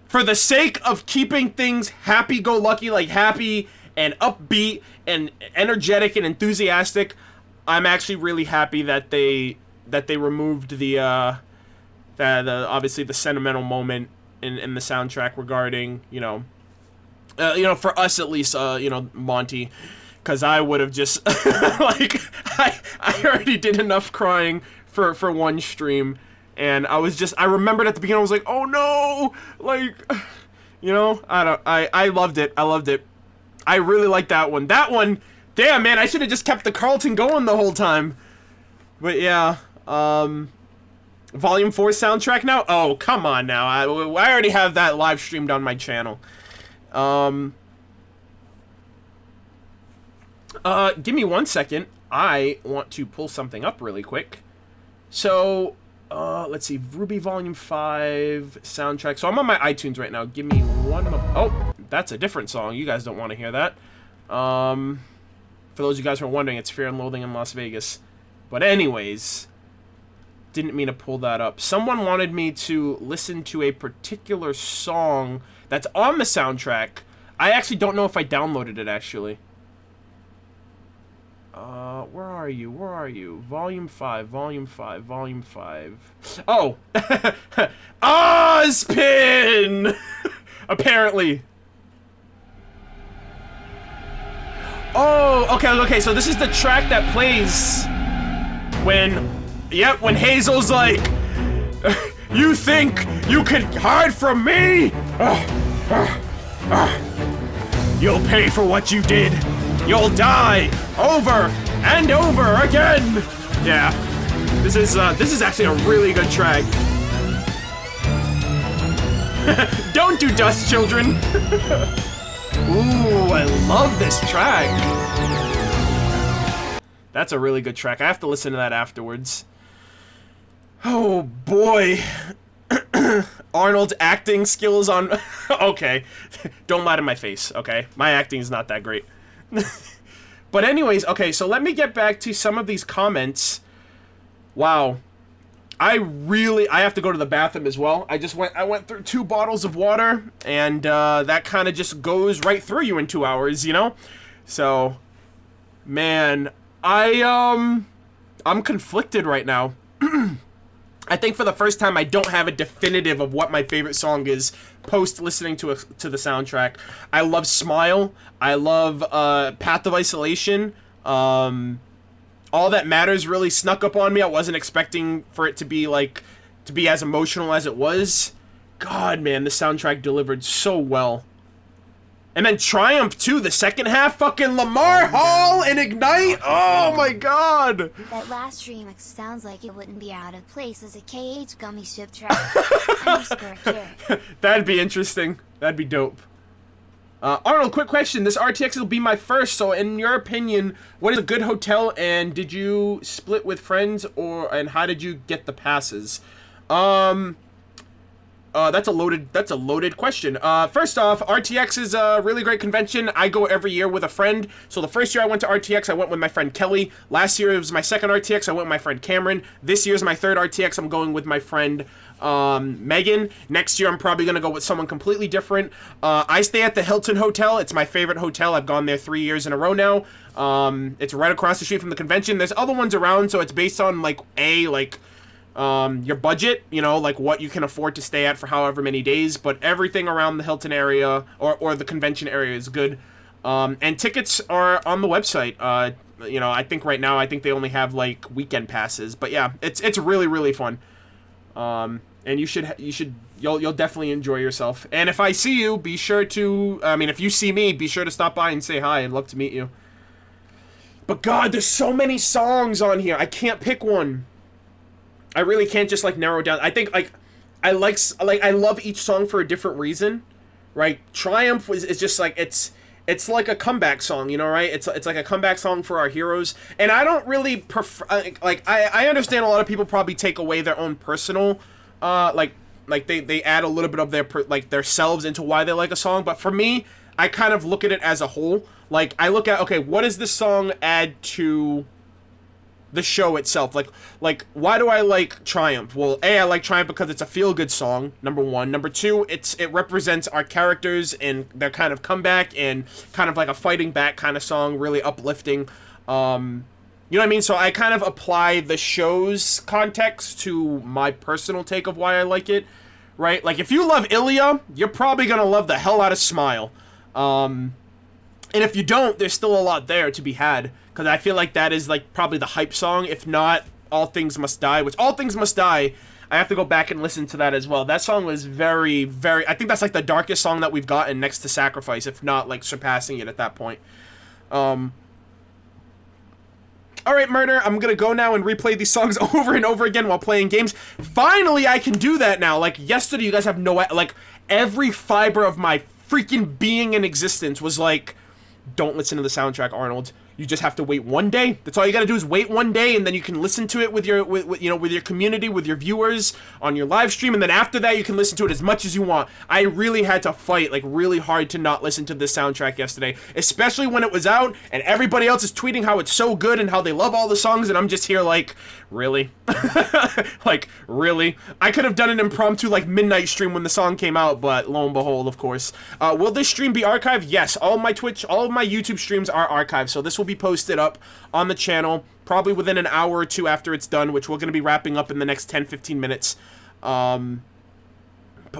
for the sake of keeping things happy-go-lucky, like happy and upbeat and energetic and enthusiastic, I'm actually really happy that they removed the obviously the sentimental moment in the soundtrack regarding, for us at least, Monty, because I would have just like I already did enough crying for one stream, and I remembered at the beginning I was like, oh no, like, I loved it. I really liked that one. Damn man, I should have just kept the Carlton going the whole time. But yeah, Volume 4 soundtrack now? Oh, come on now. I already have that live streamed on my channel. Give me 1 second. I want to pull something up really quick. So, let's see. RWBY Volume 5 soundtrack. So I'm on my iTunes right now. Give me one moment. Oh, that's a different song. You guys don't want to hear that. For those of you guys who are wondering, it's Fear and Loathing in Las Vegas. But anyways, didn't mean to pull that up. Someone wanted me to listen to a particular song that's on the soundtrack. I actually don't know if I downloaded it, actually. Where are you? Volume 5. Oh! Ozpin! Apparently. Oh, okay, so this is the track that plays when Hazel's like, you think you can hide from me? You'll pay for what you did. You'll die over and over again. Yeah, this is actually a really good track. Don't do dust, children. Ooh, I love this track. That's a really good track. I have to listen to that afterwards. Oh boy. Arnold's acting skills on... Okay. Don't lie to my face, okay? My acting is not that great. But anyways, okay, so let me get back to some of these comments. Wow. I have to go to the bathroom as well. I went through 2 bottles of water, and that kind of just goes right through you in 2 hours, you know? So, man, I'm conflicted right now. I think for the first time I don't have a definitive of what my favorite song is post listening to the soundtrack. I love Smile. I love Path of Isolation. All That Matters really snuck up on me. I wasn't expecting for it to be as emotional as it was. God, man, the soundtrack delivered so well. And then Triumph too, the second half, fucking Lamar Hall and Ignite. Oh my god. That last remix sounds like it wouldn't be out of place as a KH gummy ship track. _carrot. That'd be interesting. That'd be dope. Arnold, quick question. This RTX will be my first, so in your opinion, what is a good hotel, and did you split with friends, and how did you get the passes? That's a loaded question. First off, RTX is a really great convention. I go every year with a friend. So the first year I went to RTX, I went with my friend Kelly. Last year it was my second RTX, I went with my friend Cameron. This year's my third RTX, I'm going with my friend Megan. Next year I'm probably gonna go with someone completely different. I stay at the Hilton Hotel. It's my favorite hotel. I've gone there 3 years in a row now. It's right across the street from the convention. There's other ones around, so it's based on your budget, you know, like what you can afford to stay at for however many days, but everything around the Hilton area or the convention area is good. And tickets are on the website. You know, I think right now, I think they only have like weekend passes, but yeah, it's really, really fun. And you'll definitely enjoy yourself. And if I see you, be sure to, if you see me, be sure to stop by and say hi. I'd love to meet you. But God, there's so many songs on here. I can't pick one. I really can't just like narrow down. I think I love each song for a different reason, right? Triumph is just like it's like a comeback song, you know, right? It's like a comeback song for our heroes, and I don't really prefer. I understand a lot of people probably take away their own personal, they add a little bit of their selves into why they like a song, but for me, I kind of look at it as a whole. Like I look at, okay, what does this song add to the show itself? Like why do I like Triumph? Well, I like Triumph because it's a feel-good song, number one. Number two, it represents our characters and their kind of comeback and kind of like a fighting back kind of song, really uplifting. You know what I mean? So I kind of apply the show's context to my personal take of why I like it, right? Like if you love Ilya, you're probably gonna love the hell out of Smile. And if you don't, there's still a lot there to be had. Because I feel like that is like probably the hype song. If not, All Things Must Die. Which, All Things Must Die, I have to go back and listen to that as well. That song was very, very... I think that's like the darkest song that we've gotten next to Sacrifice. If not, like, surpassing it at that point. Alright, Murder, I'm gonna go now and replay these songs over and over again while playing games. Finally, I can do that now. Like, yesterday, you guys have no... Like, every fiber of my freaking being in existence was like... Don't listen to the soundtrack, Arnold. You just have to wait one day. That's all you gotta do is wait one day, and then you can listen to it with your community, with your viewers on your live stream, and then after that you can listen to it as much as you want. I really had to fight like really hard to not listen to this soundtrack yesterday, especially when it was out and everybody else is tweeting how it's so good and how they love all the songs, and I'm just here like, really? Like, really? I could have done an impromptu like midnight stream when the song came out, but lo and behold, of course. Will this stream be archived? Yes, all of my Twitch, all of my YouTube streams are archived, so this will be posted up on the channel probably within an hour or two after it's done, which we're going to be wrapping up in the next 10-15 minutes. But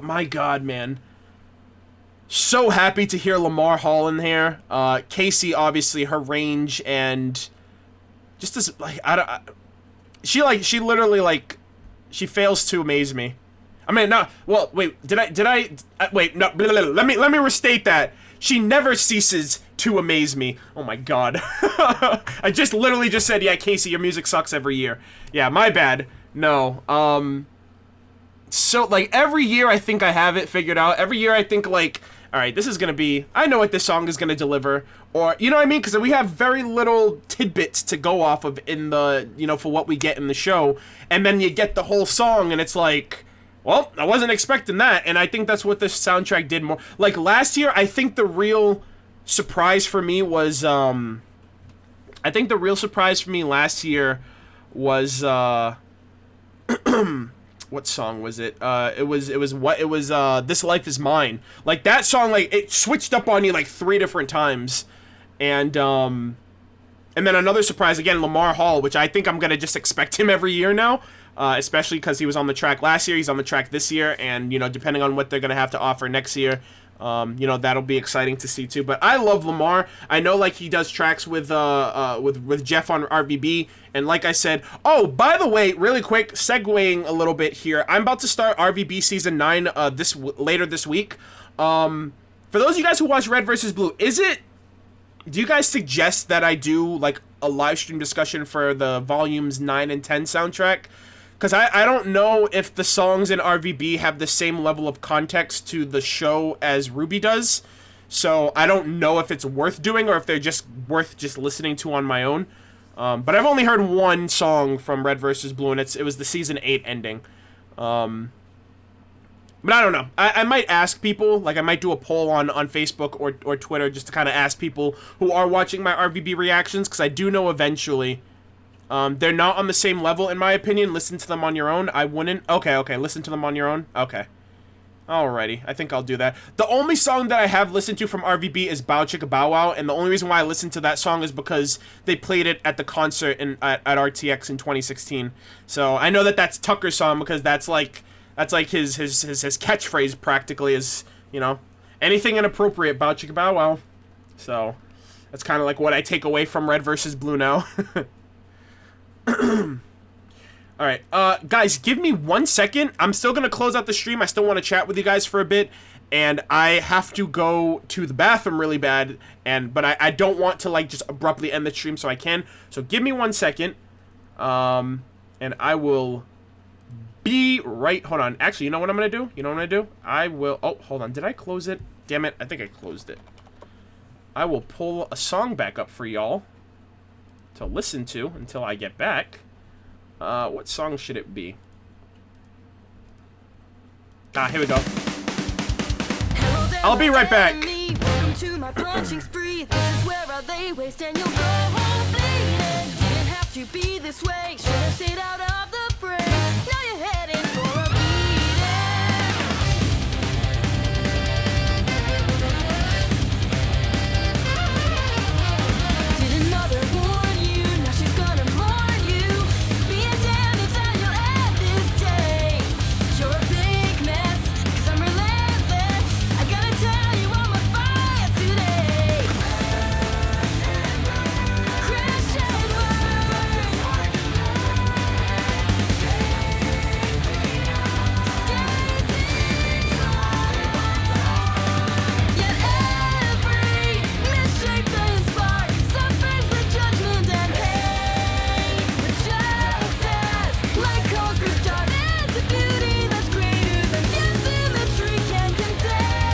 my God, man. So happy to hear Lamar Hall in here. Casey, obviously, her range and just as like she literally like she fails to amaze me. I mean, no. Well, wait. Wait. No. Let me restate that. She never ceases to amaze me. Oh my God. I just literally just said, yeah, Casey, your music sucks every year. Yeah, my bad. No. So like every year I think I have it figured out. Every year I think like all right, this is gonna be, I know what this song is gonna deliver, or, you know what I mean? Because we have very little tidbits to go off of in the, you know, for what we get in the show, and then you get the whole song, and it's like, well, I wasn't expecting that, and I think that's what this soundtrack did more. Like, last year, I think the real surprise for me was, what song was it? It was This Life Is Mine. Like, that song, like, it switched up on you, like, 3 different times. And then another surprise, again, Lamar Hall, which I think I'm gonna just expect him every year now. Especially because he was on the track last year, he's on the track this year, and, you know, depending on what they're gonna have to offer next year, you know, that'll be exciting to see too. But I love Lamar. I know, like, he does tracks with Jeff on RWB, and like I said, oh, by the way, really quick, segueing a little bit here, I'm about to start RWB season 9 later this week. For those of you guys who watch Red vs. Blue, do you guys suggest that I do, like, a live stream discussion for the volumes 9 and 10 soundtrack? Because I don't know if the songs in RWB have the same level of context to the show as RWBY does. So I don't know if it's worth doing or if they're just worth just listening to on my own. But I've only heard one song from Red vs. Blue, and it was the season 8 ending. But I don't know. I might ask people, like I might do a poll on Facebook or Twitter just to kind of ask people who are watching my RWB reactions, because I do know eventually... they're not on the same level, in my opinion. Listen to them on your own. I wouldn't. Okay, listen to them on your own. Okay. Alrighty, I think I'll do that. The only song that I have listened to from RWB is Bow Chicka Bow Wow, and the only reason why I listened to that song is because they played it at the concert at RTX in 2016. So I know that that's Tucker's song, because that's like his catchphrase practically is, you know, anything inappropriate, Bow Chicka Bow Wow. So that's kind of like what I take away from Red vs. Blue now. Alright, guys, give me 1 second. I'm still gonna close out the stream. I still want to chat with you guys for a bit, and I have to go to the bathroom really bad, but I don't want to, like, just abruptly end the stream, so I can. So give me 1 second, and I will be right... Hold on. Actually, you know what I'm gonna do? I will... Oh, hold on. Did I close it? Damn it. I think I closed it. I will pull a song back up for y'all to listen to until I get back. What song should it be? Here we go. I'll be right back. Welcome to my punching spree. This is where I lay waste and you'll go home bleeding. Didn't have to be this way. Should have stayed out of the fray. Now you're heading for a beating. Didn't mother warn you? Now she's gonna mourn you. Being damned if that you'll end this day. You're a big mess, 'cause I'm relentless. I gotta tell you I'm on fire today. Crash and burn. Yet every misshape that is spark suffers with judgment and pain. But just as light conquers darkness, a beauty that's greater than your symmetry can contain.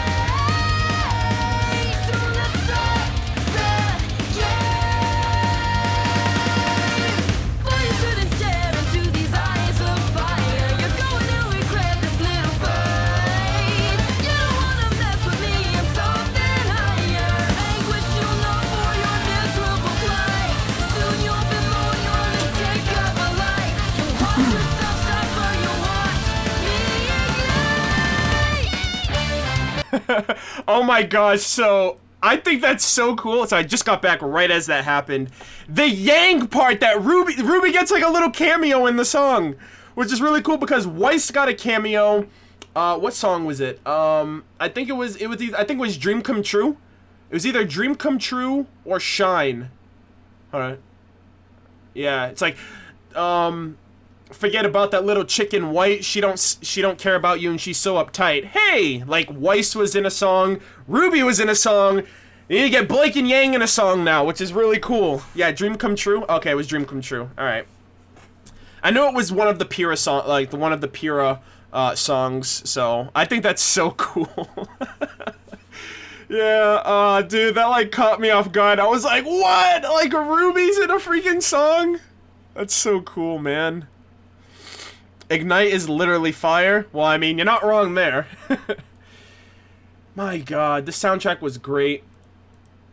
So let's start the game. For you shouldn't stare into these eyes of fire. You're going to regret this little fight. You don't wanna mess with me, I'm something higher. Anguish you'll know for your miserable plight. Soon you'll bemoan your mistake of a life. You'll watch yourself suffer, you'll watch me ignite. Oh my gosh, so I think that's so cool. So I just got back right as that happened. The Yang part that Ruby gets like a little cameo in the song, which is really cool because Weiss got a cameo. What song was it? I think it was Dream Come True. It was either Dream Come True or Shine. Hold on. Yeah, it's like, forget about that little chick in white. She don't care about you and she's so uptight. Hey, like Weiss was in a song, Ruby was in a song. You need to get Blake and Yang in a song now, which is really cool. Yeah, Dream Come True. Okay, it was Dream Come True. All right. I know it was one of the Pira songs, so I think that's so cool. Yeah, dude, that like caught me off guard. I was like, what? Like RWBY's in a freaking song? That's so cool, man. Ignite is literally fire. Well, I mean, you're not wrong there. My god, this soundtrack was great.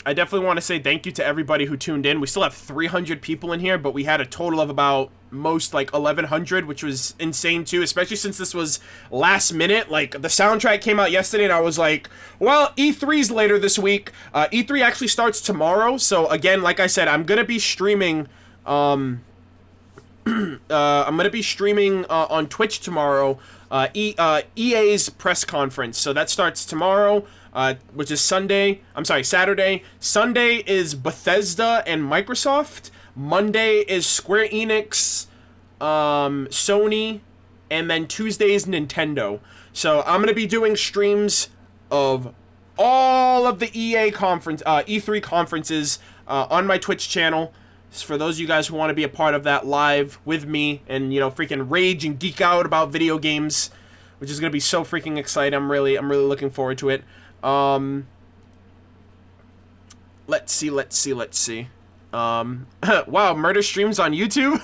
I definitely want to say thank you to everybody who tuned in. We still have 300 people in here, but we had a total of about most like 1,100, which was insane too, especially since this was last minute. Like, the soundtrack came out yesterday, and I was like, well, E3's later this week. E3 actually starts tomorrow, so again, like I said, I'm gonna be streaming. I'm gonna be streaming on Twitch tomorrow. EA's press conference, so that starts tomorrow. Which is Saturday. Sunday is Bethesda and Microsoft. Monday is Square Enix, Sony, and then Tuesday is Nintendo. So I'm gonna be doing streams of all of the E3 conferences on my Twitch channel. For those of you guys who want to be a part of that live with me and, you know, freaking rage and geek out about video games, which is gonna be so freaking exciting. I'm really looking forward to it. Let's see. Wow, murder streams on YouTube?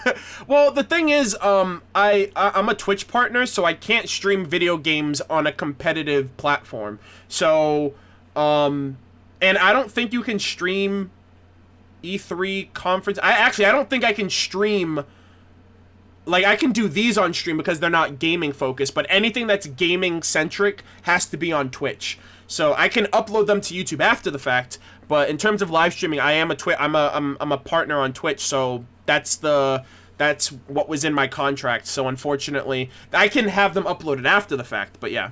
Well, the thing is, I'm a Twitch partner, so I can't stream video games on a competitive platform. So, and I don't think you can stream E3 conference. I don't think I can stream. Like, I can do these on stream because they're not gaming focused, but anything that's gaming centric has to be on Twitch. So I can upload them to YouTube after the fact, but in terms of live streaming, I'm a partner on Twitch, so that's what was in my contract. So unfortunately, I can have them uploaded after the fact, but yeah.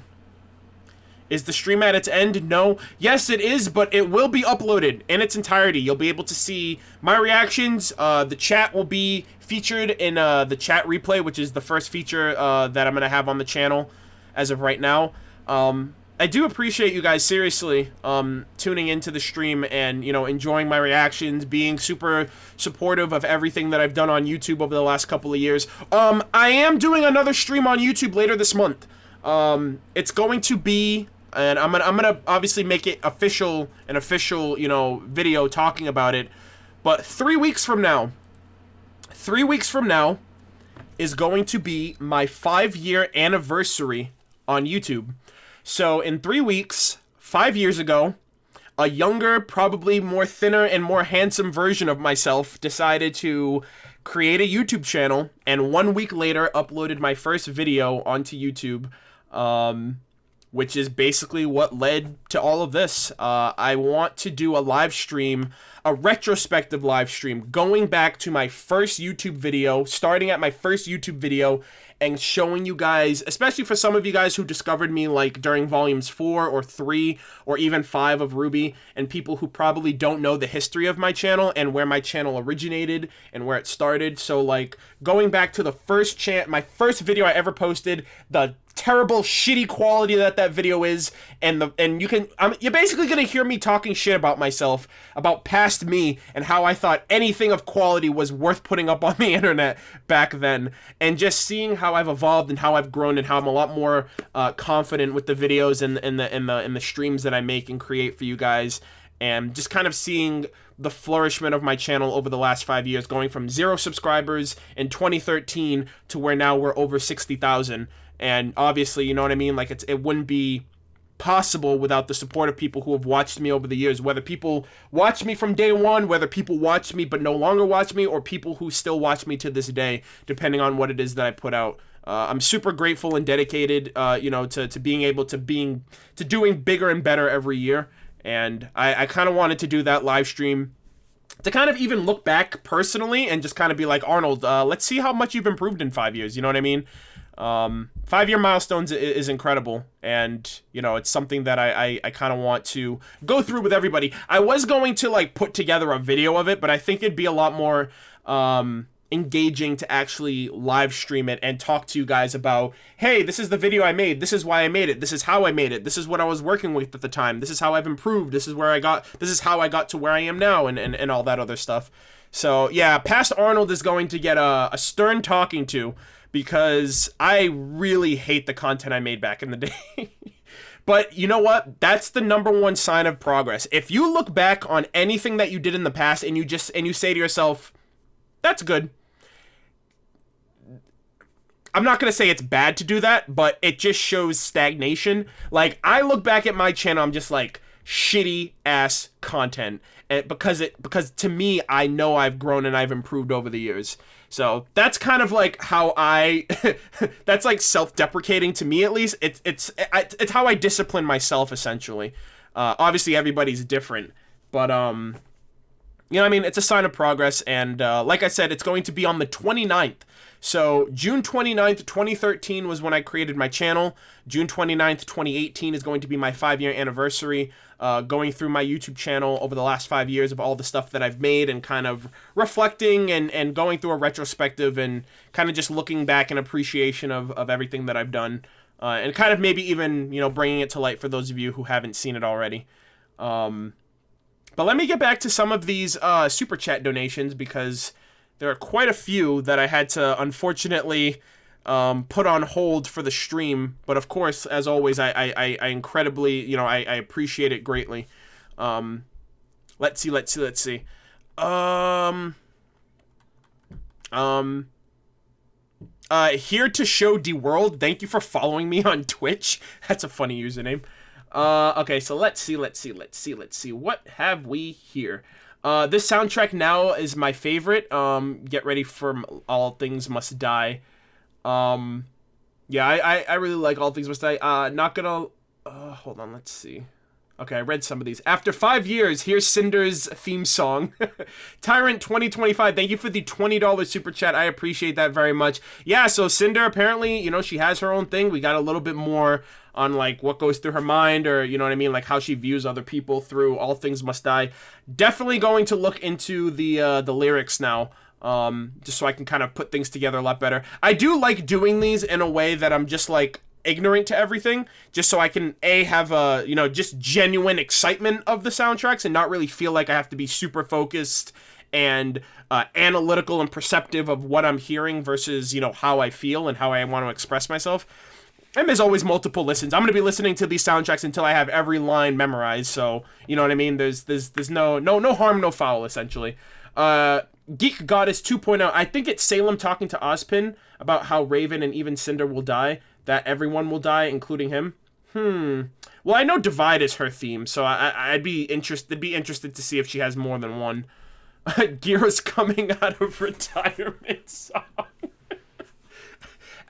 Is the stream at its end? No. Yes, it is, but it will be uploaded in its entirety. You'll be able to see my reactions. The chat will be featured in the chat replay, which is the first feature that I'm going to have on the channel as of right now. I do appreciate you guys, seriously, tuning into the stream and, you know, enjoying my reactions, being super supportive of everything that I've done on YouTube over the last couple of years. I am doing another stream on YouTube later this month. It's going to be, and I'm gonna obviously make it an official, you know, video talking about it. But 3 weeks from now is going to be my 5-year anniversary on YouTube. So in 3 weeks, 5 years ago, a younger, probably more thinner and more handsome version of myself decided to create a YouTube channel, and 1 week later uploaded my first video onto YouTube, which is basically what led to all of this. I want to do a live stream, a retrospective live stream, going back to my first YouTube video, starting at my first YouTube video, and showing you guys, especially for some of you guys who discovered me like during volumes 4 or 3 or even 5 of RWBY, and people who probably don't know the history of my channel and where my channel originated and where it started. So like going back to the my first video I ever posted, the terrible shitty quality that video is, and you're basically gonna hear me talking shit about myself, about past me, and how I thought anything of quality was worth putting up on the internet back then, and just seeing how I've evolved and how I've grown and how I'm a lot more confident with the videos and the streams that I make and create for you guys, and just kind of seeing the flourishment of my channel over the last 5 years, going from 0 subscribers in 2013 to where now we're over 60,000. And obviously, you know what I mean? Like, it wouldn't be possible without the support of people who have watched me over the years, whether people watched me from day one, whether people watched me but no longer watch me, or people who still watch me to this day, depending on what it is that I put out. I'm super grateful and dedicated, you know, to being able to doing bigger and better every year. And I kind of wanted to do that live stream to kind of even look back personally and just kind of be like, Arnold, let's see how much you've improved in 5 years. You know what I mean? 5-year milestones is incredible, and you know, it's something that I kind of want to go through with everybody. I was going to like put together a video of it, but I think it'd be a lot more engaging to actually live stream it and talk to you guys about, hey, this is the video I made, this is why I made it, this is how I made it, this is what I was working with at the time, this is how I've improved, this is how I got to where I am now, and all that other stuff. So yeah, past Arnold is going to get a stern talking to, because I really hate the content I made back in the day. But you know what? That's the number one sign of progress. If you look back on anything that you did in the past and you say to yourself, that's good. I'm not going to say it's bad to do that, but it just shows stagnation. Like, I look back at my channel, I'm just like, shitty ass content. And because to me, I know I've grown and I've improved over the years. So that's kind of like how that's like self-deprecating to me, at least. It's how I discipline myself, essentially. Obviously everybody's different, but you know what I mean? It's a sign of progress, and like I said, it's going to be on the 29th. So June 29th, 2013 was when I created my channel. June 29th, 2018 is going to be my 5-year anniversary, going through my YouTube channel over the last 5 years of all the stuff that I've made and kind of reflecting and going through a retrospective and kind of just looking back in appreciation of everything that I've done, and kind of maybe even, you know, bringing it to light for those of you who haven't seen it already. But let me get back to some of these super chat donations, because there are quite a few that I had to, unfortunately, put on hold for the stream. But of course, as always, I incredibly, you know, I appreciate it greatly. Let's see. Here to show the world. Thank you for following me on Twitch. That's a funny username. Okay, so let's see. What have we here? This soundtrack now is my favorite. Get ready for All Things Must Die. Yeah, I really like All Things Must Die. Not gonna... hold on, let's see. Okay, I read some of these. After 5 years, here's Cinder's theme song. Tyrant 2025, thank you for the $20 super chat. I appreciate that very much. Yeah, so Cinder, apparently, you know, she has her own thing. We got a little bit more on, like, what goes through her mind, or, you know what I mean, like, how she views other people through All Things Must Die. Definitely going to look into the lyrics now, just so I can kind of put things together a lot better. I do like doing these in a way that I'm just, like, ignorant to everything, just so I can have a, you know, just genuine excitement of the soundtracks and not really feel like I have to be super focused and analytical and perceptive of what I'm hearing versus, you know, how I feel and how I want to express myself. And there's always multiple listens. I'm going to be listening to these soundtracks until I have every line memorized, so, you know what I mean? There's no harm, no foul, essentially. Geek Goddess 2.0, I think it's Salem talking to Ozpin about how Raven and even Cinder will die, that everyone will die, including him. Well, I know Divide is her theme, so I'd be interested to see if she has more than one. Gira's coming out of retirement song.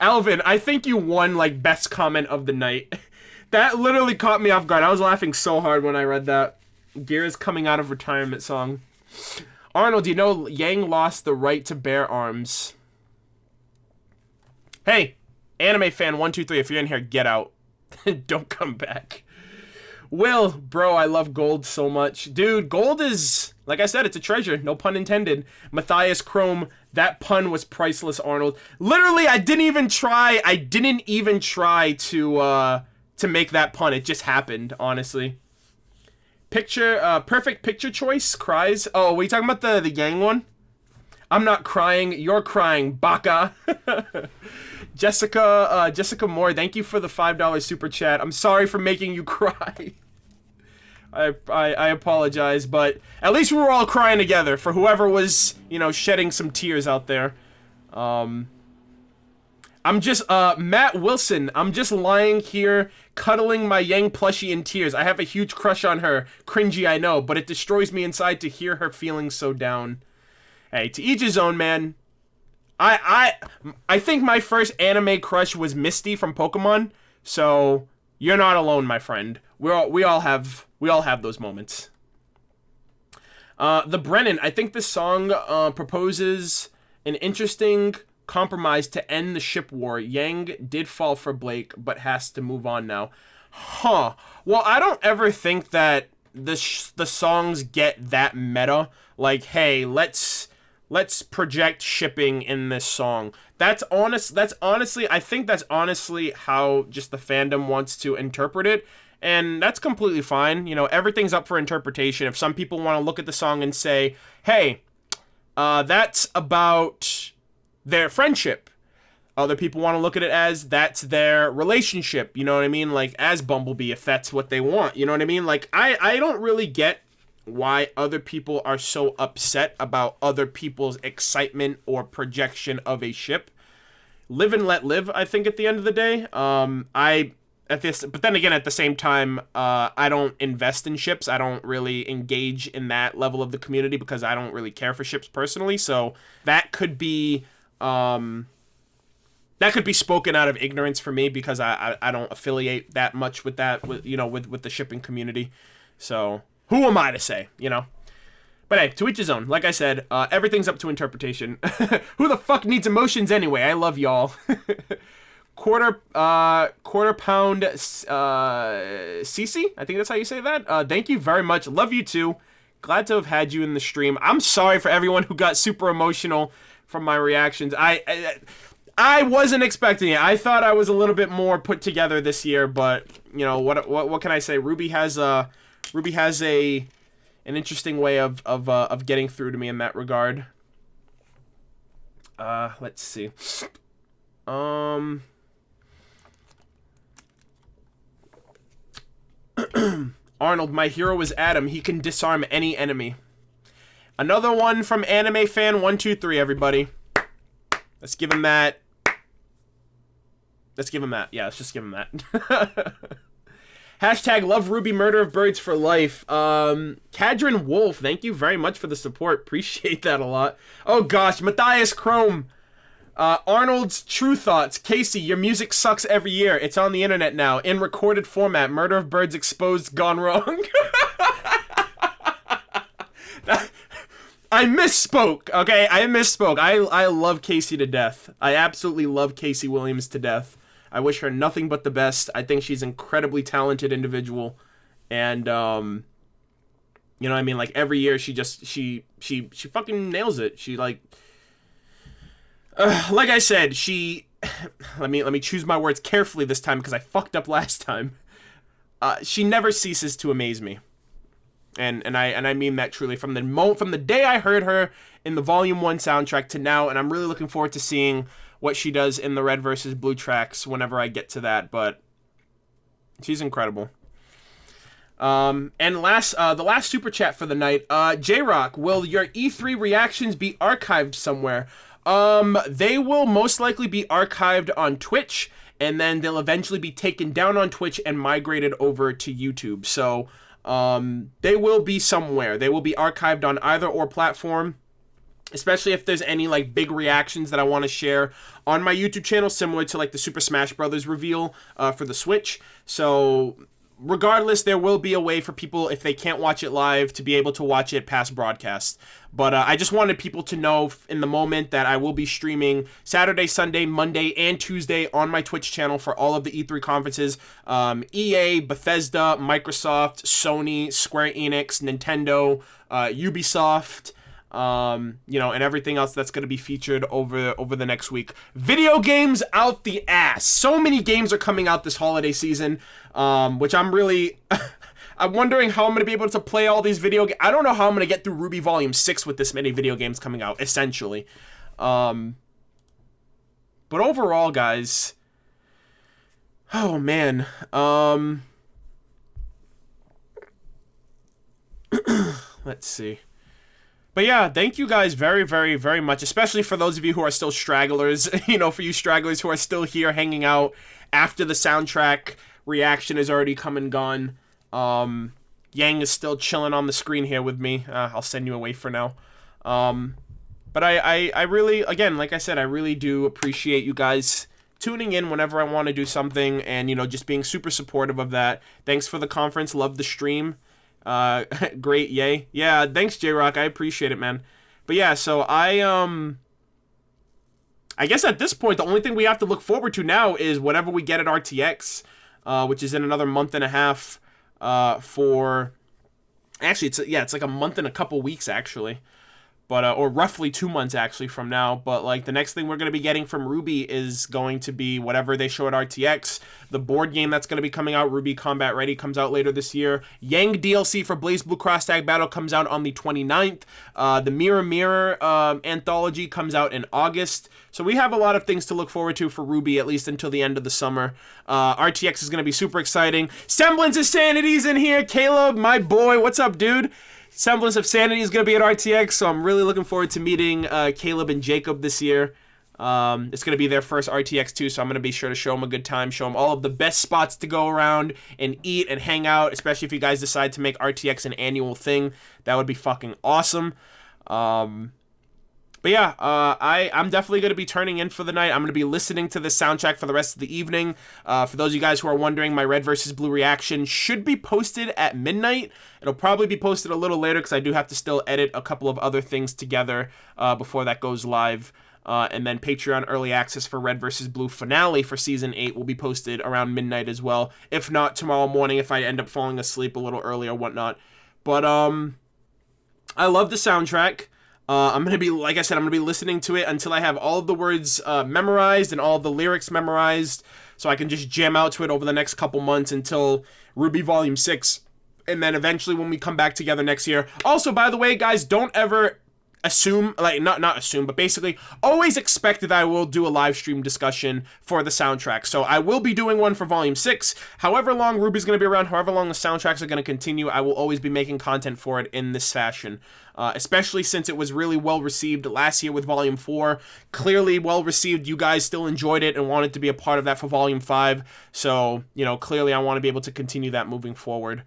Alvin, I think you won, like, best comment of the night. That literally caught me off guard. I was laughing so hard when I read that. Gira's coming out of retirement song. Arnold, do you know Yang lost the right to bear arms? Hey, anime fan 123, if you're in here, get out. Don't come back. Will, bro, I love gold so much. Dude, gold is, like I said, it's a treasure. No pun intended. Matthias Chrome, that pun was priceless, Arnold. Literally, I didn't even try to make that pun. It just happened, honestly. Perfect picture choice, cries. Oh, were you talking about the Yang one? I'm not crying, you're crying, baka. Jessica Moore, thank you for the $5 super chat. I'm sorry for making you cry. I apologize, but at least we were all crying together for whoever was, you know, shedding some tears out there. I'm just, Matt Wilson, I'm just lying here, cuddling my Yang plushie in tears. I have a huge crush on her. Cringy, I know, but it destroys me inside to hear her feeling so down. Hey, to each his own, man. I think my first anime crush was Misty from Pokemon, so you're not alone, my friend. We all have those moments. The Brennan, I think this song proposes an interesting compromise to end the ship war. Yang did fall for Blake, but has to move on now. Huh. Well, I don't ever think that the songs get that meta. Like, hey, let's project shipping in this song. That's honestly, I think that's honestly how just the fandom wants to interpret it. And that's completely fine. You know, everything's up for interpretation. If some people want to look at the song and say, hey, that's about their friendship. Other people want to look at it as that's their relationship, you know what I mean? Like, as Bumblebee, if that's what they want, you know what I mean? Like, I don't really get why other people are so upset about other people's excitement or projection of a ship. Live and let live, I think, at the end of the day. But then again, at the same time, I don't invest in ships. I don't really engage in that level of the community because I don't really care for ships personally. So that could be spoken out of ignorance for me because I don't affiliate that much with that, with the shipping community. So who am I to say, you know? But hey, to each his own. Like I said, everything's up to interpretation. Who the fuck needs emotions anyway? I love y'all. quarter pound Cece, I think that's how you say that. Thank you very much. Love you too. Glad to have had you in the stream. I'm sorry for everyone who got super emotional from my reactions. I wasn't expecting it. I thought I was a little bit more put together this year, but you know what can I say? RWBY has an interesting way of getting through to me in that regard. Let's see. Arnold, my hero is Adam. He can disarm any enemy. Another one from Anime Fan 123, everybody. Let's give him that. Yeah, let's just give him that. Hashtag love RWBY MurderofBirds for life. Cadron Wolf, thank you very much for the support. Appreciate that a lot. Oh gosh, Matthias Chrome. Arnold's True Thoughts. Casey, your music sucks every year. It's on the internet now. In recorded format. MurderofBirds exposed gone wrong. I misspoke, okay? I misspoke. I love Casey to death. I absolutely love Casey Williams to death. I wish her nothing but the best. I think she's an incredibly talented individual. And, you know what I mean? Like, every year she fucking nails it. She, like I said, let me choose my words carefully this time because I fucked up last time. She never ceases to amaze me. And I mean that truly from the day I heard her in the Volume 1 soundtrack to now, and I'm really looking forward to seeing what she does in the Red versus Blue tracks whenever I get to that, but she's incredible. And the last super chat for the night, J-Rock, will your E3 reactions be archived somewhere? They will most likely be archived on Twitch, and then they'll eventually be taken down on Twitch and migrated over to YouTube. So, they will be somewhere. They will be archived on either or platform, especially if there's any, like, big reactions that I want to share on my YouTube channel, similar to, like, the Super Smash Bros. Reveal, for the Switch. So, regardless, there will be a way for people, if they can't watch it live, to be able to watch it past broadcast. But I just wanted people to know in the moment that I will be streaming Saturday, Sunday, Monday, and Tuesday on my Twitch channel for all of the E3 conferences. EA, Bethesda, Microsoft, Sony, Square Enix, Nintendo, Ubisoft, and everything else that's going to be featured over the next week. Video games out the ass. So many games are coming out this holiday season, which I'm really... I'm wondering how I'm going to be able to play all these video games. I don't know how I'm going to get through RWBY Volume 6 with this many video games coming out, essentially. But overall, guys... Oh, man. Let's see. But yeah, thank you guys very, very, very much, especially for those of you who are still stragglers, for you stragglers who are still here hanging out after the soundtrack reaction is already come and gone. Yang is still chilling on the screen here with me. I'll send you away for now. But I really, again, like I said, I really do appreciate you guys tuning in whenever I want to do something and, just being super supportive of that. Thanks for the conference. Love the stream. Great, yay. Yeah, thanks, J-Rock. I appreciate it, man. But yeah, so I guess at this point, the only thing we have to look forward to now is whatever we get at RTX, which is in another month and a half, actually, it's like a month and a couple weeks, actually. But, or roughly 2 months actually from now. But like the next thing we're going to be getting from RWBY is going to be whatever they show at RTX. The board game that's going to be coming out, RWBY Combat Ready, comes out later this year. Yang DLC for Blaze Blue Cross Tag Battle comes out on the 29th. The Mirror Mirror anthology comes out in August. So we have a lot of things to look forward to for RWBY, at least until the end of the summer. RTX is going to be super exciting. Semblance of Sanity's in here. Caleb, my boy, what's up, dude? Semblance of Sanity is going to be at RTX, so I'm really looking forward to meeting Caleb and Jacob this year. It's going to be their first RTX too, so I'm going to be sure to show them a good time, show them all of the best spots to go around and eat and hang out, especially if you guys decide to make RTX an annual thing. That would be fucking awesome. But yeah, I'm definitely going to be turning in for the night. I'm going to be listening to the soundtrack for the rest of the evening. For those of you guys who are wondering, my Red vs. Blue reaction should be posted at midnight. It'll probably be posted a little later because I do have to still edit a couple of other things together before that goes live. And then Patreon Early Access for Red vs. Blue finale for Season 8 will be posted around midnight as well. If not, tomorrow morning if I end up falling asleep a little early or whatnot. But I love the soundtrack. I'm going to be, like I said, I'm going to be listening to it until I have all of the words memorized and all of the lyrics memorized, so I can just jam out to it over the next couple months until RWBY Volume 6, and then eventually when we come back together next year. Also, by the way, guys, don't ever assume, like, not assume, but basically always expect that I will do a live stream discussion for the soundtrack. So I will be doing one for Volume 6. However long RWBY's going to be around, however long the soundtracks are going to continue, I will always be making content for it in this fashion. Especially since it was really well received last year with Volume 4. Clearly well received. You guys still enjoyed it and wanted to be a part of that for Volume 5. So, you know, clearly I want to be able to continue that moving forward.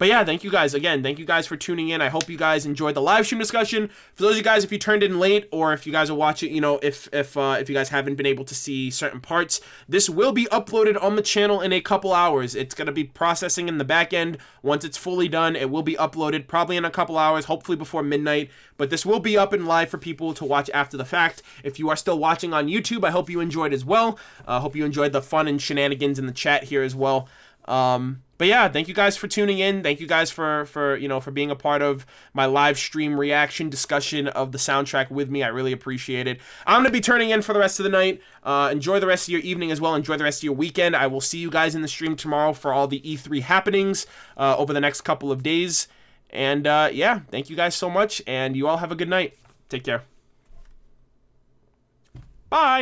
But yeah, thank you guys. Again, thank you guys for tuning in. I hope you guys enjoyed the live stream discussion. For those of you guys, if you turned in late, or if you guys will watch it, you know, if you guys haven't been able to see certain parts, this will be uploaded on the channel in a couple hours. It's going to be processing in the back end. Once it's fully done, it will be uploaded probably in a couple hours, hopefully before midnight. But this will be up and live for people to watch after the fact. If you are still watching on YouTube, I hope you enjoyed as well. I hope you enjoyed the fun and shenanigans in the chat here as well. But yeah, thank you guys for tuning in. Thank you guys for being a part of my live stream reaction discussion of the soundtrack with me. I really appreciate it. I'm going to be turning in for the rest of the night. Enjoy the rest of your evening as well. Enjoy the rest of your weekend. I will see you guys in the stream tomorrow for all the E3 happenings over the next couple of days. And yeah, thank you guys so much, and you all have a good night. Take care. Bye.